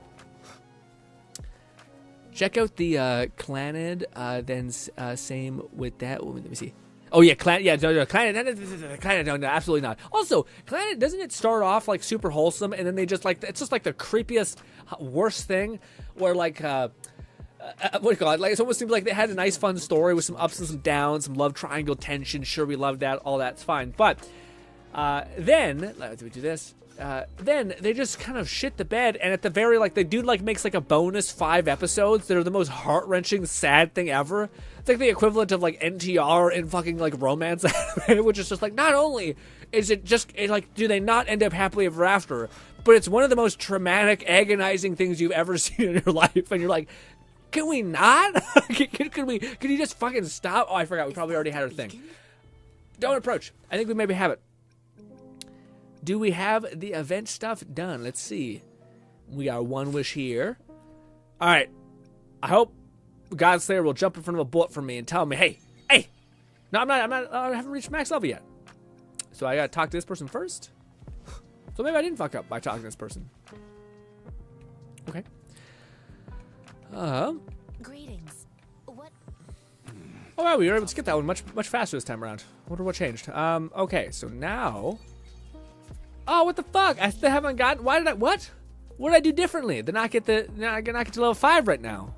Check out the Clannad. Then same with that. Let me see. Oh yeah, Clannad, no, absolutely not. Also, Clannad, doesn't it start off like super wholesome, and then they just like, it's just like the creepiest, worst thing, where like, what do you call it? Like, it almost seems like they had a nice fun story with some ups and some downs, some love triangle tension. Sure, we love that, all that's fine. But then, let me do this. Then they just kind of shit the bed, and at the very, like, the dude like makes like a bonus 5 episodes that are the most heart-wrenching, sad thing ever. It's like the equivalent of like NTR in fucking like romance, which is just like, not only is it just like, do they not end up happily ever after, but it's one of the most traumatic, agonizing things you've ever seen in your life, and you're like, can we not? Can you just fucking stop? Oh, I forgot. We probably already had our thing. Don't approach. I think we maybe have it. Do we have the event stuff done? Let's see. We got one wish here. All right. I hope Godslayer will jump in front of a bullet for me and tell me, hey. No, I haven't reached max level yet. So I got to talk to this person first. So maybe I didn't fuck up by talking to this person. Okay. Greetings. What? Oh, wow, we were able to skip that one much faster this time around. I wonder what changed. Okay, so now Oh, what the fuck? I still haven't gotten. Why did I? What? What did I do differently? Did not get the. Not get to level 5 right now.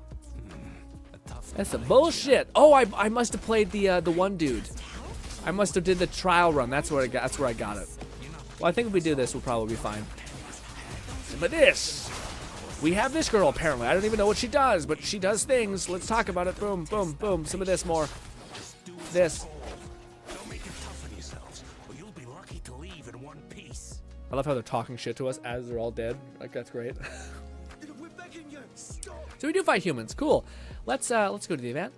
That's some bullshit. Oh, I must have played the one dude. I must have did the trial run. That's where I got. That's where I got it. Well, I think if we do this, we'll probably be fine. But this, we have this girl apparently. I don't even know what she does, but she does things. Let's talk about it. Boom, boom, boom. Some of this more. This. I love how they're talking shit to us as they're all dead. Like, that's great. So we do fight humans. Cool. Let's go to the event.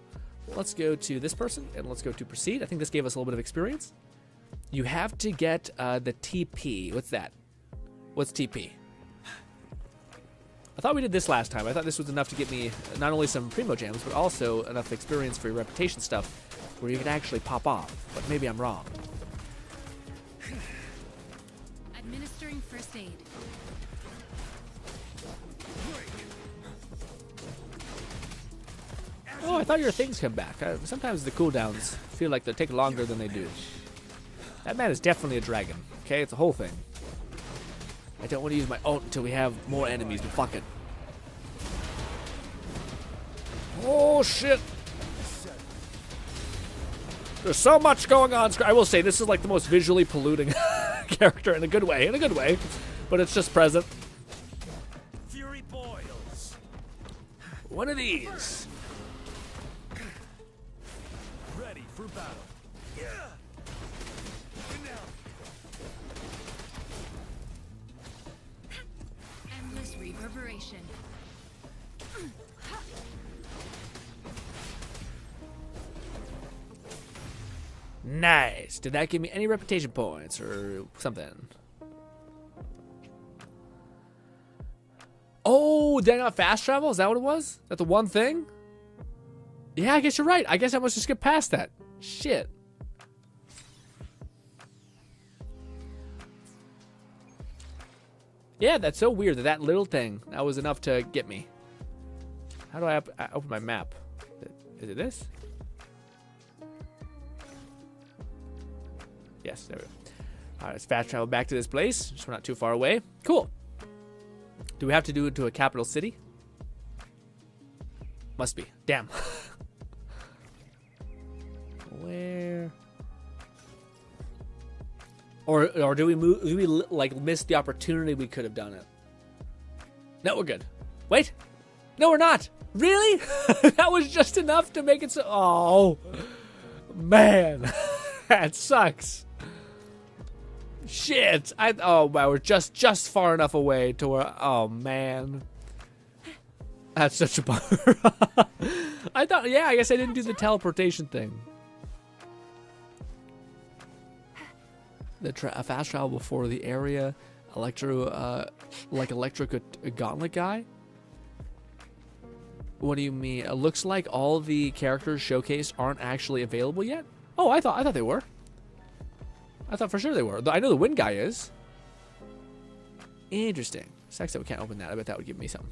Let's go to this person and let's go to proceed. I think this gave us a little bit of experience. You have to get the TP. What's that? What's TP? I thought we did this last time. I thought this was enough to get me not only some Primo Gems, but also enough experience for your reputation stuff where you can actually pop off. But maybe I'm wrong. Administering first aid. Oh, I thought your things come back. Sometimes the cooldowns feel like they take longer than they do. That man is definitely a dragon. Okay, it's a whole thing. I don't want to use my ult until we have more enemies, but fuck it. Oh, shit. There's so much going on. I will say, this is like the most visually polluting character in a good way. In a good way. But it's just present. Fury boils. One of these. Ready for battle. Yeah. Endless reverberation. Nice. Did that give me any reputation points or something? Oh, did I not fast travel? Is that what it was? Is that the one thing? Yeah, I guess you're right. I guess I must just skip past that. Shit. Yeah, that's so weird that little thing, that was enough to get me. How do I open my map? Is it this? Yes, there we go. All right, let's fast travel back to this place. So we're not too far away. Cool. Do we have to do it to a capital city? Must be. Damn. Where? Or do we move? Do we like miss the opportunity we could have done it? No, we're good. Wait. No, we're not. Really? That was just enough to make it so. Oh, man, that sucks. Shit. Oh wow, we're just far enough away to where. Oh man. That's such a bummer. I thought, yeah, I guess I didn't do the teleportation thing. A fast travel before the area, electric gauntlet guy. What do you mean? It looks like all the characters showcased aren't actually available yet. Oh, I thought they were. I thought for sure they were. I know the wind guy is. Interesting. Sucks that we can't open that. I bet that would give me something.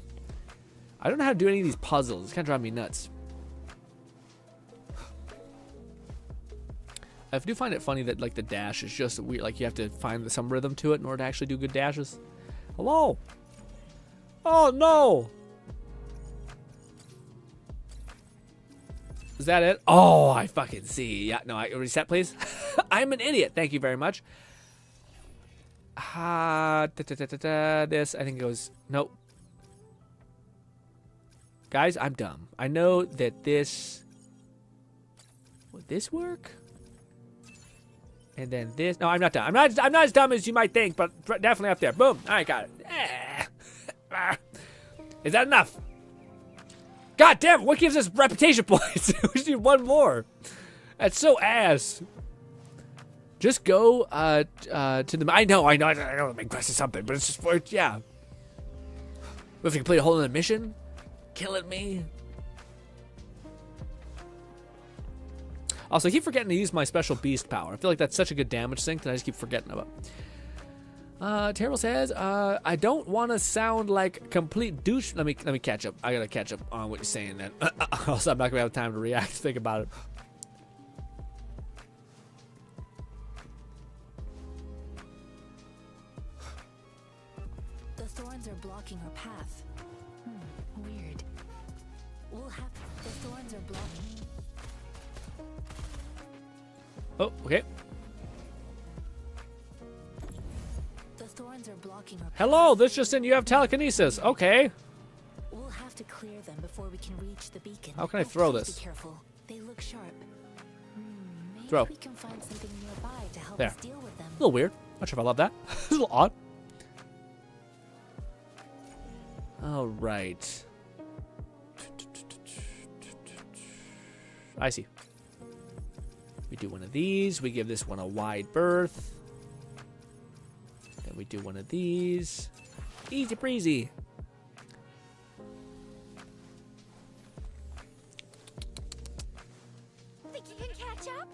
I don't know how to do any of these puzzles. It's kind of driving me nuts. I do find it funny that like the dash is just weird. Like you have to find some rhythm to it in order to actually do good dashes. Hello? Oh no! Is that it? Oh, I fucking see. Yeah, no, reset please. I'm an idiot. Thank you very much. This, I think it goes, nope. Guys, I'm dumb. I know that this, would this work? And then this, no, I'm not dumb. I'm not as dumb as you might think, but definitely up there. Boom, all right, got it. Is that enough? God damn it, what gives us reputation points? We just need one more. That's so ass. Just go to the, I know the main quest is something, but it's just for, yeah. We have to complete a whole other mission? Killing me. Also, I keep forgetting to use my special beast power. I feel like that's such a good damage sink that I just keep forgetting about. Terrible says, I don't want to sound like complete douche. Let me catch up. I gotta catch up on what you're saying then. Also, I'm not gonna have time to react. Think about it. thorns are blocking our path. Weird. We'll have the thorns are blocking. Oh, okay. The thorns are blocking our path. Hello, this just in. You have telekinesis. Okay. We'll have to clear them before we can reach the beacon. How can I throw Please this? Be careful. They look sharp. Maybe Throw. we can find something nearby to help There. us deal with them. A little weird. Not sure if I love that. It's a little odd. All right. I see. We do one of these. We give this one a wide berth. Then we do one of these. Easy breezy. Think you can catch up?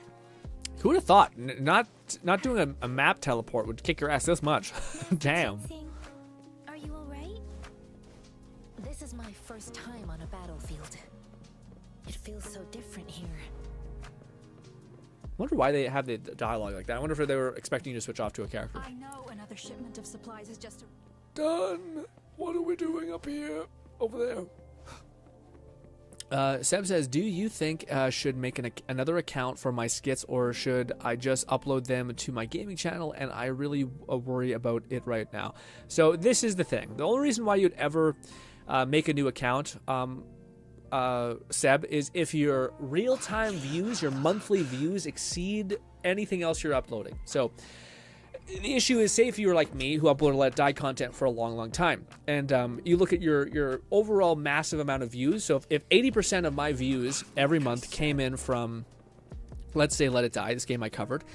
Who would have thought? Not doing a map teleport would kick your ass this much. Damn. Thing. Are you alright? This is my first time on a battlefield. It feels so different here. I wonder why they have the dialogue like that. I wonder if they were expecting you to switch off to a character. I know another shipment of supplies is just Done. What are we doing up here? Over there. Seb says, do you think should make another account for my skits, or should I just upload them to my gaming channel? And I really worry about it right now. So this is the thing. The only reason why you'd ever make a new account, Seb, is if your real-time views, your monthly views exceed anything else you're uploading. So the issue is, say if you were like me, who uploaded Let It Die content for a long time, and you look at your overall massive amount of views. So if 80% of my views every month came in from, let's say, Let It Die, this game I covered,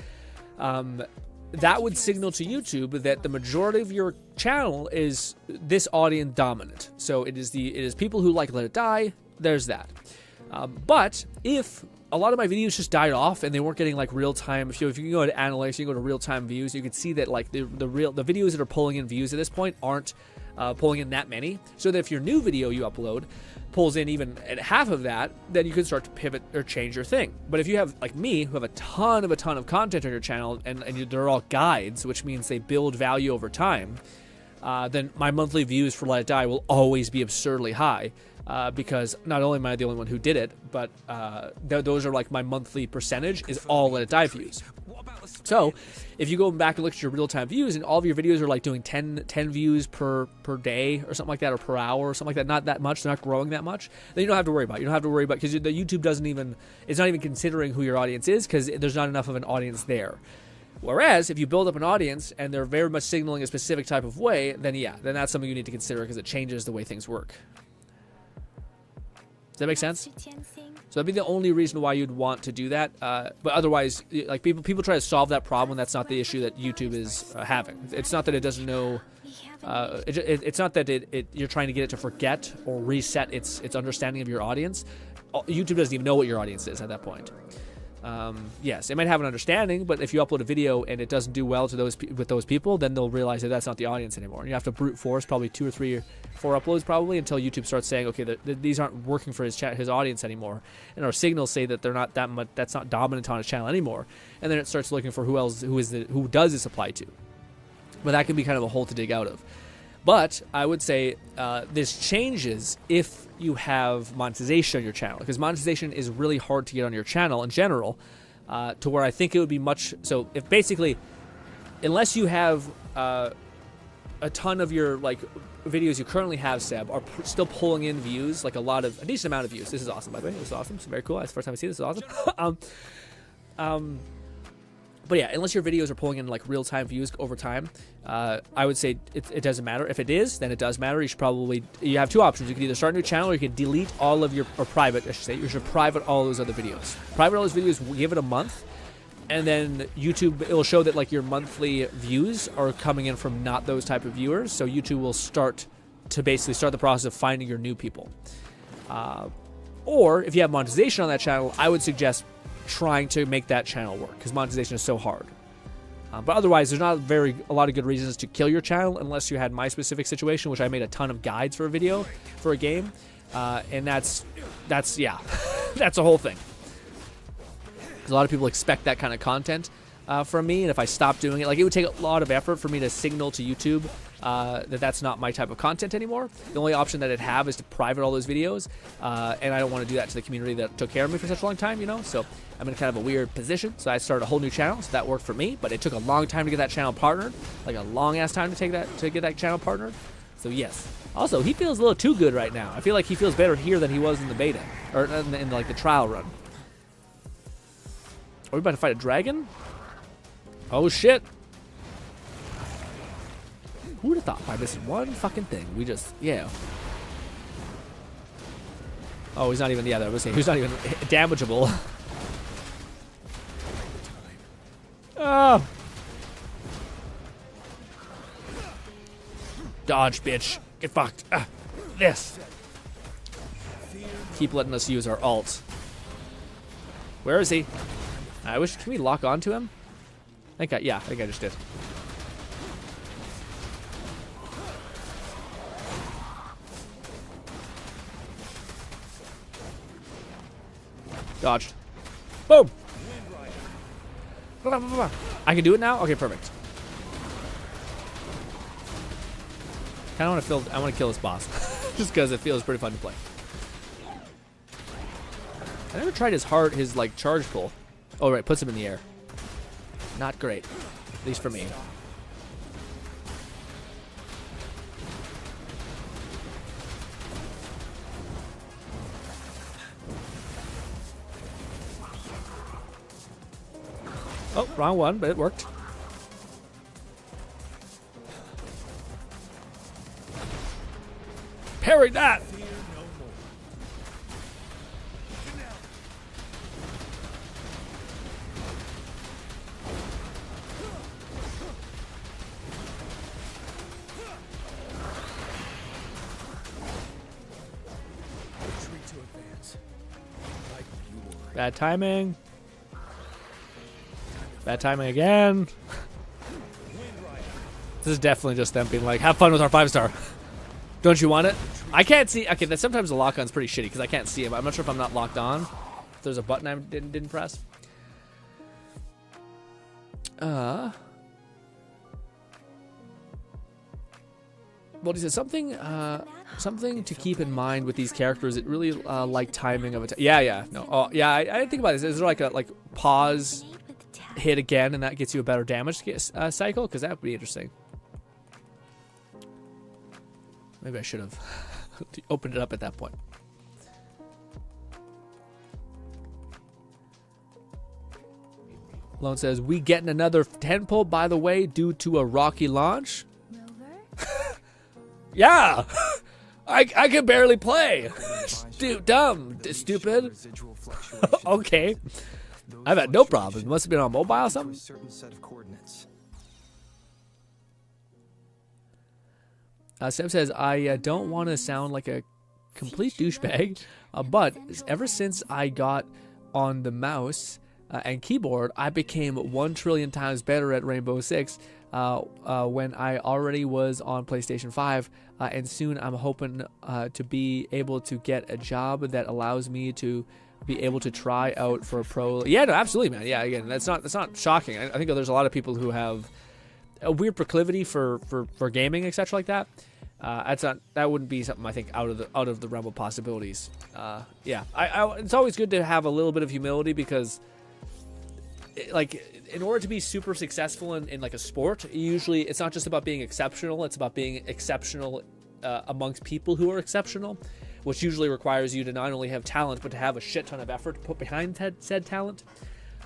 that would signal to YouTube that the majority of your channel is this audience dominant. So it is people who like Let It Die. There's that. But if a lot of my videos just died off and they weren't getting like real time, if you can go to analytics, you can go to real time views, you can see that like the videos that are pulling in views at this point aren't pulling in that many. So that if your new video you upload pulls in even at half of that, then you can start to pivot or change your thing. But if you have like me, who have a ton of content on your channel, and they're all guides, which means they build value over time, then my monthly views for Let It Die will always be absurdly high. Because not only am I the only one who did it, but those are like my monthly percentage is all Let It Die views. So if you go back and look at your real-time views, and all of your videos are like doing 10 views per day or something like that, or per hour or something like that, not that much, they're not growing that much, then you don't have to worry about it. You don't have to worry about, because the YouTube it's not even considering who your audience is, because there's not enough of an audience there. Whereas if you build up an audience and they're very much signaling a specific type of way, then then that's something you need to consider, because it changes the way things work. Does that make sense? So that'd be the only reason why you'd want to do that. But otherwise, like people try to solve that problem. That's not the issue that YouTube is having. It's not that it doesn't know. It's not that you're trying to get it to forget or reset its understanding of your audience. YouTube doesn't even know what your audience is at that point. Yes, it might have an understanding, but if you upload a video and it doesn't do well to with those people, then they'll realize that that's not the audience anymore. And you have to brute force probably 2 or 3 or 4 uploads probably until YouTube starts saying, okay, these aren't working for his audience anymore, and our signals say that they're not that much. That's not dominant on his channel anymore. And then it starts looking for who does this apply to. But that can be kind of a hole to dig out of. But I would say this changes if you have monetization on your channel, because monetization is really hard to get on your channel in general, to where I think it would be much. So if basically, unless you have a ton of your like videos you currently have, Seb, are still pulling in views, like a decent amount of views. This is awesome, by the way. This is awesome. It's very cool. That's the first time I see this. This is awesome. But yeah, unless your videos are pulling in like real-time views over time, I would say it doesn't matter. If it is, then it does matter. You have 2 options. You can either start a new channel, or you can delete all of or private, I should say. You should private all those other videos. Private all those videos, give it a month, and then YouTube, it'll show that like your monthly views are coming in from not those type of viewers. So YouTube will start the process of finding your new people. Or if you have monetization on that channel, I would suggest trying to make that channel work, because monetization is so hard. But otherwise, there's not a lot of good reasons to kill your channel, unless you had my specific situation, which I made a ton of guides for a video for a game, and that's yeah, that's a whole thing. Because a lot of people expect that kind of content, from me, and if I stopped doing it, like it would take a lot of effort for me to signal to YouTube that that's not my type of content anymore. The only option that I'd have is to private all those videos, and I don't want to do that to the community that took care of me for such a long time, you know. So I'm in kind of a weird position. So I started a whole new channel, so that worked for me. But it took a long time to get that channel partnered, like a long ass time to get that channel partnered. So yes. Also, he feels a little too good right now. I feel like he feels better here than he was in the beta, or in like the trial run. Are we about to fight a dragon? Oh shit! Who would have thought by this one fucking thing? We just, yeah. Oh, he's not even, yeah, I was saying, he's not even damageable. Oh! Dodge, bitch. Get fucked. This. Keep letting us use our ult. Where is he? I wish, can we lock onto him? I think I just did. Dodged. Boom! I can do it now? Okay, perfect. I want to kill this boss. Just because it feels pretty fun to play. I never tried his like charge pull. Oh right, puts him in the air. Not great. At least for me. Oh, wrong one, but it worked. Parry that! Bad timing. Bad timing again. This is definitely just them being like, have fun with our 5-star. Don't you want it? I can't see. Okay, that sometimes the lock-on's pretty shitty because I can't see him. I'm not sure if I'm not locked on. If there's a button I didn't press. Well, he said something to keep in mind with these characters. It really like timing of it. Yeah. No. Oh, yeah. I didn't think about this. Is there like a pause, hit again, and that gets you a better damage cycle? Because that would be interesting. Maybe I should have opened it up at that point. Lone says, we getting another 10 pull, by the way, due to a rocky launch. Yeah, I can barely play. Dude, dumb, stupid. Okay, I've had no problem. It must have been on mobile or something. Sam says, I don't want to sound like a complete douchebag, but ever since I got on the mouse and keyboard, I became 1 trillion times better at Rainbow Six when I already was on PlayStation 5, and soon I'm hoping to be able to get a job that allows me to be able to try out for a pro. Yeah, no, absolutely, man. Yeah, again, that's not shocking. I think there's a lot of people who have a weird proclivity for gaming, etc. like that. That wouldn't be something I think out of the realm of possibilities. Yeah, it's always good to have a little bit of humility because, in order to be super successful in like a sport, usually it's not just about being exceptional. It's about being exceptional amongst people who are exceptional, which usually requires you to not only have talent but to have a shit ton of effort to put behind said talent.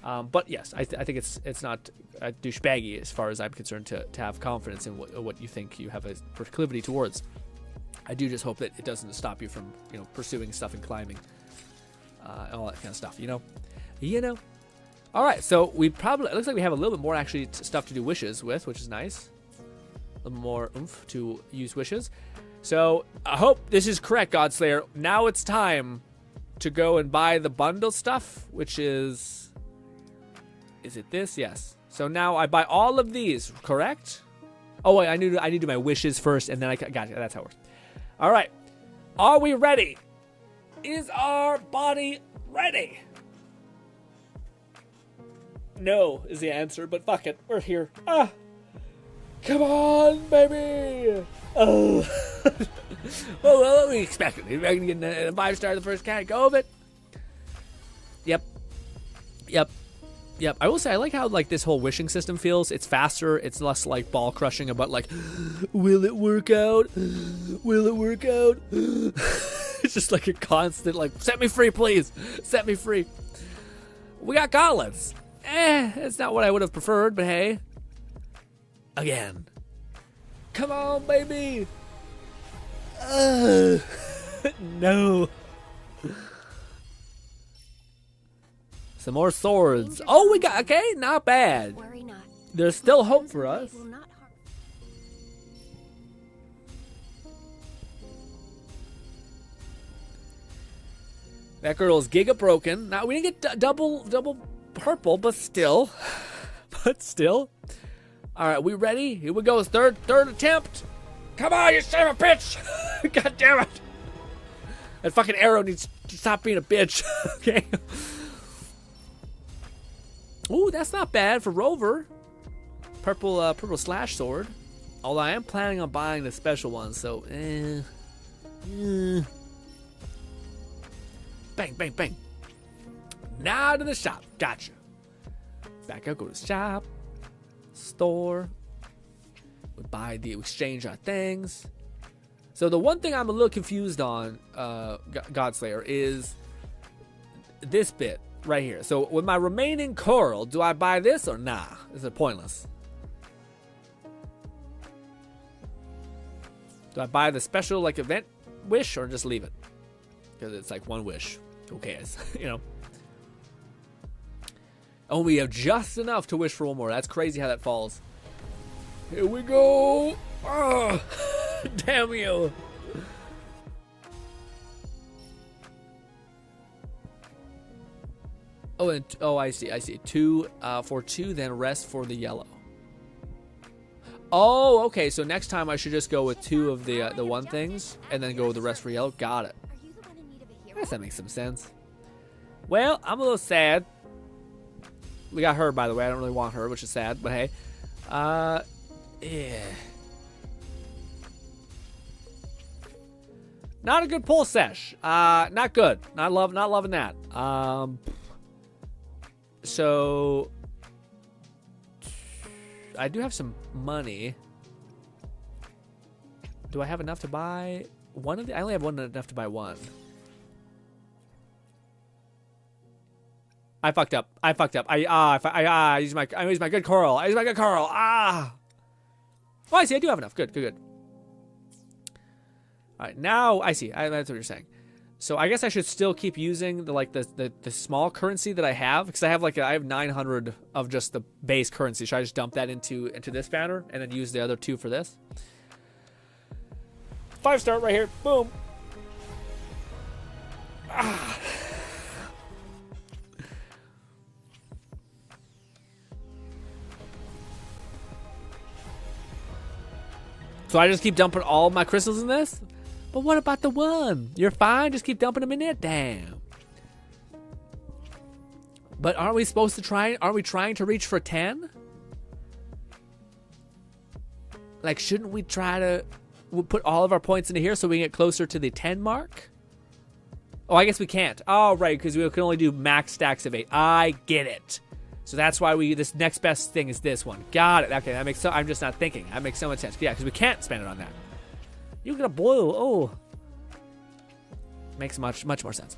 But yes, I think it's not douchebaggy as far as I'm concerned to have confidence in what you think you have a proclivity towards. I do just hope that it doesn't stop you from pursuing stuff and climbing, and all that kind of stuff. You know. All right, so it looks like we have a little bit more actually stuff to do wishes with, which is nice. A little more oomph to use wishes. So I hope this is correct, Godslayer. Now it's time to go and buy the bundle stuff, which is it this? Yes. So now I buy all of these, correct? Oh wait, I need to do my wishes first, and then I got it. That's how it works. All right, are we ready? Is our body ready? No is the answer, but fuck it. We're here. Ah! Come on, baby! Oh. Well, what we expected. We're going to get a 5-star the first cat. Go of it. Yep. I will say, I like how, like, this whole wishing system feels. It's faster. It's less, like, ball crushing about, like, will it work out? Will it work out? It's just, like, a constant, like, set me free, please. Set me free. We got gauntlets. It's not what I would have preferred, but hey. Again. Come on, baby. No. Some more swords. Oh, we got, okay, not bad. Worry not. There's still hope for us. Will not harm- That girl's giga broken. Now, we didn't get double purple, but still. All right, we ready? Here we go. Third attempt. Come on, you son of a bitch. God damn it. That fucking arrow needs to stop being a bitch. Okay. Ooh, that's not bad for Rover. Purple slash sword. Although I am planning on buying the special one, so Bang, bang, bang. Now to the shop. Gotcha. Back up, go to the shop. Store. We exchange our things. So the one thing I'm a little confused on, Godslayer, is this bit right here. So with my remaining coral, do I buy this or nah? Is it pointless? Do I buy the special like event wish or just leave it? Because it's like one wish. Who cares? You know. Oh, we have just enough to wish for one more. That's crazy how that falls. Here we go. Oh, damn you. Oh, I see. 2 for 2, then rest for the yellow. Oh, okay. So next time I should just go with 2 of the one things, and then go with the rest for yellow. Got it. Are you the one in need of a I hero? guess that makes some sense. Well, I'm a little sad. We got her, by the way. I don't really want her, which is sad, but hey. Yeah. Not a good pull sesh. Not good. Not loving that. So I do have some money. Do I have enough to buy one of the? I only have enough to buy one. I fucked up. I used my good coral. Oh, I see. I do have enough. Good. All right, now I see. That's what you're saying. So I guess I should still keep using the small currency that I have, because I have 900 of just the base currency. Should I just dump that into this banner and then use the other 2 for this? 5-star right here. Boom. So I just keep dumping all my crystals in this? But what about the one? You're fine, just keep dumping them in there? Damn. But aren't we supposed to try, aren't we trying to reach for 10? Like, shouldn't we try to put all of our points into here so we can get closer to the 10 mark? Oh, I guess we can't. Oh, right, because we can only do max stacks of 8. I get it. So that's why this next best thing is this one. Got it. Okay, that makes so. I'm just not thinking. That makes so much sense. Yeah, because we can't spend it on that. You get a blue. Oh, makes much more sense.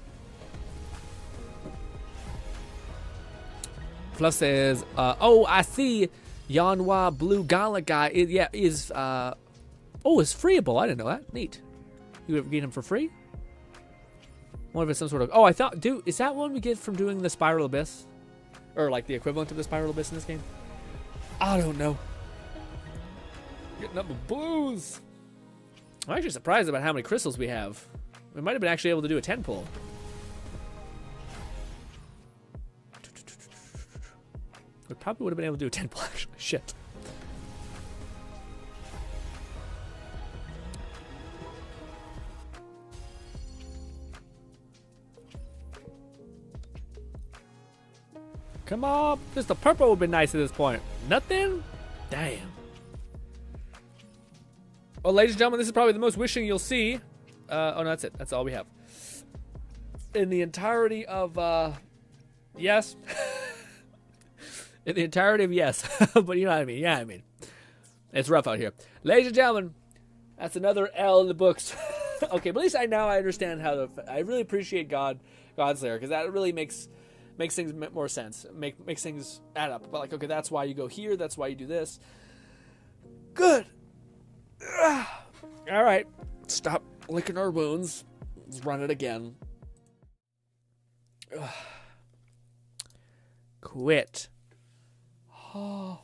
Fluff says, "Oh, I see. Yanhua blue gauntlet guy. Is it's freeable. I didn't know that. Neat. You ever get him for free? What if it's some sort of? Oh, I thought. Is that one we get from doing the Spiral Abyss?" Or like the equivalent of the Spiral Abyss in this game? I don't know. Getting up with blues. I'm actually surprised about how many crystals we have. We might have been actually able to do a 10 pull. We probably would have been able to do a 10 pull actually. Shit. Come on. Just the purple would have been nice at this point. Nothing? Damn. Well, ladies and gentlemen, this is probably the most wishing you'll see. Oh, no, that's it. That's all we have. In the entirety of, yes. In the entirety of yes. But you know what I mean. Yeah, I mean. It's rough out here. Ladies and gentlemen, that's another L in the books. Okay, but at least I understand how to... I really appreciate Godslayer, because that really makes things more sense. Makes things add up. But like, okay, that's why you go here. That's why you do this. Good. All right. Stop licking our wounds. Let's run it again. Quit. Oh.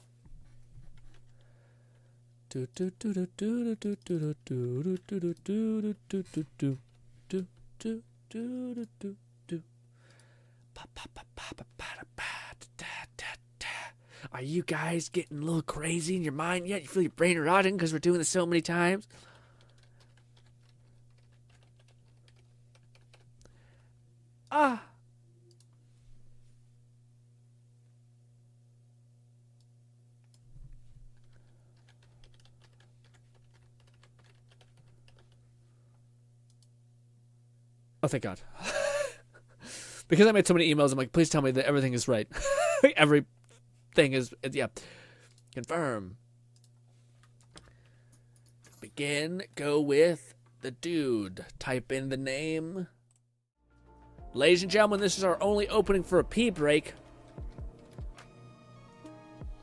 Are you guys getting a little crazy in your mind yet? You feel your brain rotting because we're doing this so many times? Ah. Oh, thank God. Because I made so many emails, I'm like, please tell me that everything is right. Everything is, yeah. Confirm. Begin. Go with the dude. Type in the name. Ladies and gentlemen, this is our only opening for a pee break.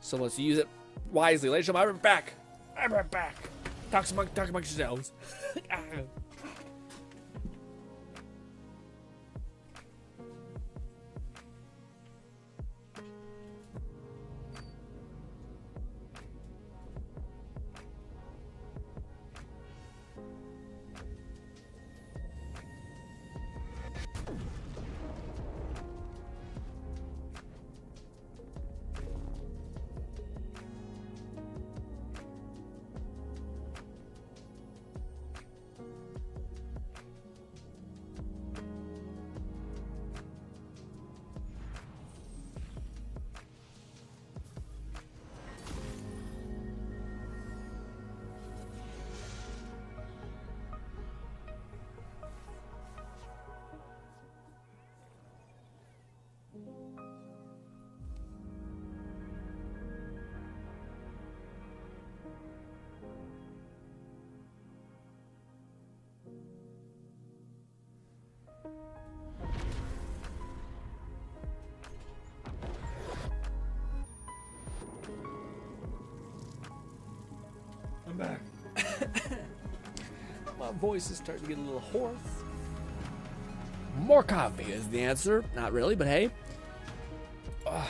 So let's use it wisely. Ladies and gentlemen, I'll be back. I'll be back. Talk amongst yourselves. I'm back. My voice is starting to get a little hoarse. More coffee is the answer. Not really, but hey. Ugh.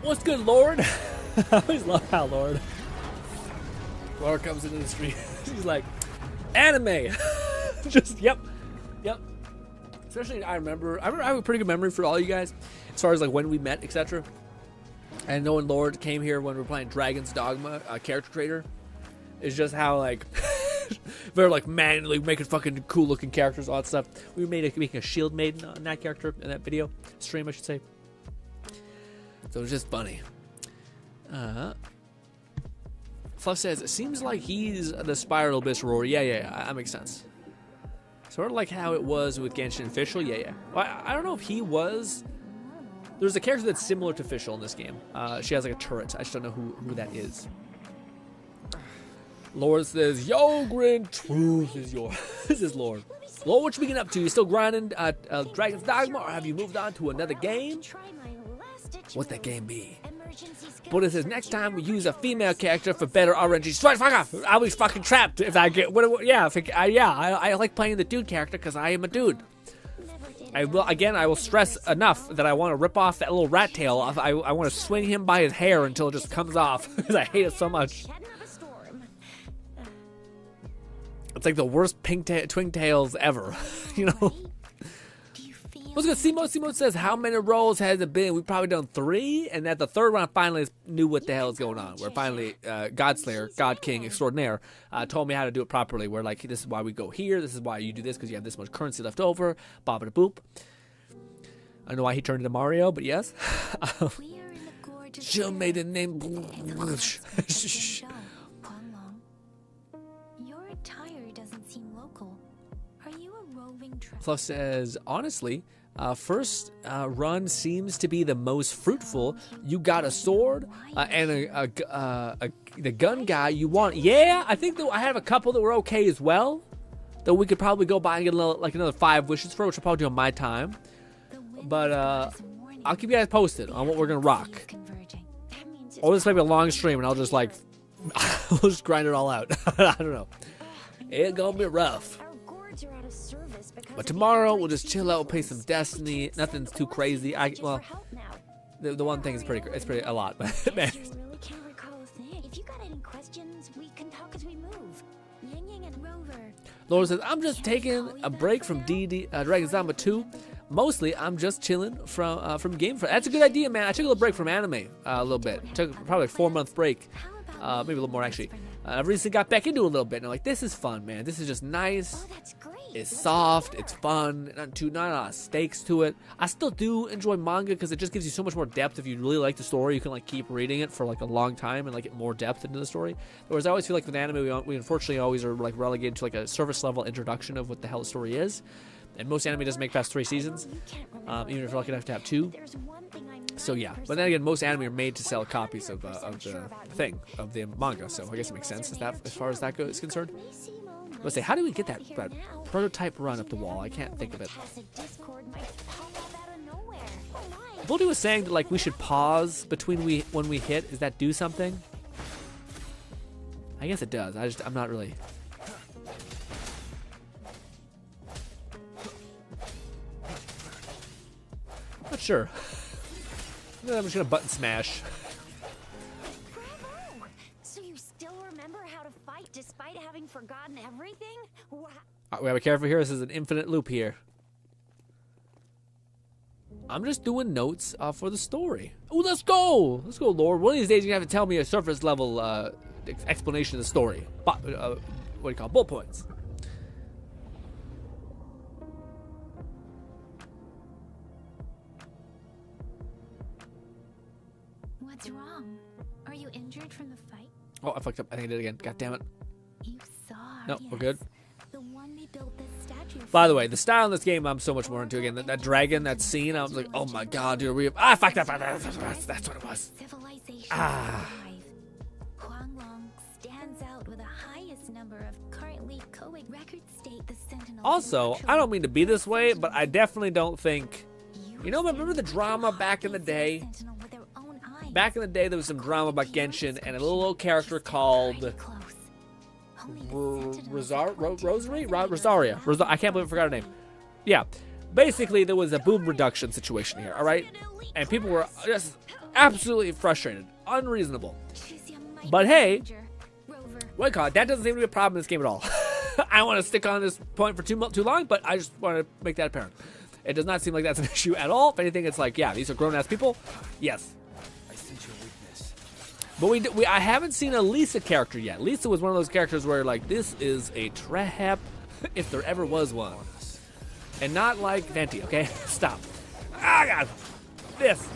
What's good, Lord? I always love how Lord comes into the street. She's like, anime. Just, yep. Especially, I remember I have a pretty good memory for all you guys, as far as like when we met, etc. And knowing Lord came here when we were playing Dragon's Dogma, character creator, is just how like very like manly, making fucking cool looking characters, all that stuff. We making a shield maiden on that character in that video stream, I should say. So it was just funny. Fluff says it seems like he's the Spiral Abyss Roar. Yeah, that makes sense. Sort of like how it was with Genshin Official. Yeah. Well, I don't know if he was. There's a character that's similar to Official in this game. She has like a turret. I just don't know who that is. Lord says, yo, GRINN, truth is yours. This is Lord. Lord, what you been up to? You still grinding Dragon's Dogma, or have you moved on to another game? What that game be? But it says next time we use a female character for better RNG. Strike, fuck off! I'll be fucking trapped if I get. I like playing the dude character because I am a dude. I will stress enough that I want to rip off that little rat tail. I want to swing him by his hair until it just comes off because I hate it so much. It's like the worst twin tails ever, you know. Do you feel Let's go. Simo says, how many rolls has it been? We've probably done 3, and at the 3rd one, I finally knew what the hell is going on. Where finally, Godslayer, God King Extraordinaire, told me how to do it properly. Where, like, this is why we go here. This is why you do this, because you have this much currency left over. Bop and a boop. I don't know why he turned into Mario, but yes. We are in the gorgeous Jill made a name. Your attire doesn't seem local. Are you a roving traveler? Fluff says, honestly, first run seems to be the most fruitful. You got a sword and the gun guy you want. Yeah, I think that I have a couple that were okay as well. That we could probably go buy and get another 5 wishes for, which I'll probably do on my time. But I'll keep you guys posted on what we're gonna rock. Or this may be a long stream, and I'll just like, we'll just grind it all out. I don't know. It's gonna be rough. But tomorrow we'll just chill out, play some Destiny. Nothing's too crazy. The one thing is it's pretty a lot, but man. If you got any questions, we can talk as we move. Yang Yang and Rover. Laura says, I'm just taking a break from Dragon's Dogma 2. Mostly, I'm just chilling from Game Freak. That's a good idea, man. I took a little break from anime a little bit. Took probably a 4-month break, maybe a little more actually. I've recently got back into it a little bit, and I'm like, this is fun, man. This is just nice. Oh, that's great. It's soft. It's fun. Not a lot of stakes to it. I still do enjoy manga because it just gives you so much more depth. If you really like the story, you can like keep reading it for like a long time and like get more depth into the story. Whereas I always feel like with anime, we unfortunately always are like relegated to like a surface level introduction of what the hell the story is. And most anime doesn't make past 3 seasons, even if you're lucky enough to have 2. So yeah, but then again, most anime are made to sell copies of the manga. So I guess it makes sense as far as that is concerned. Let's say, how do we get that prototype run up the wall? I can't think of it. Boldy was saying that like we should pause between when we hit. Does that do something? I guess it does. I'm not really. Not sure. I'm just gonna button smash. Bravo! So you still remember how to fight despite having forgotten everything? Wow. We gotta be careful here. This is an infinite loop here. I'm just doing notes for the story. Oh, let's go! Let's go, Lord. One of these days you're gonna have to tell me a surface level explanation of the story. What do you call it? Bullet points. What's wrong? Are you injured from the fight? Oh, I fucked up. I think I did it again. God damn it. You saw. No, we're good. The one we built this statue By the way, the style in this game I'm so much more into. Again, that dragon, that scene, I was like, oh my god, dude, fuck that. That's what it was. Civilization Ah. survive. Huanglong stands out with the highest number of currently co-ed records state the Sentinels. Also, I don't mean to be this way, but I definitely don't think. You know, remember the drama back in the day? Back in the day, there was some drama about Genshin and a little character called Rosaria. I can't believe I forgot her name. Yeah. Basically, there was a boom reduction situation here, all right? And people were just absolutely frustrated. Unreasonable. But hey, what do you call it? That doesn't seem to be a problem in this game at all. I don't want to stick on this point for too long, but I just want to make that apparent. It does not seem like that's an issue at all. If anything, it's like, yeah, these are grown-ass people. Yes. But I haven't seen a Lisa character yet. Lisa was one of those characters where like this is a trap, if there ever was one, and not like Venti. Okay, stop. Ah, God, this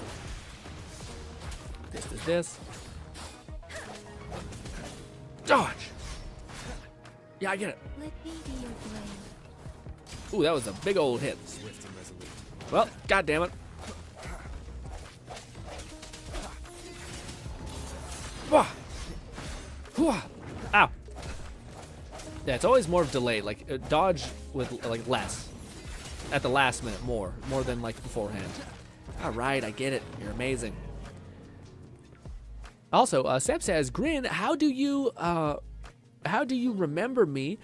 is this. Dodge. Yeah, I get it. Ooh, that was a big old hit. Well, God damn it. Ow. Yeah, it's always more of delayed. Like dodge with like less at the last minute, more than like beforehand. All right, I get it. You're amazing. Also, Seb says, Grin, how do you remember me?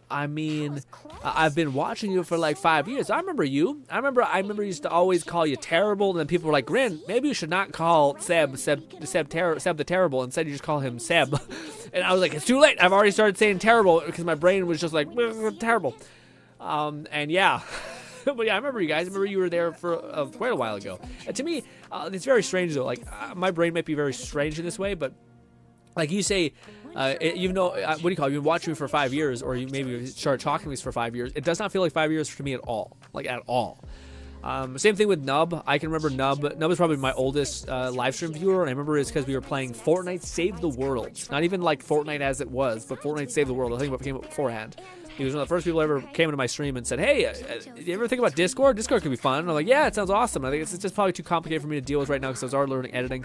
I mean, I've been watching you for like 5 years. I remember you. I remember you used to always call you terrible, and then people were like, Grin, maybe you should not call Seb the terrible. Instead, you just call him Seb. And I was like, it's too late. I've already started saying terrible because my brain was just like, terrible. And yeah, But yeah, I remember you guys. I remember you were there for quite a while ago. To me, it's very strange though. Like my brain might be very strange in this way, but like you say, you know, what do you call it? You've been watching me for 5 years, or you maybe started talking to me for 5 years. It does not feel like 5 years to me at all. Like at all. Same thing with Nub. I can remember Nub. Nub is probably my oldest live stream viewer, and I remember it's because we were playing Fortnite Save the World. Not even like Fortnite as it was, but Fortnite Save the World. I think what came up beforehand. He was one of the first people ever came into my stream and said, "Hey, you ever think about Discord? Discord could be fun." And I'm like, "Yeah, it sounds awesome." I think it's just probably too complicated for me to deal with right now because I was already learning editing.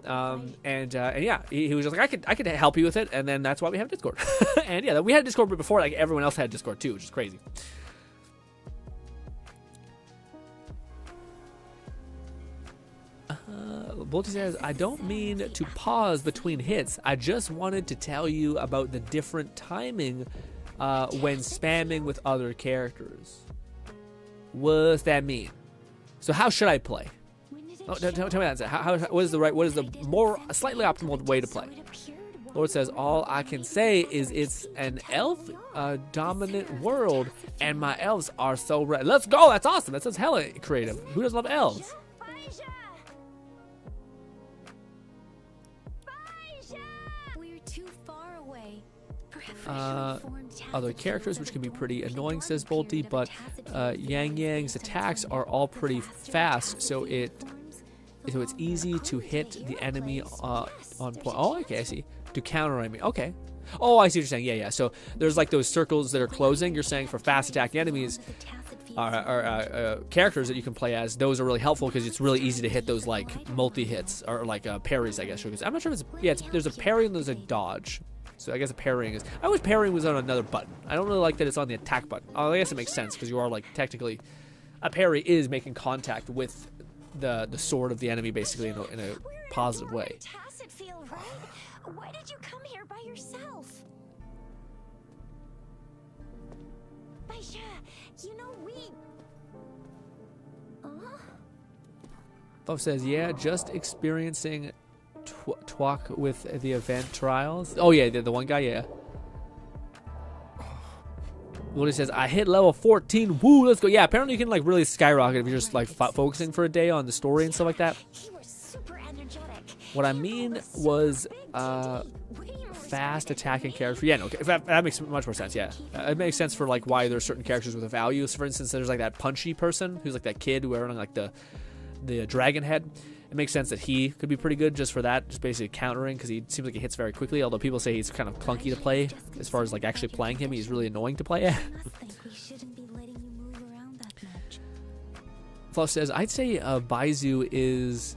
And yeah, he was just like, I could help you with it, and then that's why we have Discord. And yeah, we had Discord before, like everyone else had Discord too, which is crazy. Bolty says, I don't mean to pause between hits. I just wanted to tell you about the different timing when spamming with other characters. What's that mean? So how should I play? Oh, tell me that. What is the more slightly optimal way to play? Lord says, all I can say is it's an elf dominant world, and my elves are so red. Let's go. That's awesome. That sounds hella creative. Who doesn't love elves? Other characters, which can be pretty annoying, says Bolty, but Yang Yang's attacks are all pretty fast, so it's easy to hit the enemy on point. Oh, okay, I see. To counter enemy. Okay. Oh, I see what you're saying. Yeah. So there's like those circles that are closing. You're saying for fast attacking enemies, characters that you can play as, those are really helpful because it's really easy to hit those like multi-hits or like parries, I guess. I'm not sure if there's a parry and there's a dodge. So I guess a parrying is... I wish parrying was on another button. I don't really like that it's on the attack button. Oh, I guess it makes sense because you are like technically... A parry is making contact with the sword of the enemy basically in a positive way. Field, right? Why did you come here by yourself? Baisha, you know we... Love says, yeah, just experiencing... Twalk with the event trials. Oh yeah, the one guy, yeah. When he says, I hit level 14, woo, let's go. Yeah, apparently you can like really skyrocket if you're just like focusing for a day on the story and stuff like that. What I mean was fast attacking characters. Yeah, no, that makes much more sense, yeah. It makes sense for like why there's certain characters with a value. So for instance, there's like that punchy person who's like that kid wearing like the dragon head. It makes sense that he could be pretty good just for that, just basically countering, because he seems like he hits very quickly, although people say he's kind of clunky to play. As far as like actually playing him, he's really annoying to play. Fluff says, I'd say Baizu is,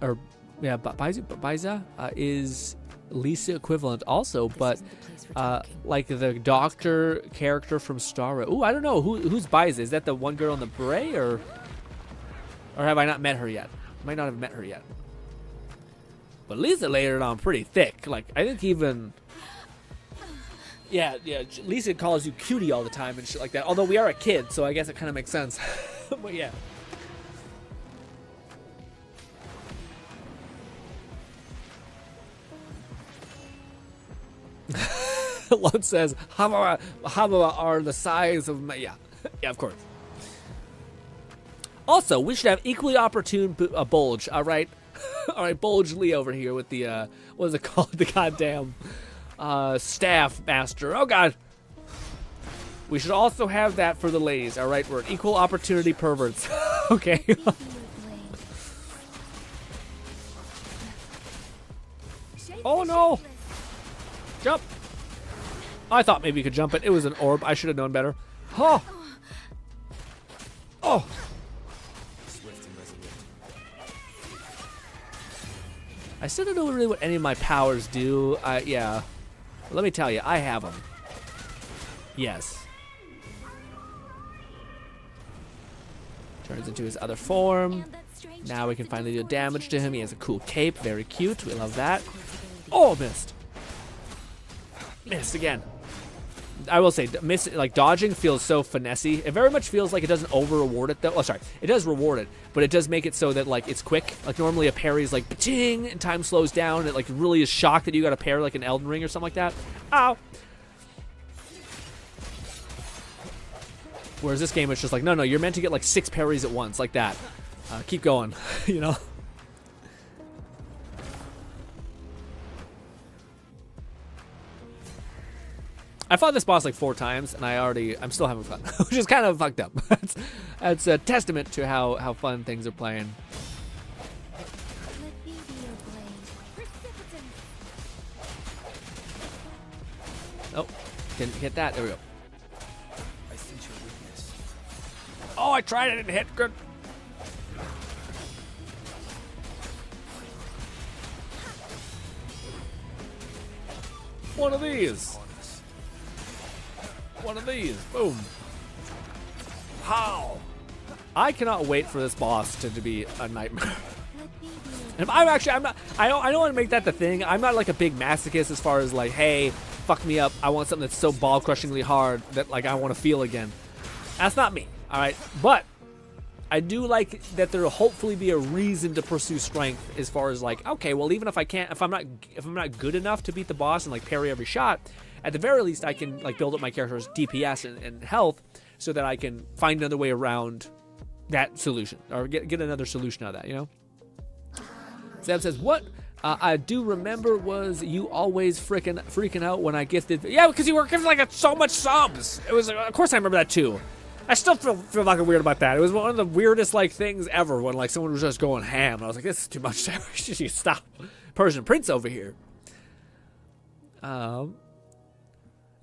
or yeah, Baiza is Lisa equivalent also, but like the doctor character from Star Wars. Ooh, I don't know, who's Baiza? Is that the one girl in the beret, or have I not met her yet? Might not have met her yet. But Lisa laid it on pretty thick. Like, I think even... Yeah, Lisa calls you cutie all the time and shit like that. Although we are a kid, so I guess it kind of makes sense. But yeah. Lund says, Hamara are the size of my... Yeah, of course. Also, we should have equally opportune bulge, all right? All right, Bulge Lee over here with the, what is it called? The goddamn staff master. Oh, God. We should also have that for the ladies, all right? We're equal opportunity perverts. Okay. Oh, no. Jump. I thought maybe you could jump it. It was an orb. I should have known better. Oh. Oh. I still don't know really what any of my powers do. Yeah. Let me tell you, I have them. Yes. Turns into his other form. Now we can finally do damage to him. He has a cool cape. Very cute. We love that. Oh, missed. Missed again. I will say, dodging feels so finessey. It very much feels like it doesn't over-reward it, though. Oh, sorry. It does reward it, but it does make it so that, like, it's quick. Like, normally a parry is like, ting, and time slows down, and it, like, really is shocked that you got a parry like an Elden Ring or something like that. Ow! Whereas this game, it's just like, no, you're meant to get like 6 parries at once, like that. Keep going, you know? I fought this boss like 4 times, and I'm still having fun, which is kind of fucked up. That's a testament to how fun things are playing. Oh, didn't hit that. There we go. I sense your weakness. Oh, I tried it and hit. Good. One of these. One of these. Boom. How? I cannot wait for this boss to be a nightmare. And I'm not. I don't want to make that the thing. I'm not like a big masochist as far as like, hey, fuck me up. I want something that's so ball-crushingly hard that like I want to feel again. That's not me. All right, but I do like that there will hopefully be a reason to pursue strength as far as like, okay, well, even if I'm not good enough to beat the boss and like parry every shot, at the very least I can like build up my character's DPS and health so that I can find another way around that solution or get another solution out of that, you know? Zeb says, what I do remember was you always freaking out when I gifted. Yeah, because you were giving like so much subs. It was, of course I remember that too. I still feel fucking weird about that. It was one of the weirdest like things ever when like someone was just going ham. I was like, this is too much. You stop. Persian Prince over here.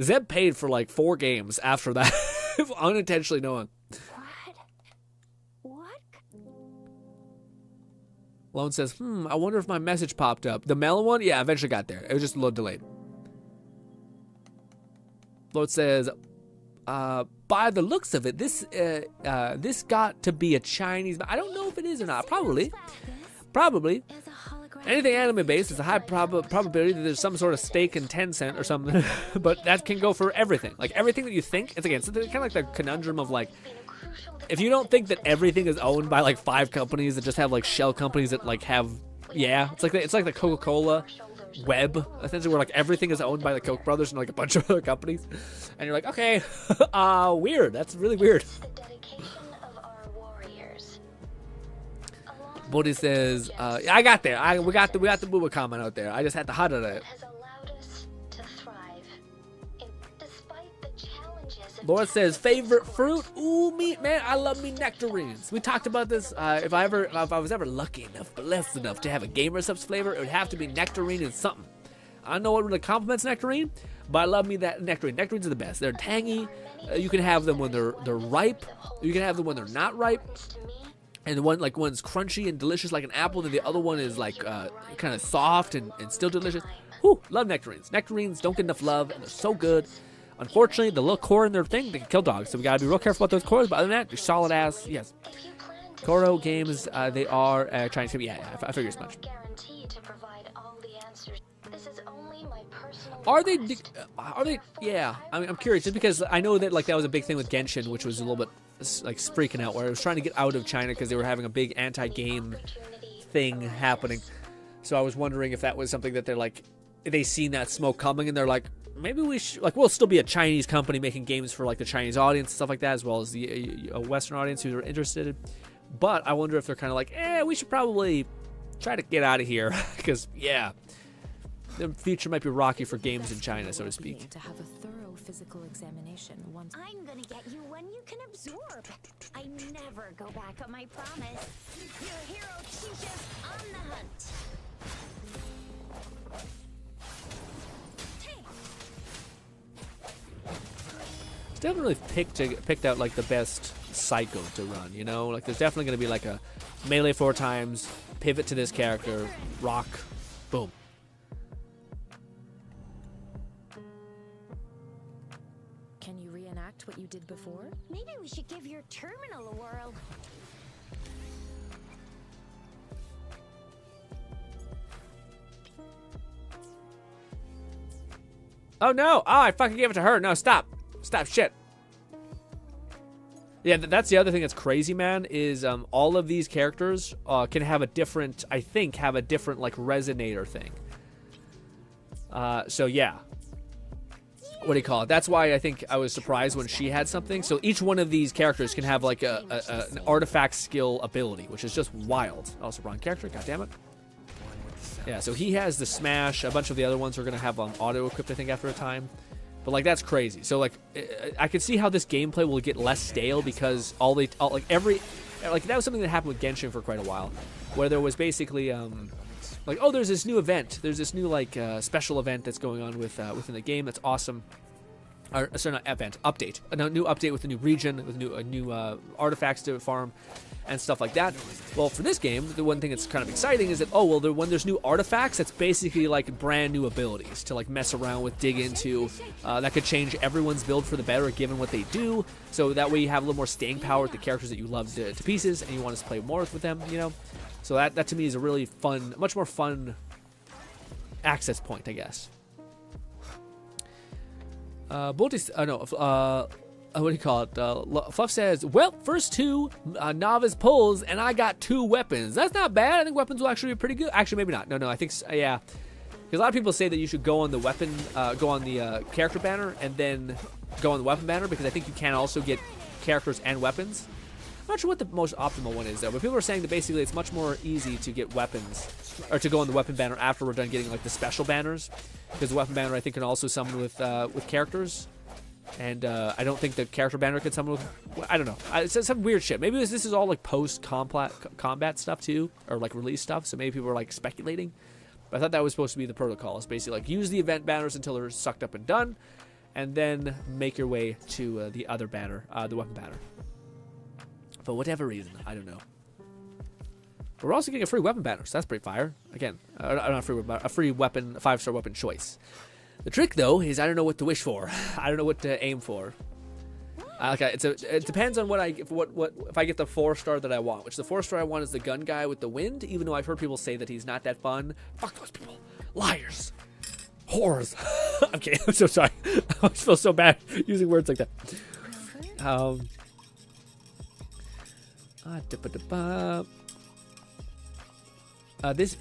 Zeb paid for like 4 games after that, unintentionally knowing. Lone says, I wonder if my message popped up. The melon one? Yeah, eventually got there. It was just a little delayed. Lone says, by the looks of it, this got to be a Chinese. I don't know if it is or not. Probably. Anything anime-based is a high probability that there's some sort of stake in Tencent or something. But that can go for everything. Like, everything that you think. It's kind of like the conundrum of, like, if you don't think that everything is owned by like 5 companies that just have like shell companies that like have, it's like the Coca-Cola web, essentially, where like everything is owned by the Koch brothers and like a bunch of other companies, and you're like, okay, weird. That's really weird. Bodhi says, I got there. We got the booba comment out there. I just had to hut at it. Laura says, favorite fruit? Ooh, man, I love me nectarines. We talked about this. If I was ever lucky enough, blessed enough to have a Gamer Subs flavor, it would have to be nectarine and something. I don't know what really complements nectarine, but I love me that nectarine. Nectarines are the best. They're tangy. You can have them when they're ripe. You can have them when they're not ripe. And the one's crunchy and delicious like an apple, and the other one is like kind of soft and still delicious. Whew, love nectarines. Nectarines don't get enough love, and they're so good. Unfortunately, the little core in their thing, they can kill dogs, so we gotta be real careful about those cores, but other than that, they're solid ass, yes. Koro games, they are Chinese, yeah, I figure as much. Are they, yeah, I'm curious, just because I know that like that was a big thing with Genshin, which was a little bit like freaking out, where it was trying to get out of China because they were having a big anti-game thing happening. So I was wondering if that was something that they're like, they seen that smoke coming and they're like, maybe we should, like, we'll still be a Chinese company making games for like the Chinese audience and stuff like that, as well as the Western audience who are interested. But I wonder if they're kind of like, we should probably try to get out of here because the future might be rocky for games in China, so to speak. To have a thorough physical examination once. I'm gonna get you one you can absorb. I never go back on my promise. Your hero Chicha's on the hunt. Definitely picked out like the best psycho to run, you know? Like there's definitely going to be like a melee 4 times, pivot to this character, rock, boom. Can you reenact what you did before? Maybe we should give your terminal a whirl. Oh no! Oh, I fucking gave it to her. No, stop. Stop, shit. Yeah, that's the other thing that's crazy, man, is all of these characters can have a different, I think, like, resonator thing. So, yeah. what do you call it? That's why I think I was surprised when she had something. So each one of these characters can have like an artifact skill ability, which is just wild. Also wrong character, god damn it. Yeah, so he has the smash. A bunch of the other ones are gonna have auto equipped, I think, after a time. But like that's crazy. So like I can see how this gameplay will get less stale because that was something that happened with Genshin for quite a while, where there was basically like, oh, there's this new event. There's this new like special event that's going on within the game. That's awesome. Or sorry, not event, update. A new update with a new region, with new artifacts to farm, and stuff like that. Well, for this game, the one thing that's kind of exciting is that, oh, well, when there's new artifacts, that's basically like brand new abilities to like mess around with, dig into. That could change everyone's build for the better given what they do. So that way you have a little more staying power with the characters that you love to pieces, and you want to play more with them, you know. So that to me is a really fun, much more fun access point, I guess. What do you call it? Fluff says, well, first 2 novice pulls, and I got 2 weapons. That's not bad. I think weapons will actually be pretty good. Actually, maybe not. No, I think, yeah. Because a lot of people say that you should go on the weapon, go on the character banner, and then go on the weapon banner, because I think you can also get characters and weapons. I'm not sure what the most optimal one is, though, but people are saying that basically it's much more easy to get weapons, or to go on the weapon banner after we're done getting like the special banners, because the weapon banner I think can also summon with characters, and I don't think the character banner can summon with, I don't know, it's some weird shit. Maybe this is all like post combat stuff too, or like release stuff, so maybe people are like speculating, but I thought that was supposed to be the protocol. It's basically like use the event banners until they're sucked up and done, and then make your way to the other banner, the weapon banner. For whatever reason, I don't know. We're also getting a free weapon banner, so that's pretty fire. Again, not a free weapon, a free weapon, 5-star weapon choice. The trick, though, is I don't know what to wish for. I don't know what to aim for. Okay, it depends on if I get the 4-star that I want. Which the 4-star I want is the gun guy with the wind. Even though I've heard people say that he's not that fun. Fuck those people, liars, whores. Okay, I'm so sorry. I always feel so bad using words like that. This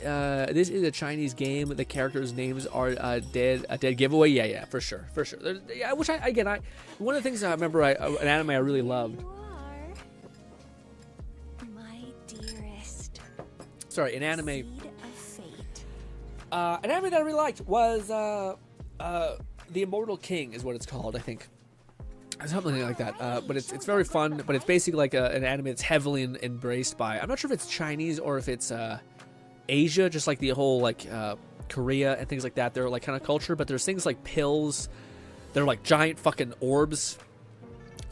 is a Chinese game. The characters' names are dead. A dead giveaway. Yeah, for sure. Yeah, which one of the things I remember, an anime I really loved. You are my dearest. Sorry, an anime. Seed of fate. An anime that I really liked was The Immortal King is what it's called, I think. Something like that, but it's very fun. But it's basically like an anime that's heavily embraced by, I'm not sure if it's Chinese or if it's Asia, just like the whole like Korea and things like that. They're like kind of culture, but there's things like pills. They're like giant fucking orbs,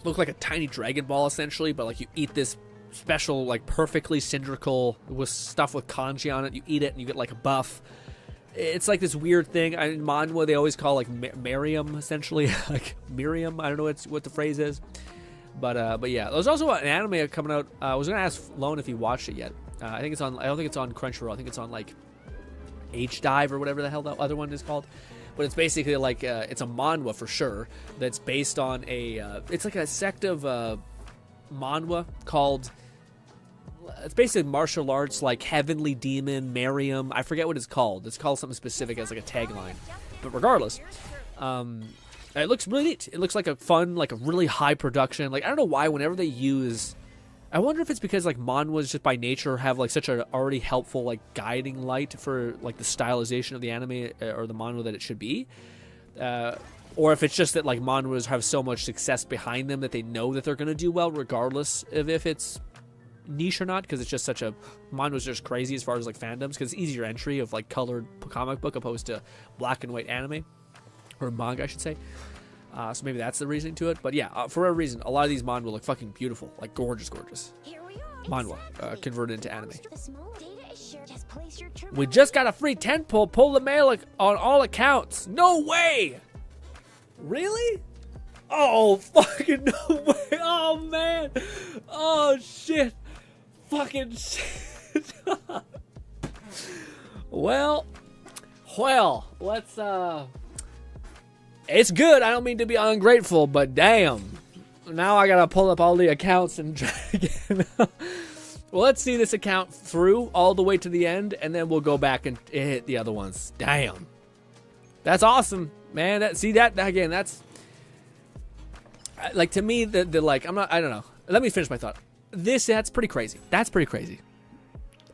look like a tiny Dragon Ball essentially, but like you eat this special like perfectly cylindrical with stuff with kanji on it. You eat it and you get like a buff. It's like this weird thing. In manhwa, they always call like Miriam, essentially, like Miriam. I don't know what the phrase is, but yeah. There's also an anime coming out. I was gonna ask Lone if he watched it yet. I think it's on. I don't think it's on Crunchyroll. I think it's on like H-Dive or whatever the hell that other one is called. But it's basically like it's a manhwa for sure. That's based on it's like a sect of manhwa called. It's basically martial arts, like Heavenly Demon, Miriam. I forget what it's called. It's called something specific as like a tagline. But regardless, it looks really neat. It looks like a fun, like a really high production. Like I don't know why whenever they use, I wonder if it's because like manhwas just by nature have like such an already helpful like guiding light for like the stylization of the anime or the manhwa that it should be. Or if it's just that like manhwas have so much success behind them that they know that they're going to do well regardless of if it's niche or not, because it's just such a manhwa's just crazy as far as like fandoms, because it's easier entry of like colored comic book opposed to black and white anime or manga I should say. So maybe that's the reasoning to it, but yeah, for a reason a lot of these manhwa look fucking beautiful, like gorgeous Here we are. manhwa Exactly. converted into anime. The small data is shared. Just place your We just got a free 10 pull the mail on all accounts. No way. Really? Oh fucking no way. Oh man. Oh shit. Fucking shit. Well, let's it's good. I don't mean to be ungrateful, but damn. Now I gotta pull up all the accounts and try again. Well, let's see this account through all the way to the end, and then we'll go back and hit the other ones. Damn. That's awesome. Man, that again, that's like, to me, the like, I don't know. Let me finish my thought. That's pretty crazy. That's pretty crazy.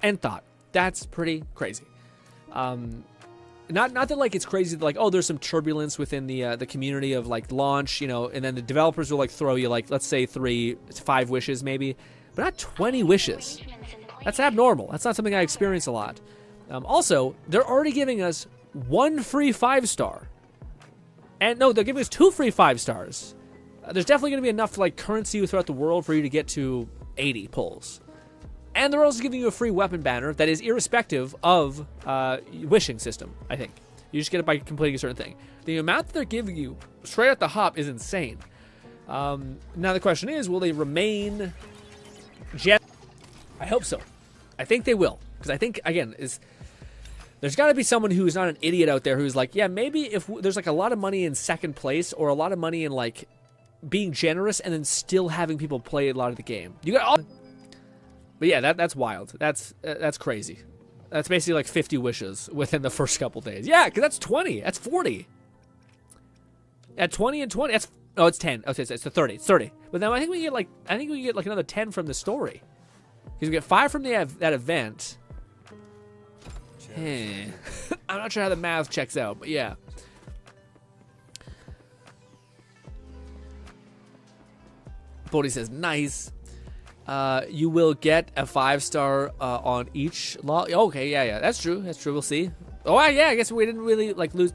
End thought. That's pretty crazy. Not that like it's crazy that like, oh, there's some turbulence within the community of like launch, you know, and then the developers will like throw you like, let's say 5 wishes maybe, but not 20 wishes. That's abnormal. That's not something I experience a lot. Also, they're already giving us 1 free 5-star. And no, they're giving us 2 free 5 stars. There's definitely going to be enough like currency throughout the world for you to get to 80 pulls. And they're also giving you a free weapon banner that is irrespective of wishing system, I think. You just get it by completing a certain thing. The amount that they're giving you straight at the hop is insane. Now the question is, will they remain I hope so. I think they will. Because I think, again, there's got to be someone who's not an idiot out there who's like, yeah, maybe if there's like a lot of money in second place or a lot of money in like being generous and then still having people play a lot of the game. You got all. But yeah, that's wild. That's crazy. That's basically like 50 wishes within the first couple days. Yeah, because that's 20. That's 40. At 20 and 20, it's 10. Okay, it's the 30. It's 30. But then I think we get like another 10 from the story. Because we get 5 from that event. I'm not sure how the math checks out, but yeah. Bodhi says, nice. You will get a 5-star on each log. Okay, yeah, that's true. That's true. We'll see. Oh, yeah, I guess we didn't really like lose.